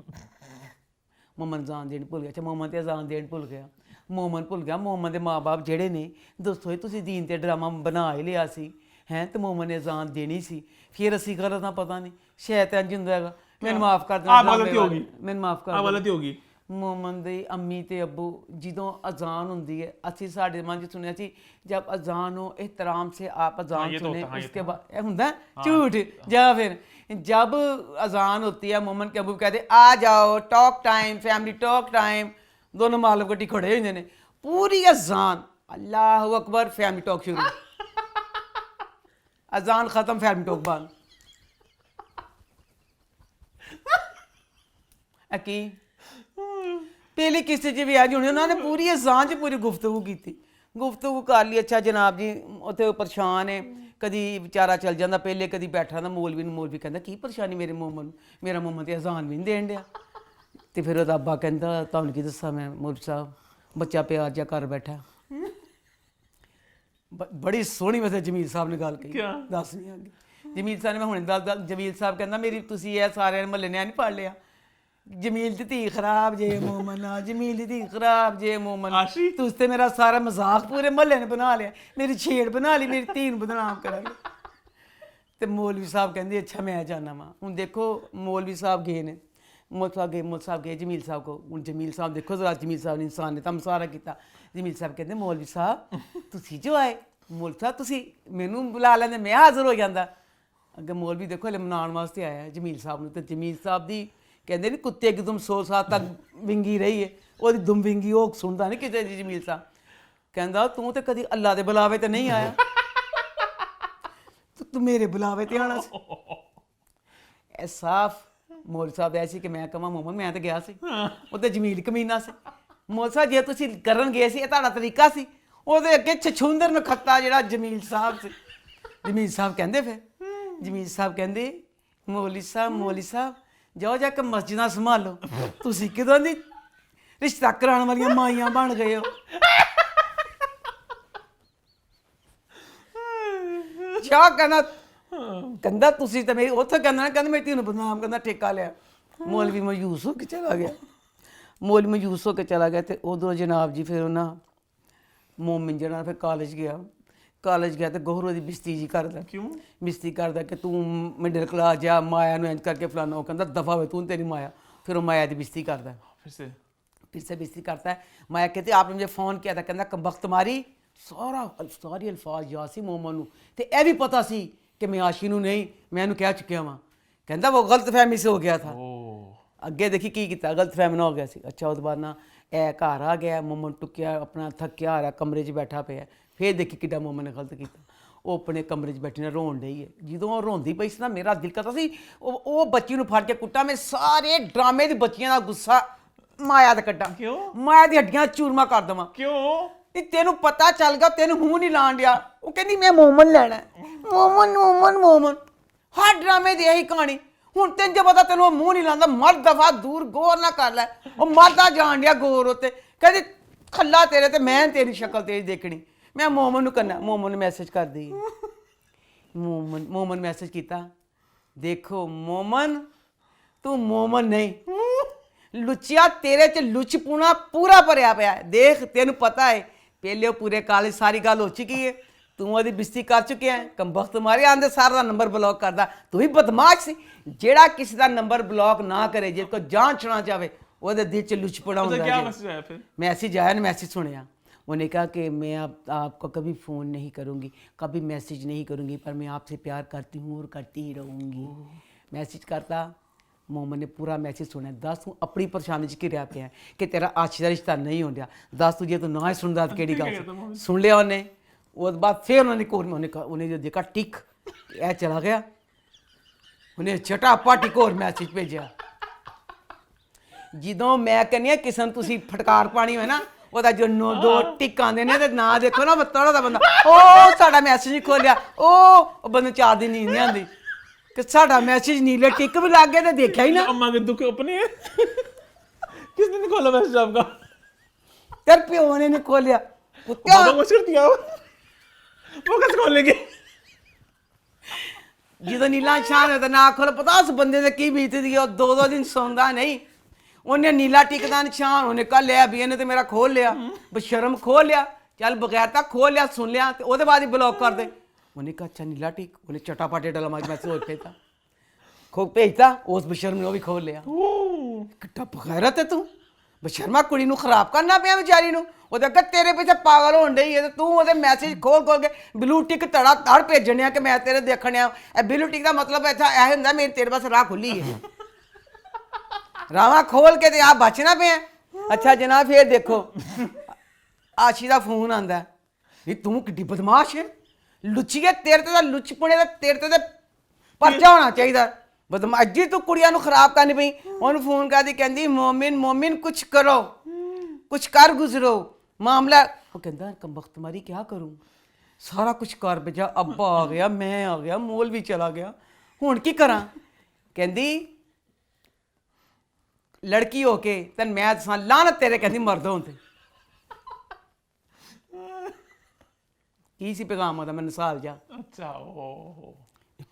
ਮੋਮਨ ਅਜ਼ਾਨ ਦੇਣ ਭੁੱਲ ਗਿਆ ਅੱਛਾ ਮੋਮਨ ਤੇ ਅਜ਼ਾਨ ਦੇਣ ਭੁੱਲ ਗਿਆ ਮੋਮਨ ਦੇ ਮਾਪੇ ਜਿਹੜੇ ਨੇ ਦੱਸੋ ਤੁਸੀਂ ਦੀਨ ਤੇ ਡਰਾਮਾ ਬਣਾ ਹੀ ਲਿਆ ਸੀ ਹੈ ਤੇ ਮੋਮਨ ਨੇ ਅਜ਼ਾਨ ਦੇਣੀ ਸੀ ਫਿਰ ਅਸੀਂ ਗਲਤ ਤਾਂ ਪਤਾ ਨਹੀਂ ਸ਼ਾਇਦ ਇੰਜ ਹੁੰਦਾ ਹੈਗਾ ਮੈਨੂੰ ਮਾਫ ਕਰ ਦੇਣਾ ਗਲਤੀ ਹੋ ਗਈ ਮੈਨੂੰ ਮਾਫ ਕਰ ਗਲਤੀ ਹੋ ਗਈ मोमन दे अम्मी ते अब्बू ਜਦੋਂ अजान ਹੁੰਦੀ है ਅਸੀਂ ਸਾਡੇ ਮਨ 'ਚ ਸੁਣਿਆ ਸੀ जब अजान हो एहतराम से आप अजान सुने उसके बाद ਹੁੰਦਾ झूठ या फिर जब अजान होती है मोमन के अब्बू कहते आ जाओ talk time family talk time दोनों मालूम गड्डी खड़े होंगे ने पूरी अजान अल्लाह अकबर फैमिली टॉक शुरू अजान खत्म फैमिली टॉक बंद की पहले किस्से च भी आज होने उन्होंने पूरी अजान च पूरी गुफ्तगू कर ली अच्छा जनाब जी उत्थे परेशान है कदी बेचारा चल जाता पहले कदी बैठा था मौलवी कहता की परेशानी मेरे मोमन मेरा मोमन तो अजान भी नहीं देन दिया तो फिर ਉਹਦਾ ਅੱਬਾ ਕਹਿੰਦਾ ਤੁਹਾਨੂੰ ਕੀ ਦੱਸਾਂ ਮੈਂ ਮੌਲਵੀ ਸਾਹਿਬ ਬੱਚਾ ਪਿਆਰ ਜਿਹਾ ਕਰ ਬੈਠਾ ਬੜੀ ਸੋਹਣੀ ਵੈਸੇ ਜਮੀਲ ਸਾਹਿਬ ਨੇ ਗੱਲ ਕਹੀ ਦੱਸ ਨਹੀਂ ਆਗੀ ਜਮੀਲ ਸਾਹਿਬ ਨੇ ਮੈਂ ਹੁਣੇ ਦੱਸ ਜਮੀਲ ਸਾਹਿਬ ਕਹਿੰਦਾ ਮੇਰੀ ਤੁਸੀਂ ਇਹ ਸਾਰਿਆਂ ਮਹੱਲੇ ਨੇ ਨਹੀਂ ਪੜ ਲਿਆ जमील दी धी खराब जे मोमन जमील दी धी खराब जे मोमन तुझ ते मेरा सारा मजाक पूरे महल्ले ने बना लिया मेरी छेड़ बना ली मेरी धी बदनाम करा ते मौलवी साहब कहते अच्छा मैं जाना वा हूँ देखो मौलवी साहब गए ने मौलवी साहब गए जमील साहब को हूँ जमील साहब देखो जरा जमील साहब ने इंसान ने तम सारा किया जमील साहब कहते मौलवी साहब तुसी जो आए मौलवी साहब तुसी मैनू बुला लेंदे मैं हाज़र हो जाता अगे मौलवी देखो हले मनाउण वास्ते आया जमील साहब नूं ते जमील साहब दी कहते नहीं कुत्ते की तुम 100 साल तक विंगी रही है वो दुम विंगी वो सुनता नहीं किसी जमील साहब कहता तू तो कभी अल्लाह के बुलावे तो नहीं आया तो तू मेरे बुलावे तो आना सी साफ मौलवी साहब ऐसी कि मैं कहा मोमन मैं तो गया सी वो तो जमील कमीना से मौलवी साहब जे तुसीं करन गए सी तुहाडा तरीका सी ਉਹਦੇ ਅੱਗੇ ਛਛੁੰਦਰ ਨਖੱਤਾ ਜਿਹੜਾ ਜਮੀਲ ਸਾਹਿਬ ਸੀ ਜਮੀਲ ਸਾਹਿਬ ਕਹਿੰਦੇ ਫਿਰ ਜਮੀਲ ਸਾਹਿਬ ਕਹਿੰਦੇ ਮੌਲਵੀ ਸਾਹਿਬ ਜਾਓ ਜਾ ਕੇ ਮਸਜਿਦਾਂ ਸੰਭਾਲੋ ਤੁਸੀਂ ਕਿਦੋਂ ਦੀ ਰਿਸ਼ਤਾ ਕਰਾਉਣ ਵਾਲੀਆਂ ਮਾਈਆਂ ਬਣ ਗਏ ਹੋ ਜਾ ਕਹਿੰਦਾ ਤੁਸੀਂ ਤਾਂ ਮੇਰੀ ਉੱਥੇ ਕਹਿੰਦਾ ਮੇਰੀ ਧੀ ਨੂੰ ਬਦਨਾਮ ਕਹਿੰਦਾ ਠੇਕਾ ਲਿਆ ਮੌਲਵੀ ਮਾਯੂਸ ਹੋ ਕੇ ਚਲਾ ਗਿਆ ਤੇ ਉਦੋਂ ਜਨਾਬ ਜੀ ਫਿਰ ਉਹਨਾਂ ਮੋਮਿਨ ਜਿਹੜਾ ਫਿਰ ਕਾਲਜ ਗਿਆ ਤੇ ਗੋਹਰੋ ਦੀ ਬਿਸਤੀ ਜੀ ਕਰਦਾ ਕਿਉਂ ਬਿਸਤੀ ਕਰਦਾ ਕਿ ਤੂੰ ਮਿਡਲ ਕਲਾਸ ਜਾ ਮਾਇਆ ਨੂੰ ਇੰਜ ਕਰਕੇ ਫਲਾਣਾ ਉਹ ਕਹਿੰਦਾ ਦਫਾ ਹੋਵੇ ਤੂੰ ਤੇਰੀ ਮਾਇਆ फिर वो माया की बेइज्जती करता है फिर से बेइज्जती करता है माया कहती है आपने मुझे फ़ोन किया था कहना कमबख्त मारी सारी अल्फाज याद सी मोमन नूं ते यह भी पता सी कि मैं आशी नूं नहीं मैं इहनूं कह चुकिया वां कहंदा वो गलत फहमी से हो गया था अगे देखी की कीता गलत फहमी ना हो गया सी अच्छा उस बाद ना ए घर आ गया मोमन टुक्या अपना थक्या आ रहा कमरे 'च बैठा पिया फिर देखी किड्डा मोमन ने गलत किया ਉਹ ਆਪਣੇ ਕਮਰੇ 'ਚ ਬੈਠੀ ਨੇ ਰੋਣ ਡਈ ਹੈ ਜਦੋਂ ਉਹ ਰੋਂਦੀ ਪਈ ਸੀ ਨਾ ਮੇਰਾ ਦਿਲ ਕਰਦਾ ਸੀ ਉਹ ਬੱਚੀ ਨੂੰ ਫੜ ਕੇ ਕੁੱਟਾਂ ਮੈਂ ਸਾਰੇ ਡਰਾਮੇ ਦੀ ਬੱਚੀਆਂ ਦਾ ਗੁੱਸਾ ਮਾਇਆ ਤੇ ਕੱਢਾਂ ਕਿਉਂ ਮਾਇਆ ਦੀ ਹੱਡੀਆਂ ਚੂਰਮਾ ਕਰ ਦੇਵਾਂ ਕਿਉਂ ਨਹੀਂ ਤੈਨੂੰ ਪਤਾ ਚੱਲ ਗਿਆ, ਤੈਨੂੰ ਮੂੰਹ ਨਹੀਂ ਲਾਣ ਡਿਆ। ਉਹ ਕਹਿੰਦੀ ਮੈਂ ਮੋਮਨ ਲੈਣਾ ਹੈ। ਮੋਮਨ ਮੋਮਨ ਮੋਮਨ, ਹਰ ਡਰਾਮੇ ਦੀ ਇਹੀ ਕਹਾਣੀ। ਹੁਣ ਤੈਨੂੰ ਜੇ ਪਤਾ ਤੈਨੂੰ ਉਹ ਮੂੰਹ ਨਹੀਂ ਲਾਉਂਦਾ, ਮਰ ਦਫਾ ਦੂਰ, ਗੌਰ ਨਾ ਕਰ ਲੈ। ਉਹ ਮਰਦਾ ਜਾਣ ਡਿਆ ਗੌਰ ਉੱਤੇ, ਕਹਿੰਦੀ ਖੱਲਾ ਤੇਰੇ ਤੇ ਮੈਂ ਤੇਰੀ ਸ਼ਕਲ ਤੇਰੀ ਦੇਖਣੀ। ਮੈਂ ਮੋਮਨ ਨੂੰ ਕਰਨਾ, ਮੋਮਨ ਨੂੰ ਮੈਸੇਜ ਕਰਦੀ। ਮੋਮਨ ਮੈਸੇਜ ਕੀਤਾ, ਦੇਖੋ ਮੋਮਨ ਤੂੰ ਮੋਮਨ ਨਹੀਂ, ਲੁੱਚਿਆ ਤੇਰੇ ਚ ਲੁੱਚਪੂਣਾ ਪੂਰਾ ਭਰਿਆ ਪਿਆ ਹੈ। ਦੇਖ ਤੈਨੂੰ ਪਤਾ ਹੈ ਪਹਿਲੇ ਉਹ ਪੂਰੇ ਕਾਲਜ ਸਾਰੀ ਗੱਲ ਹੋ ਚੁੱਕੀ ਹੈ, ਤੂੰ ਉਹਦੀ ਬਿਸਤੀ ਕਰ ਚੁੱਕਿਆ ਹੈ। ਕੰਬਖਤ ਮਾਰੇ ਆਂਦੇ ਸਾਰਾ ਦਾ ਨੰਬਰ ਬਲੌਕ ਕਰਦਾ। ਤੂੰ ਹੀ ਬਦਮਾਸ਼ ਸੀ। ਜਿਹੜਾ ਕਿਸੇ ਦਾ ਨੰਬਰ ਬਲੌਕ ਨਾ ਕਰੇ, ਜੇ ਕੋ ਜਾन छुड़ना ਚਾਹਵੇ, ਉਹਦੇ ਦਿਲ ਚ ਲੁੱਚਪੂਣਾ ਹੁੰਦਾ क्या है। मैसेज आया फिर? मैसेज आया ना, मैसेज सुनिया। उन्होंने कहा कि मैं आपको कभी फ़ोन नहीं करूँगी, कभी मैसेज नहीं करूँगी, पर मैं आपसे प्यार करती हूँ और करती ही रहूँगी। मैसेज करता। मोमन ने पूरा मैसेज सुना। दस तू अपनी परेशानी च घिरिया पिया कि तेरा आशी का रिश्ता नहीं होंदा। दस तू जे तू ना ही सुनता तो केड़ी गल सी। सुन लिया उन्हें। उसके बाद फिर उन्हें जो देखा टिक, यह चला गया। उन्हें झटापट एक होर मैसेज भेजा। ਜਦੋਂ ਮੈਂ ਕਹਿੰਦੀ ਹਾਂ ਕਿਸੇ ਨੂੰ ਤੁਸੀਂ ਫਟਕਾਰ ਪਾਣੀ ਹੋਏ ਨਾ, ਉਹਦਾ ਜੋ ਦੋ ਟਿਕ ਆਉਂਦੇ ਨੇ ਤੇ ਨਾ ਦੇਖੋ ਨਾ ਬੱਤੜਾ ਦਾ ਬੰਦਾ, ਉਹ ਸਾਡਾ ਮੈਸੇਜ ਨਹੀਂ ਖੋਲਿਆ, ਉਹ ਬੰਦੇ 4 ਦਿਨ ਨੀਂਦ ਨਹੀਂ ਆਉਂਦੀ ਕਿ ਸਾਡਾ ਮੈਸੇਜ ਨੀਲੇ ਟਿਕ ਵੀ ਲੱਗ ਗਏ ਤੇ ਦੇਖਿਆ ਹੀ ਨਾ। अम्मा के दुख अपने हैं। किसने नहीं खोला मैसेज आपका? ਤੇਰੇ ਪਿਓ ਨੇ ਨਹੀਂ ਖੋਲਿਆ। ਕੁੱਤਿਆ बाबा को छेड़ दिया वो कैसे खोलेंगे? ਜਦੋਂ ਨੀਲਾ ਸ਼ਾਨ ਹੋਇਆ ਤਾਂ ਨਾ ਖੋਲ, ਪਤਾ ਉਸ ਬੰਦੇ ਦੇ ਕੀ ਬੀਤਦੀ ਹੈ। ਉਹ 2-2 ਦਿਨ ਸੌਂਦਾ ਨਹੀਂ। ਉਹਨੇ ਨੀਲਾ ਟਿਕ ਦਾ ਨਿਸ਼ਾਨ ਉਹਨੇ ਕੱਲ ਲਿਆ ਵੀ ਇਹਨੇ ਤੇ ਮੇਰਾ ਖੋਲ ਲਿਆ, ਬਸ਼ਰਮ ਖੋਲ ਲਿਆ। ਚੱਲ ਬਗੈਰ ਤਾਂ ਖੋਲ ਲਿਆ, ਸੁਣ ਲਿਆ ਤੇ ਉਹਦੇ ਬਾਅਦ ਹੀ ਬਲੌਕ ਕਰ ਦੇ। ਉਹਨੇ ਕਹਾ ਅੱਛਾ ਨੀਲਾ ਟਿਕ, ਉਹਨੇ ਚਟਾਪਾਟੇ ਡਾਲਾ ਮਾਰ ਮੈਸੇਜ ਹੋਰ ਭੇਜਤਾ, ਖੋ ਭੇਜਤਾ। ਉਸ ਬਸ਼ਰਮ ਨੇ ਉਹ ਵੀ ਖੋਲ ਲਿਆ। ਕਿੱਡਾ ਬਗੈਰਤ ਹੈ ਤੂੰ। ਬਸ਼ਰਮਾ ਕੁੜੀ ਨੂੰ ਖਰਾਬ ਕਰਨਾ ਪਿਆ ਵਿਚਾਰੀ ਨੂੰ। ਉਹਦੇ ਅੱਗੇ ਤੇਰੇ ਪਿੱਛੇ ਪਾਗਲ ਹੋਣ ਡਈ ਹੈ ਤੇ ਤੂੰ ਉਹਦੇ ਮੈਸੇਜ ਖੋਲ ਕੇ ਬਲੂ ਟਿਕ ਧੜਾ ਧੜ ਭੇਜਣਿਆ ਕਿ ਮੈਂ ਤੇਰੇ ਦੇਖਣਿਆ। ਇਹ ਬਲੂ ਟਿਕ ਦਾ ਮਤਲਬ ਅੱਛਾ ਇਹ ਹੁੰਦਾ ਮੇਰੀ ਤੇਰੇ ਪਾਸ ਰਾਹ ਖੁੱਲੀ ਹੈ। ਰਾਵਾਂ ਖੋਲ ਕੇ ਤੇ ਆ ਬਚਣਾ ਪਿਆ। ਅੱਛਾ ਜਨਾਬ ਫੇਰ ਦੇਖੋ ਆਸ਼ੀ ਦਾ ਫੋਨ ਆਂਦਾ, ਵੀ ਤੂੰ ਕਿੱਡੀ ਬਦਮਾਸ਼ ਹੈ, ਲੁੱਚੀਏ, ਤੇਰੇ ਤੇ ਤਾਂ ਲੁੱਚਪੁਣੇ ਦਾ ਤੇਰੇ ਤੇ ਪਰਚਾ ਹੋਣਾ ਚਾਹੀਦਾ। ਬਦਮਾਸ਼ ਜੀ ਤੂੰ ਕੁੜੀਆਂ ਨੂੰ ਖਰਾਬ ਕਰਨੀ ਪਈ। ਉਹਨੂੰ ਫੋਨ ਕਰਦੀ, ਕਹਿੰਦੀ ਮੋਮਿਨ ਮੋਮਿਨ ਕੁਛ ਕਰੋ, ਕੁਛ ਕਰ ਗੁਜ਼ਰੋ ਮਾਮਲਾ। ਉਹ ਕਹਿੰਦਾ ਕੰਬਖਤ ਮਾਰੀ ਕਿਆ ਕਰੂੰ, ਸਾਰਾ ਕੁਛ ਕਰ ਬਜਾ। ਅੱਬਾ ਆ ਗਿਆ, ਮੈਂ ਆ ਗਿਆ, ਮੋਲ ਵੀ ਚਲਾ ਗਿਆ, ਹੁਣ ਕੀ ਕਰਾਂ। ਕਹਿੰਦੀ ਲੜਕੀ ਹੋ ਕੇ ਤੈਨ ਮੈਂ ਦੱਸਾਂ ਲਾਨਤ ਤੇਰੇ, ਕਹਿੰਦੀ ਮਰਦ ਹੋਣ ਤੇ। ਕੀ ਸੀ ਪੈਗਾਮ ਉਹਦਾ, ਮੈਨੂੰ ਸਾਲ ਜਾ। अच्छा ओ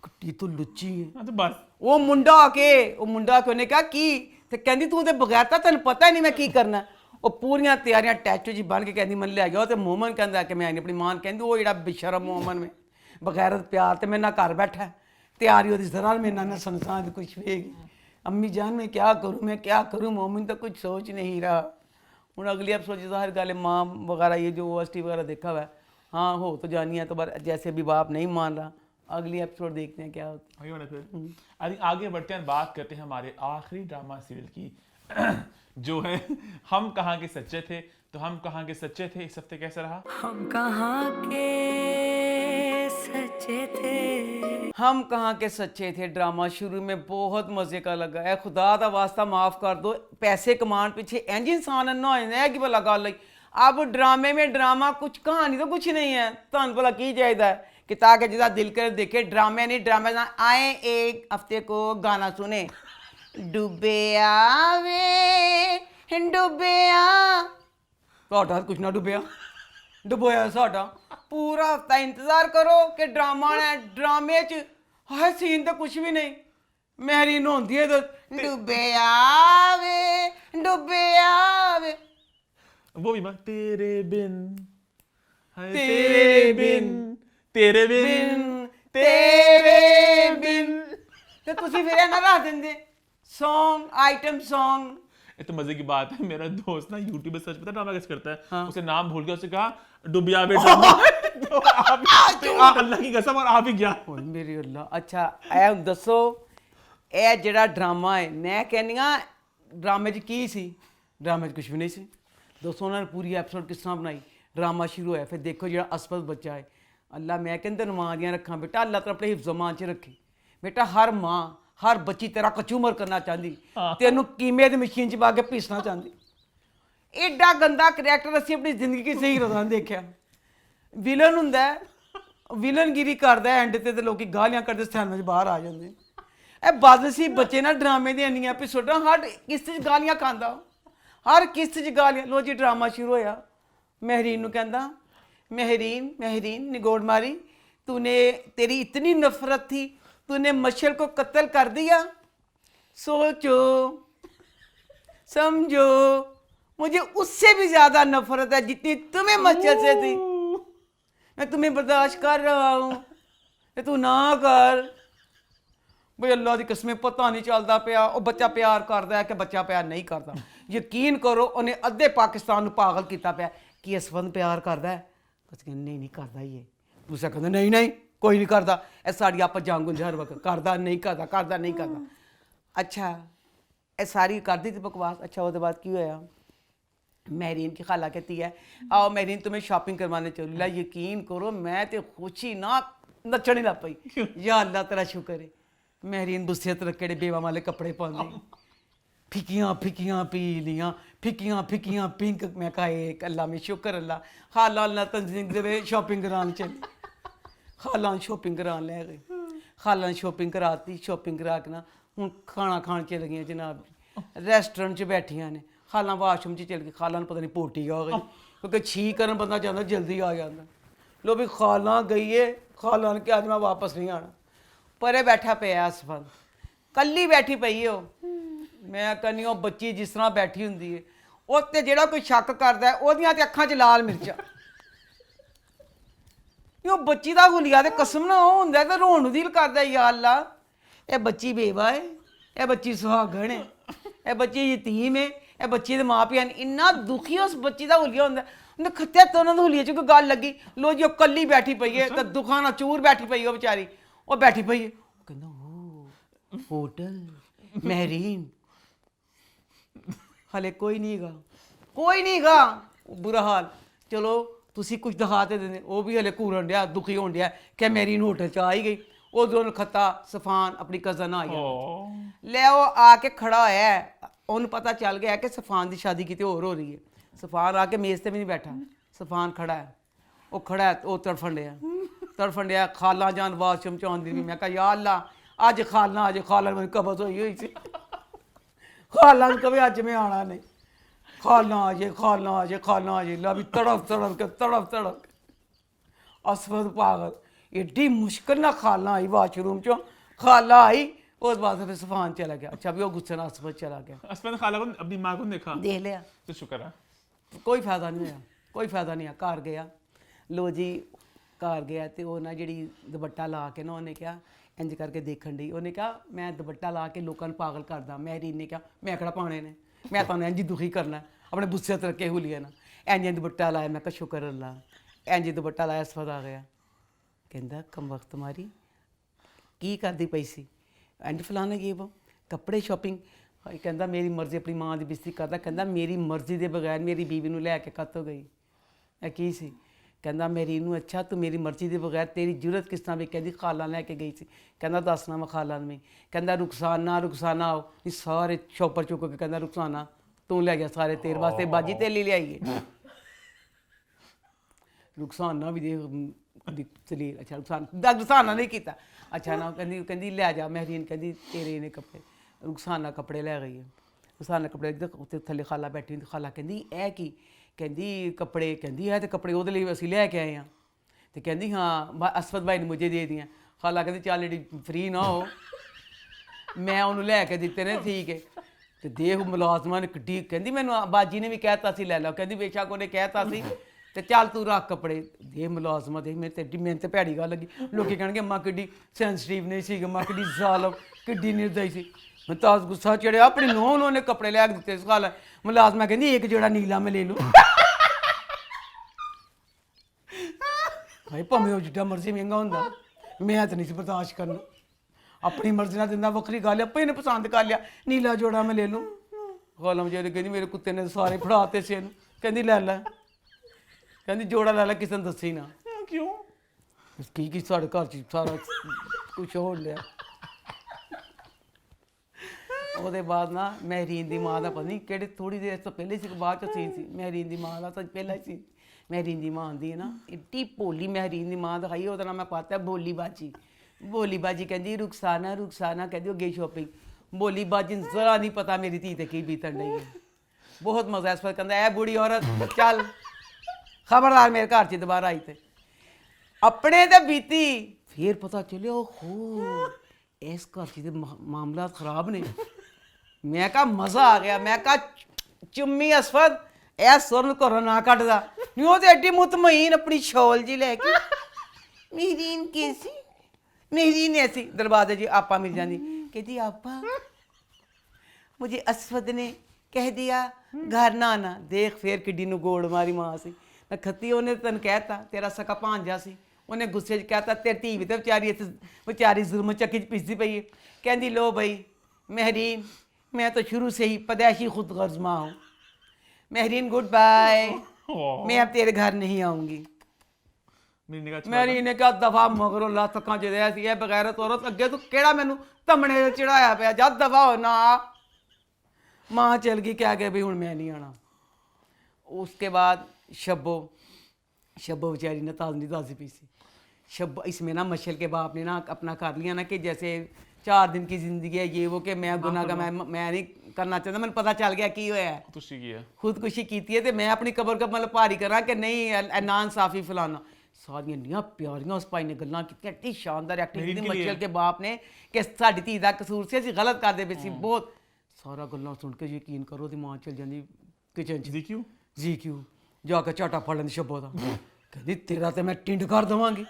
ਕੁੱਟੀ ਤੂੰ ਲੁੱਚੀ ਹੈ। हाँ तो बस ਉਹ ਮੁੰਡਾ ਆ ਕੇ ਉਹਨੇ ਕਿਹਾ ਕੀ, ਤੇ ਕਹਿੰਦੀ ਤੂੰ ਤੇ ਬਗੈਰ ਤਾਂ ਤੈਨੂੰ ਪਤਾ ਹੀ ਨਹੀਂ ਮੈਂ ਕੀ ਕਰਨਾ। ਉਹ ਪੂਰੀਆਂ ਤਿਆਰੀਆਂ ਟੈਚੂ ਜੀ ਬਣ ਕੇ ਕਹਿੰਦੀ ਮੈਨੂੰ ਲੈ ਗਿਆ। ਤੇ ਮੋਮਨ ਕਹਿੰਦਾ ਕਿ ਮੈਂ ਨਹੀਂ, ਆਪਣੀ ਮਾਂ ਕਹਿੰਦੀ ਉਹ ਜਿਹੜਾ ਬੇਸ਼ਰਮ ਮੋਮਨ ਮੈਂ ਬਗੈਰਤ ਪਿਆਰ ਤੇ ਮੇਰੇ ਨਾਲ ਘਰ ਬੈਠਾ, ਤਿਆਰੀ ਉਹਦੀ ਜ਼ਰਾ ਮੇਰੇ ਨਾਲ ਸੰਸਾਰ ਦੀ ਕੁਛ ਵੇਗੀ। अम्मी जान मैं क्या करूँ मोमिन तो कुछ सोच नहीं रहा। हूँ अगली एपिसोड ज़ाहिर गल है माँ वगैरह ये जो ओएसटी वगैरह देखा हुआ है, हाँ हो तो जानी है, तो पर जैसे भी बाप नहीं मान रहा। अगली एपिसोड देखते हैं क्या होता वही होना फिर। अभी आगे बढ़ते हैं, बात करते हैं हमारे आखिरी ड्रामा सीरियल की जो है हम कहाँ के सच्चे थे। तो हम कहाँ के सच्चे थे इस हफ्ते कैसा रहा? हम कहाँ के सच्चे थे। हम कहाँ के सच्चे थे ड्रामा शुरू में बहुत मज़े का लगा है। खुदा का वास्ता माफ़ कर दो, पैसे कमान पीछे इंज इंसान ना है कि भला गल। अब ड्रामे में ड्रामा कुछ, कहानी तो कुछ नहीं है। तुम भला की चाहिए कि ताकि जिसका दिल कर देखे। ड्रामे नहीं, ड्रामे ना आए एक हफ्ते को गाना सुने, डूबे आवे डूबे आ। ਤੁਹਾਡਾ ਕੁਛ ਨਾ ਡੁੱਬਿਆ, ਡੁੱਬੋਇਆ ਸਾਡਾ। ਪੂਰਾ ਹਫਤਾ ਇੰਤਜ਼ਾਰ ਕਰੋ ਕਿ ਡਰਾਮਾ ਆਣਾ। ਡਰਾਮੇ 'ਚ ਹਾਏ ਸੀਨ ਤਾਂ ਕੁਛ ਵੀ ਨਹੀਂ। ਮੈਰੀ ਨਹਾਉਂਦੀ ਹੈ ਤਾਂ ਡੁੱਬੇ ਆਵੇ ਡੁੱਬੇ ਆਵੇ। वो भी बात तेरे बिन हाय तेरे बिन तेरे बिन ਤੇਰੇ ਬਿਨ। ਤੇ ਤੁਸੀਂ ਫਿਰ ਇਹਨਾਂ ਰੱਖ ਦਿੰਦੇ ਸੌਂਗ, ਆਈਟਮ सॉन्ग। ये तो मजे की बात है। मेरा दोस्त ना यूट्यूब पे सर्च पता ड्रामा कैसे करता है, उसे नाम भूल गया, उसे कहा डुबिया बेटा तो अल्लाह की कसम और आप ही गया। ਓਏ ਮੇਰੀ ਅੱਲਾ। ਅੱਛਾ ਇਹ ਹੁਣ ਦੱਸੋ, ਇਹ ਜਿਹੜਾ ਡਰਾਮਾ ਹੈ, ਮੈਂ ਕਹਿੰਦੀ ਹਾਂ ਡਰਾਮੇ 'ਚ ਕੀ ਸੀ? ਡਰਾਮੇ 'ਚ ਕੁਛ ਵੀ ਨਹੀਂ ਸੀ। ਦੋਸਤੋ ਉਹਨਾਂ ਨੇ ਪੂਰੀ ਐਪੀਸੋਡ ਕਿਸ ਤਰ੍ਹਾਂ ਬਣਾਈ। ਡਰਾਮਾ ਸ਼ੁਰੂ ਹੋਇਆ, ਫਿਰ ਦੇਖੋ ਜਿਹੜਾ ਅਸਫਲ ਬੱਚਾ ਹੈ, ਅੱਲਾ ਮੈਂ ਕਹਿੰਦਾ ਮਾਂ ਦੀਆਂ ਰੱਖਾਂ ਬੇਟਾ, ਅੱਲਾ ਤਾਂ ਆਪਣੇ ਹਿਫਜ਼ੋ ਮਾਨ 'ਚ ਰੱਖੇ ਬੇਟਾ। ਹਰ ਮਾਂ ਹਰ ਬੱਚੀ ਤੇਰਾ ਕਚੂਮਰ ਕਰਨਾ ਚਾਹੁੰਦੀ, ਤੈਨੂੰ ਕੀਮੇ ਦੀ ਮਸ਼ੀਨ 'ਚ ਪਾ ਕੇ ਪੀਸਣਾ ਚਾਹੁੰਦੀ। ਐਡਾ ਗੰਦਾ ਕਰੈਕਟਰ ਅਸੀਂ ਆਪਣੀ ਜ਼ਿੰਦਗੀ ਕਿਸੇ ਹੀਰੋ ਦਾ ਨਹੀਂ ਦੇਖਿਆ। ਵਿਲਨ ਹੁੰਦਾ ਵਿਲਨਗਿਰੀ ਕਰਦਾ ਐਂਡ ਤੇ ਲੋਕੀ ਗਾਲੀਆਂ ਕਰਦੇ ਸਥਾਨ ਵਿੱਚ ਬਾਹਰ ਆ ਜਾਂਦੇ। ਇਹ ਬਦਨਸੀਬ ਬੱਚੇ ਨਾ ਡਰਾਮੇ ਦੀਆਂ ਇੰਨੀਆਂ ਐਪੀਸੋਡਾਂ ਹਰ ਕਿਸ਼ਤ 'ਚ ਗਾਲੀਆਂ ਖਾਂਦਾ, ਹਰ ਕਿਸ਼ਤ 'ਚ ਗਾਲੀਆਂ। ਲੋ ਜੀ ਡਰਾਮਾ ਸ਼ੁਰੂ ਹੋਇਆ। ਮਹਿਰੀਨ ਨੂੰ ਕਹਿੰਦਾ महरीन निगोड़ मारी, तूने तेरी इतनी नफरत थी, तूने मच्छर को कत्ल कर दिया। सोचो समझो, मुझे उससे भी ज्यादा नफरत है जितनी तुम्हें मच्छर से थी। मैं तुम्हें बर्दाश्त कर रहा हूँ, तू ना कर। बई अल्लाह की कसमें पता नहीं चलता पिया वो बच्चा प्यार करता है कि बच्चा प्यार नहीं करता। यकीन करो उन्हें अद्धे पाकिस्तान नूं पागल किया पिया कि असवंत प्यार करता है। नहीं करता ही है। दूसरा कहता नहीं कोई नहीं करता, ਇਹ ਸਾਡੀ ਆਪਸ ਜੰਗ ਹੁੰਦੀ ਹਰ ਵਕਤ, ਕਰਦਾ ਨਹੀਂ ਕਰਦਾ। अच्छा ਇਹ ਸਾਰੀ ਕਰਦੀ थी बकवास। अच्छा उसके बाद की होया, महरीन की खाला कहती है आओ महरीन तुम्हें शॉपिंग करवाने चलो। ला यकीन करो मैं तो खुशी ना नचन ही लग पई। या अल्लाह तेरा शुक्र है। महरीन गुस्से तरक्के बेवा वाले कपड़े पाती, फिकियां पीलियां, फिकियां पिंक। मैं कहा एक अल्लाह में शुक्र अल्लाह। खाला अल्लाह तंजीम दे शॉपिंग कराने चली। खाला शॉपिंग कराने ले गए। खाला ने शॉपिंग कराती, शॉपिंग करा के ना हूँ खाना खान चल गई जनाब। रेस्टोरेंट च बैठिया ने, खाला वाशरूम च चल गई। खाला पता नहीं पोटी आ गई क्योंकि छी करन बंदा जाता जल्दी आ जाता। लो भी खाला गई है, खाला ने क्या आज मैं वापस नहीं आना। परे बैठा पिया असफल, कल्ली बैठी पई हो। मैं कहनी वो बच्ची जिस तरह बैठी होंगी है उत्ते जेड़ा कोई शक करता है ओदियां ते अखां च लाल मिर्चा। यो बच्ची दा हुलिया ते कसम ना हो हुंदा ते रोण नूं दिल करदा या अल्लाह ये बच्ची बेवा है, ये बच्ची सुहागण है, ये बच्ची यतीम है, ये बच्ची दे मां प्यो ने। इन्ना दुखी उस बच्ची दा हुलिया हुंदा। उन्हें खत्या तो उन्होंने हुलिया च कोई गल लगी। लो जी वो कल्ली बैठी पई है, कद्दू खाना चूर बैठी पई है बेचारी। वो बैठी पई है कहंदा ओ होटल महरीन हले कोई नहीं गा। बुरा हाल। चलो तुसी कुछ दिखाते देने, वो भी हले घूरन दिया दुखी होन दिया कि मेरीन होटल च आई गई। उधरों खत्ता सफान अपनी कज़न आई ले वो आके खड़ा है। उन्हें पता चल गया कि सफान की शादी कितने होर हो रही है। सफान आके मेज़ पे भी नहीं बैठा, सफान खड़ा है। वो खड़ा है वो तड़फन दिया। खाला जान वाशरूम च आंदी भी। मैं कहा या अल्लाह अज खाला मेरी कबज हुई सी। खाला कभी अज मैं आना नहीं। खाला आ जाए ला भी तड़प असफद पागल। एड्डी मुश्किल ना खाला आई वाशरूम चो। खाला आई उस बाद फिर सफान चला गया। अच्छा भी वो गुस्से ना असफद चला गया। असफद खाला को अपनी माँ को देखा, देख लिया तो शुक्र है। कोई फायदा नहीं होया। घर गया, लो जी घर गया तो वो ना जी दुपट्टा ला के ना उन्हें क्या इंज करके देखन डी। उन्हें कहा मैं दुपट्टा ला के लोगों को पागल करदा। महरीन ने कहा मैं कड़ा पाने ने, मैं तो इंज दुखी करना अपने गुस्से तरक्के हुलिया ना। इंज दुपट्टा लाया। मैं कहा शुक्र अल्लाह। इंज दुपट्टा लाया असफद आ गया। कहंदा कम वक्त मारी की करदी पई सी। इंज फलाने ये वो कपड़े शॉपिंग। कहंदा मेरी मर्जी अपनी माँ की बेइज्जती करदा। कहंदा मेरी मर्जी के बगैर मेरी बीवी नूं लैके कत्तों गई। की सी कहंदा मेरी नूं अच्छा तू मेरी मर्जी के बगैर तेरी जरूरत किस तरह भी। कहंदी खाला लैके गई सी। कहंदा दसना मैं खाला में। कहंदा रुखसाना आओ। सारे शॉपर चुक के कहंदा रुखसाना तू लै गया सारे तेरे वास्ते बाजी तेली ले आईए। रुखसाना भी देख दलील। अच्छा रुखसाना नहीं किया। अच्छा ना कहंदी लै जा महरीन कहंदी तेरे ने कपड़े। रुखसाना कपड़े लै गई है। रुखसाना कपड़े उत्ते थल्ले खाला बैठी। खाला कहंदी ऐ की। कहंदी कपड़े। कहंदी है तो कपड़े वो असीं लैके आए हैं। तो कहंदी हाँ असफद भाई ने मुझे दे दियाँ। खाला कहंदी चल एडी फ्री ना हो, मैं उन्होंने लैके दिते ने ठीक है। तो देख मुलाजमान ने कड्डी। कहंदी मैनू बाजी ने भी कहता सी लै लो। कहंदी बेशक उन्हें कहता सी तो चल तू रख कपड़े। दे मुलाजमा दे। मेरे तो मैंने तो भैड़ी गल लगी। लोग कहणगे अम्मा कि सेंसिटिव नहीं सी, अम्मा कि जालम कि निर्दयी सी। मैं तो गुस्सा चढ़िया अपनी नूंह नूं ने कपड़े लैके दिते। खाला मुलाजमा कहंदी एक जोड़ा नीला मैं ले लूँ। भाई भावें जिड्डा मर्जी महंगा होंदा मैं तो नहीं बर्दाश्त करना। अपनी मर्जी ना दिंदा वक्री गल। आपे ने पसंद कर लिया नीला जोड़ा मैं ले लूँ। खाला मुझे कहंदी मेरे कुत्ते ने सारे फड़ाते से। कहंदी लै कहंदी जोड़ा लै किसी ने दसी ना। क्यों की साढ़े घर च सारा कुछ हो लिया। ਉਹਦੇ ਬਾਅਦ ਨਾ ਮਹਿਰੀਨ ਦੀ ਮਾਂ ਦਾ ਪਤਾ ਨਹੀਂ ਕਿਹੜੇ ਥੋੜੀ ਦੇਰ ਤੋਂ ਪਹਿਲੇ ਸੀ ਕਿ ਬਾਅਦ ਚ ਸੀਨ ਸੀ ਮਹਿਰੀਨ ਦੀ ਮਾਂ ਦਾ ਤਾਂ ਪਹਿਲਾਂ ਹੀ ਸੀ ਮਹਿਰੀਨ ਦੀ ਮਾਂ ਆਉਂਦੀ ਹੈ ਨਾ ਇੱਡੀ ਭੋਲੀ ਮਹਿਰੀਨ ਦੀ ਮਾਂ ਦਿਖਾਈ ਉਹਦਾ ਨਾਮ ਮੈਂ ਪਾਤਾ ਬੋਲੀ ਬਾਜੀ ਕਹਿੰਦੀ ਰੁਖਸਾਨਾ ਕਹਿੰਦੀ ਉਹ ਗਈ ਸ਼ੋਪਿੰਗ ਬੋਲੀ ਬਾਜੀ ਨੂੰ ਜ਼ਰਾ ਨਹੀਂ ਪਤਾ ਮੇਰੀ ਧੀ ਤੇ ਕੀ ਬੀਤਣ ਡਈ ਹੈ ਬਹੁਤ ਮਜ਼ਾ ਇਸ ਵਾਰ ਕਹਿੰਦਾ ਐ ਬੁੜੀ ਔਰਤ ਚੱਲ ਖਬਰਦਾਰ ਮੇਰੇ ਘਰ 'ਚ ਦੁਬਾਰਾ ਆਈ ਤੇ ਆਪਣੇ ਤੇ ਬੀਤੀ ਫਿਰ ਪਤਾ ਚੱਲਿਆ ਹੋ ਇਸ ਘਰ 'ਚ ਦੇ ਮਾਮਲਾ ਖਰਾਬ ਨੇ ਮੈਂ ਕਿਹਾ ਮਜ਼ਾ ਆ ਗਿਆ ਮੈਂ ਕਿਹਾ ਚੁੰਮੀ ਅਸਫਦ ਇਹ ਸੁਰਨ ਘਰੋਂ ਨਾ ਕੱਢਦਾ ਨਹੀਂ ਉਹ ਤੇ ਐਡੀ ਮੁਤਮਈਨ ਆਪਣੀ ਸ਼ੌਲ ਜੀ ਲੈ ਕੇ ਮਹਿਰੀਨ ਕੈਸੀ ਮਹਿਰੀਨ ऐसी दरवाजे जी आपा मिल जाती कहती आपा मुझे असफद ने कह दिया घर ना आना देख फिर किड्डी नु गोड़ मारी मां सी मैं खत्ती ਉਹਨੇ ਤੈਨੂੰ ਕਹਿਤਾ ਤੇਰਾ ਸਕਾ ਭਾਂਜਾ ਸੀ ਉਹਨੇ ਗੁੱਸੇ 'ਚ ਕਹਿਤਾ ਤੇਰੀ ਧੀ ਵੀ ਤੇ ਵਿਚਾਰੀ ਜ਼ੁਲਮ ਚੱਕੀ 'ਚ ਪਿਸਦੀ ਪਈ ਹੈ ਕਹਿੰਦੀ लो भाई महरीन मैं तो शुरू से ही पैदाइशी खुद गर्ज माँ हूँ महरीन गुड बाय मैं अब तेरे घर नहीं आऊँगी ਮੇਰੀ ਨੇ ਕਿਹਾ ਦਫਾ ਮਗਰੋਂ ਲੱਤਾਂ ਚ ਰਿਹਾ ਸੀ ਇਹ ਬਗੈਰਤ ਔਰਤ ਅੱਗੇ ਤੂੰ ਕਿਹੜਾ ਮੈਨੂੰ ਧਮਣੇ ਤੇ ਚੜਾਇਆ ਪਿਆ ਜਦ ਦਫਾ ਹੋ ਨਾ ਮਾਂ ਚਲ ਗਈ ਕਹਿ ਕੇ ਵੀ ਹੁਣ ਮੈਂ ਨਹੀਂ ਆਣਾ ਉਸਕੇ ਬਾਅਦ शब्बो बेचारी ने ताज़ी पी सी शब्बो इसमें ना मशल के बाप ने ना अपना कर लिया ना कि जैसे 4 दिन की जिंदगी है ये वो कि मैं गुनाह का मैं नहीं करना चाहता मैंने पता चल गया की होया है खुदकुशी की है तो मैं अपनी कबर का मतलब भारी करा कि नहीं ना इंसाफी फलाना सारियां इन्नियां प्यारियां उस भाई ने गल्लां कीतियां एड्डी शानदार एक्टिंग की मशल के बाप ने कि साडी धी दा कसूर से ਅਸੀਂ गलत करदे पए सी बहुत सारा गल्लां सुन के यकीन करो दी मां चल जांदी किचन च जी क्यों जाके झाटा फड़ लेंदी शब्बो दा कहंदी तेरा ते मैं टिंड कर दवांगी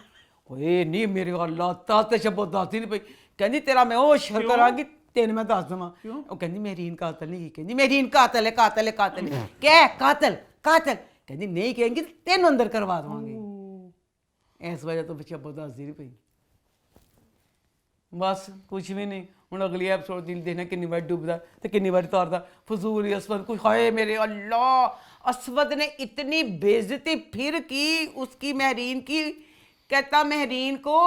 ओए नहीं मेरे अल्लाह ता ते शब्बो दसदी नहीं पई कहंदी तेरा मैं ओ शर करांगी तेन मैं दस दवां ओ कहंदी मेरीन कातल नहीं कहंदी मेरीन कातल है क्या कातल कहंदी नहीं कहेंगी तेन अंदर करवा दवांगी इस वजह तो शब्बो दसदी नहीं पई बस कुछ भी नहीं ਹੁਣ ਅਗਲੀ ਐਪੀਸੋਡ ਦੀ ਦੇਖਣਾ ਕਿੰਨੀ ਵਾਰ ਡੁੱਬਦਾ ਤੇ ਕਿੰਨੀ ਵਾਰ ਤਾਰਦਾ ਫਜ਼ੂਲ ਹੀ असफद कुछ हाय मेरे अल्लाह असफद ने इतनी बेइज्जती फिर की उसकी महरीन की कहता महरीन को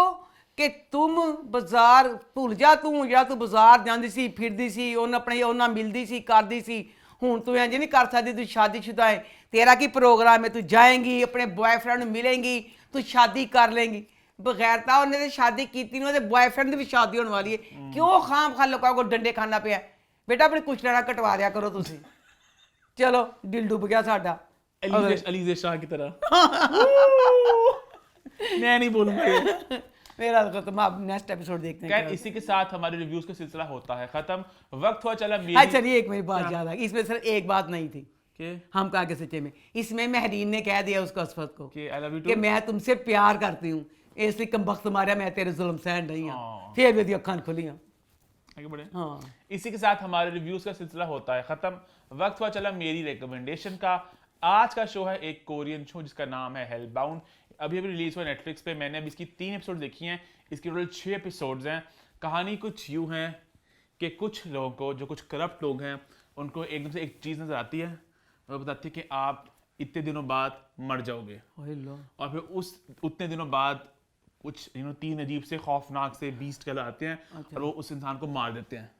कि तुम बाजार भूल जा तू ਜਿਹੜਾ ਤੂੰ ਬਾਜ਼ਾਰ ਜਾਂਦੀ ਸੀ ਫਿਰਦੀ ਸੀ ਉਹਨਾਂ ਆਪਣੇ ਉਹਨਾਂ ਮਿਲਦੀ ਸੀ ਕਰਦੀ ਸੀ ਹੁਣ ਤੂੰ ਇੰਜ ਨਹੀਂ ਕਰ ਸਕਦੀ ਤੂੰ ਸ਼ਾਦੀशुदा है तेरा की प्रोग्राम है तू जाएंगी अपने बॉयफ्रेंड ਨੂੰ मिलेंगी तू शादी कर लेंगी बगैरता उन्हें तो शादी की थी उन्हें बॉयफ्रेंड की भी शादी होने वाली है क्यों खाम खा लोगों को डंडे खाना पिया बेटा अपनी कुछ लेना कटवा दिया करो तुसी चलो दिल डूब गया साडा अलीज़े शाह की तरह मैं नहीं बोलूंगा मेरा खत्म अब नेक्स्ट एपिसोड देखते हैं इसी के साथ हमारे रिव्यूज का सिलसिला होता है खत्म वक्त हुआ चला अच्छा एक मेरी बात याद आ गई इसमें सर एक बात नहीं थी हम कहा के सच्चे में इसमें महरीन ने कह दिया उसको असफद को कि मैं तुमसे प्यार करती हूँ इसलिए कम वक्त मारा मैं तेरे जुल्म सहन नहीं हूँ फिर भी अखान खुलियां हाँ। इसी के साथ हमारे रिव्यूज का सिलसिला होता है खत्म वक्त हुआ चला मेरी रिकमेंडेशन का आज का शो है एक कोरियन शो जिसका नाम है हेलबाउंड अभी रिलीज हुआ नेटफ्लिक्स पे मैंने अभी इसकी 3 एपिसोड देखी हैं इसकी टोटल 6 एपिसोड्स हैं कहानी कुछ यूँ है कि कुछ लोगों को जो कुछ करप्ट लोग हैं उनको एकदम से एक चीज़ नजर आती है और बताती है कि आप इतने दिनों बाद मर जाओगे और फिर उतने दिनों बाद कुछ 3 अजीब से खौफनाक से बीस्ट कहला आते हैं और वो उस इंसान को मार देते हैं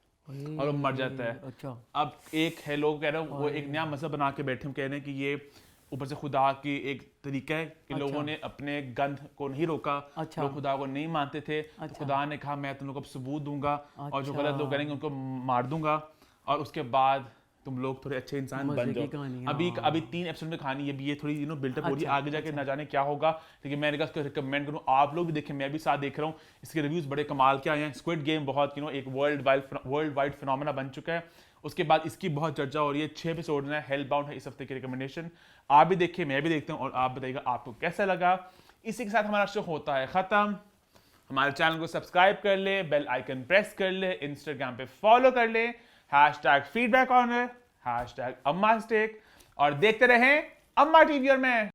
और वो मर जाता है अच्छा। अब एक है लोग कह रहे हैं वो एक नया मजहब बना के बैठे हम कह रहे हैं कि ये ऊपर से खुदा की एक तरीका है कि लोगों ने अपने गंध को नहीं रोका लोग खुदा को नहीं मानते थे तो खुदा ने कहा मैं तुम लोग को सबूत दूंगा और जो गलत लोग करेंगे उनको मार दूंगा और उसके बाद तुम लोग थोड़े अच्छे इंसान बन जाओ अभी 3 एपिसोड में कहानी ये थोड़ी बिल्डअप हो रही है आगे जाके ना जाने क्या होगा लेकिन मैंने कहा इसको रिकमेंड करूँ आप लोग भी देखें मैं भी साथ देख रहा हूँ इसके रिव्यूज बड़े कमाल के आए हैं स्क्विड गेम बहुत एक वर्ल्ड वाइड फिनोमेना बन चुका है उसके बाद इसकी बहुत चर्चा हो रही है 6 एपिसोड है हेलबाउंड है इस हफ्ते की रिकमेंडेशन आप भी देखिए मैं भी देखता हूँ और आप बताइएगा आपको कैसा लगा इसी के साथ हमारा शो होता है खत्म हमारे चैनल को सब्सक्राइब कर ले बेल आइकन प्रेस कर ले इंस्टाग्राम पे फॉलो कर ले #feedbackcorner #अम्मा स्टेक और देखते रहें अम्मा टीवी और मैं